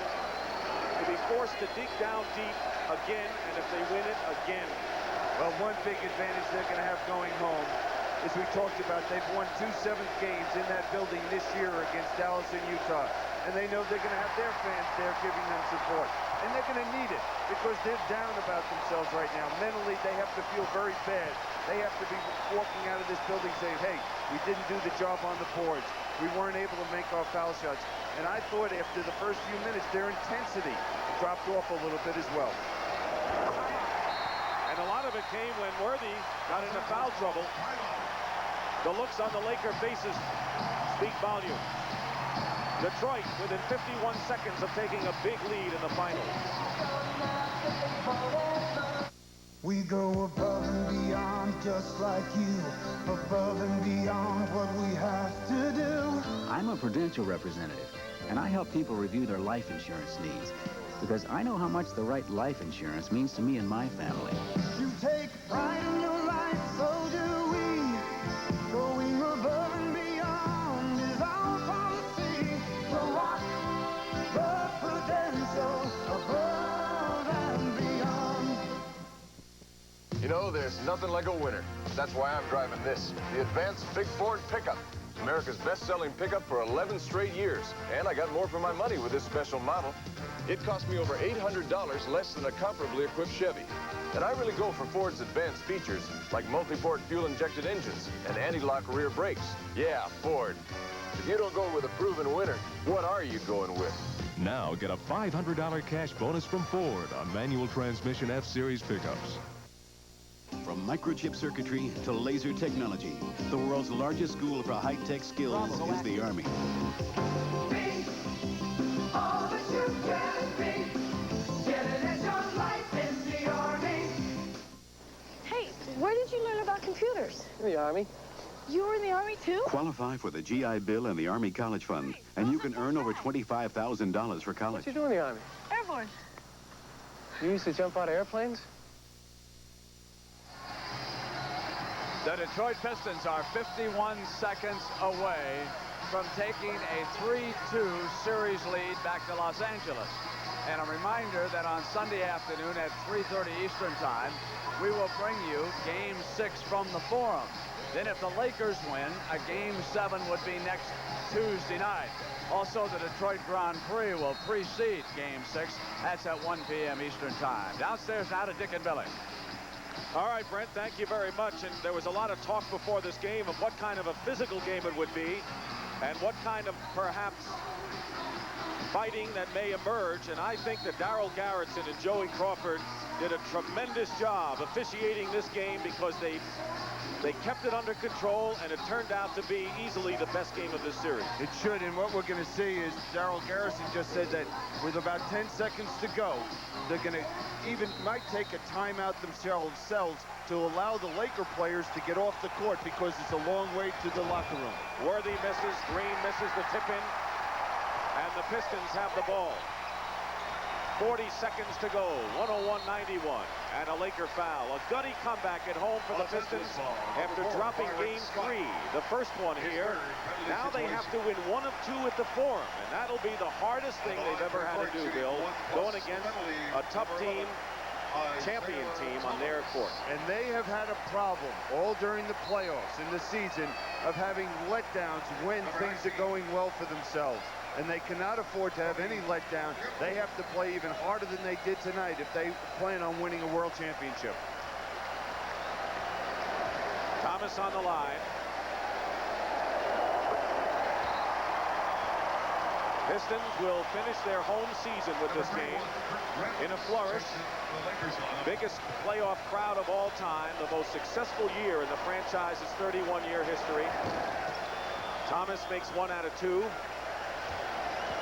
to be forced to dig down deep again, and if they win it, again. Well, one big advantage they're going to have going home, as we talked about, they've won 2 seventh games in that building this year against Dallas and Utah. And they know they're going to have their fans there giving them support. And they're going to need it because they're down about themselves right now. Mentally, they have to feel very bad. They have to be walking out of this building saying, hey, we didn't do the job on the boards. We weren't able to make our foul shots. And I thought after the first few minutes, their intensity dropped off a little bit as well. And a lot of it came when Worthy got into foul trouble. The looks on the Laker faces speak volume. Detroit within 51 seconds of taking a big lead in the finals. We go above and beyond just like you, above and beyond what we have to do. I'm a Prudential representative, and I help people review their life insurance needs because I know how much the right life insurance means to me and my family. You take pride in your life, so do we. Going above and beyond is our policy. So rock the Prudential, above and beyond. You know, there's nothing like a winner. That's why I'm driving this, the Advanced Big Ford Pickup. America's best-selling pickup for 11 straight years. And I got more for my money with this special model. It cost me over $800 less than a comparably equipped Chevy. And I really go for Ford's advanced features, like multi-port fuel-injected engines and anti-lock rear brakes. Yeah, Ford. If you don't go with a proven winner, what are you going with? Now get a $500 cash bonus from Ford on manual transmission F-Series pickups. From microchip circuitry to laser technology, the world's largest school for high-tech skills is the Army. All that you can be, get it as your life in the Army. Hey, where did you learn about computers? In the Army. You were in the Army, too? Qualify for the GI Bill and the Army College Fund, and you can earn over $25,000 for college. What you do in the Army? Airborne. You used to jump out of airplanes? The Detroit Pistons are 51 seconds away from taking a 3-2 series lead back to Los Angeles. And a reminder that on Sunday afternoon at 3:30 Eastern Time, we will bring you Game 6 from the Forum. Then if the Lakers win, a Game 7 would be next Tuesday night. Also, the Detroit Grand Prix will precede Game 6. That's at 1 p.m. Eastern Time. Downstairs now to Dick and Billy. All right, Brent, thank you very much. And there was a lot of talk before this game of what kind of a physical game it would be and what kind of, perhaps, fighting that may emerge. And I think that Darryl Garrettson and Joey Crawford did a tremendous job officiating this game because they kept it under control, and it turned out to be easily the best game of this series. It should, and what we're going to see is Darryl Garrison just said that with about 10 seconds to go, they're going to might take a timeout themselves to allow the Laker players to get off the court because it's a long way to the locker room. Worthy misses, Green misses the tip-in, and the Pistons have the ball. 40 seconds to go, 101-91, and a Laker foul. A gutty comeback at home for the Pistons after dropping Game 3, the first one here. Now they have to win 1 of 2 at the Forum, and that'll be the hardest thing they've ever had to do, Bill, going against a tough team, champion team on their court. And they have had a problem all during the playoffs in the season of having letdowns when things are going well for themselves. And they cannot afford to have any letdown. They have to play even harder than they did tonight if they plan on winning a world championship. Thomas on the line. Pistons will finish their home season with this game in a flourish. Biggest playoff crowd of all time, the most successful year in the franchise's 31-year history. Thomas makes 1 out of 2.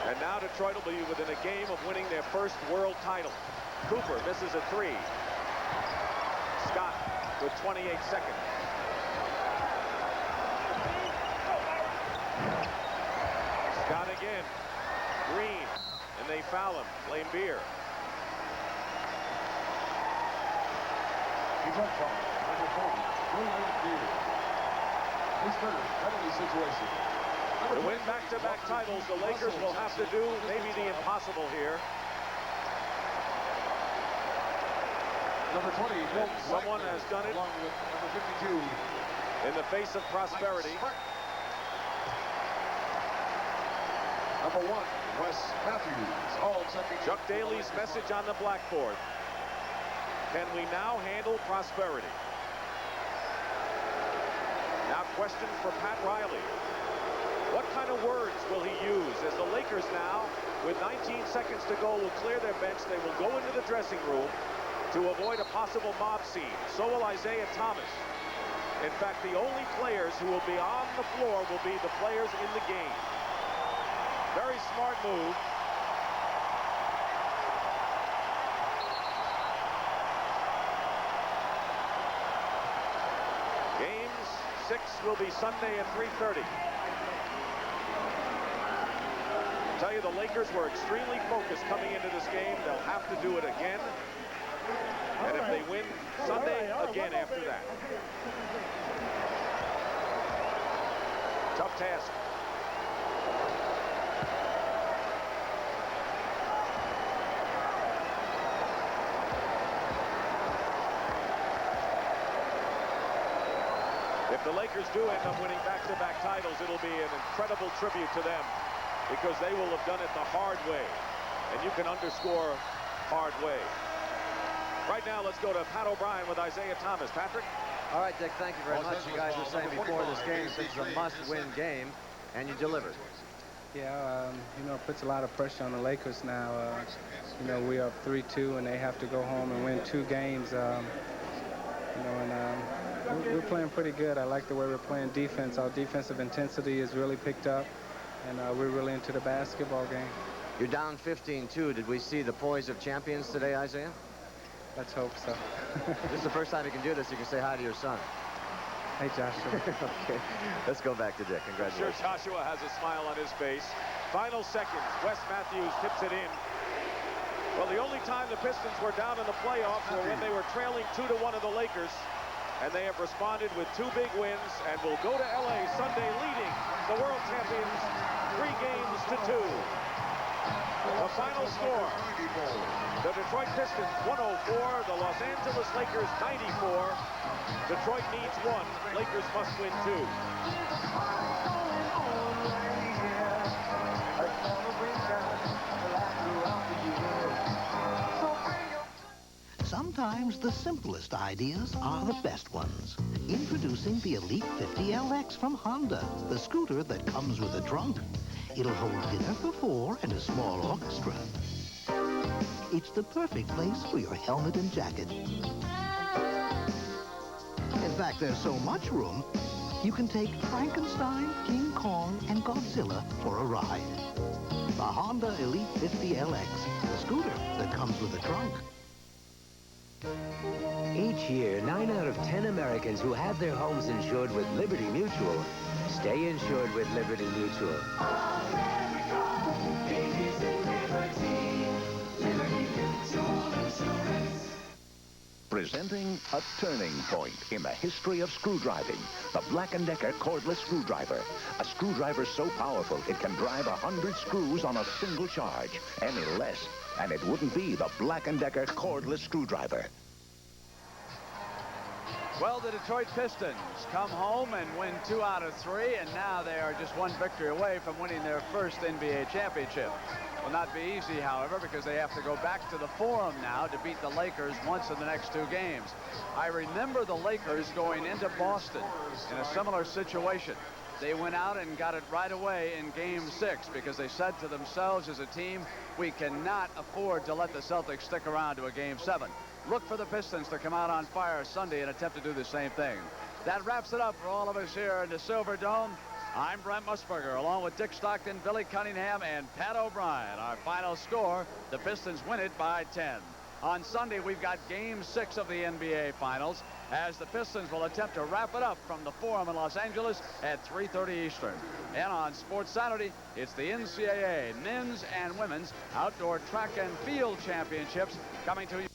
And now Detroit will be within a game of winning their first world title. Cooper misses a 3. Scott with 28 seconds. Scott again. Green. And they foul him. Blame Beer. Penalty situation. To win back-to-back titles, the Lakers will have to do maybe the impossible here. Number 20, someone has done it along with number 52 in the face of prosperity. Number 1, Wes Matthews, all checking. Chuck Daly's message on the blackboard. Can we now handle prosperity? Now question for Pat Riley. What kind of words will he use as the Lakers now, with 19 seconds to go, will clear their bench? They will go into the dressing room to avoid a possible mob scene. So will Isaiah Thomas. In fact, the only players who will be on the floor will be the players in the game. Very smart move. Game 6 will be Sunday at 3:30. I tell you, the Lakers were extremely focused coming into this game. They'll have to do it again. And if they win Sunday, again after that. Tough task. If the Lakers do end up winning back-to-back titles, it'll be an incredible tribute to them, because they will have done it the hard way. And you can underscore hard way. Right now, let's go to Pat O'Brien with Isaiah Thomas. Patrick? All right, Dick, thank you very much. You guys were saying before this game, this is a must-win game, and you delivered. Yeah, you know, it puts a lot of pressure on the Lakers now. You know, we're up 3-2, and they have to go home and win 2 games. You know, and we're playing pretty good. I like the way we're playing defense. Our defensive intensity is really picked up, and we're really into the basketball game. You're down 15-2. Did we see the poise of champions today, Isaiah? Let's hope so. This is the first time you can do this. You can say hi to your son. Hey, Joshua. Okay, let's go back to Dick. Congratulations. Sure, Joshua has a smile on his face. Final seconds. Wes Matthews tips it in. Well, the only time the Pistons were down in the playoffs were when they were trailing 2-1 of the Lakers. And they have responded with 2 big wins and will go to L.A. Sunday leading the world champions 3 games to 2. The final score, the Detroit Pistons 104, the Los Angeles Lakers 94. Detroit needs 1, Lakers must win 2. Sometimes the simplest ideas are the best ones. Introducing the Elite 50LX from Honda, the scooter that comes with a trunk. It'll hold dinner for 4 and a small orchestra. It's the perfect place for your helmet and jacket. In fact, there's so much room, you can take Frankenstein, King Kong, and Godzilla for a ride. The Honda Elite 50LX, the scooter that comes with a trunk. Each year, 9 out of 10 Americans who have their homes insured with Liberty Mutual stay insured with Liberty Mutual. Presenting a turning point in the history of screwdriving. The Black & Decker cordless screwdriver. A screwdriver so powerful it can drive 100 screws on a single charge. Any less, and it wouldn't be the Black & Decker cordless screwdriver. Well, the Detroit Pistons come home and win 2 out of 3, and now they are just 1 victory away from winning their first NBA championship. Will not be easy, however, because they have to go back to the Forum now to beat the Lakers once in the next 2 games. I remember the Lakers going into Boston in a similar situation. They went out and got it right away in Game 6 because they said to themselves as a team, we cannot afford to let the Celtics stick around to a Game 7. Look for the Pistons to come out on fire Sunday and attempt to do the same thing. That wraps it up for all of us here in the Silver Dome. I'm Brent Musburger, along with Dick Stockton, Billy Cunningham, and Pat O'Brien. Our final score, the Pistons win it by 10. On Sunday, we've got Game 6 of the NBA Finals, as the Pistons will attempt to wrap it up from the Forum in Los Angeles at 3:30 Eastern. And on Sports Saturday, it's the NCAA Men's and Women's Outdoor Track and Field Championships coming to you.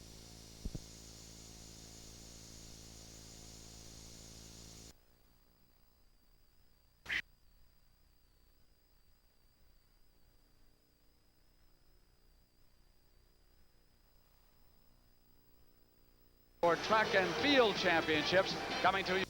Track and Field Championships coming to you.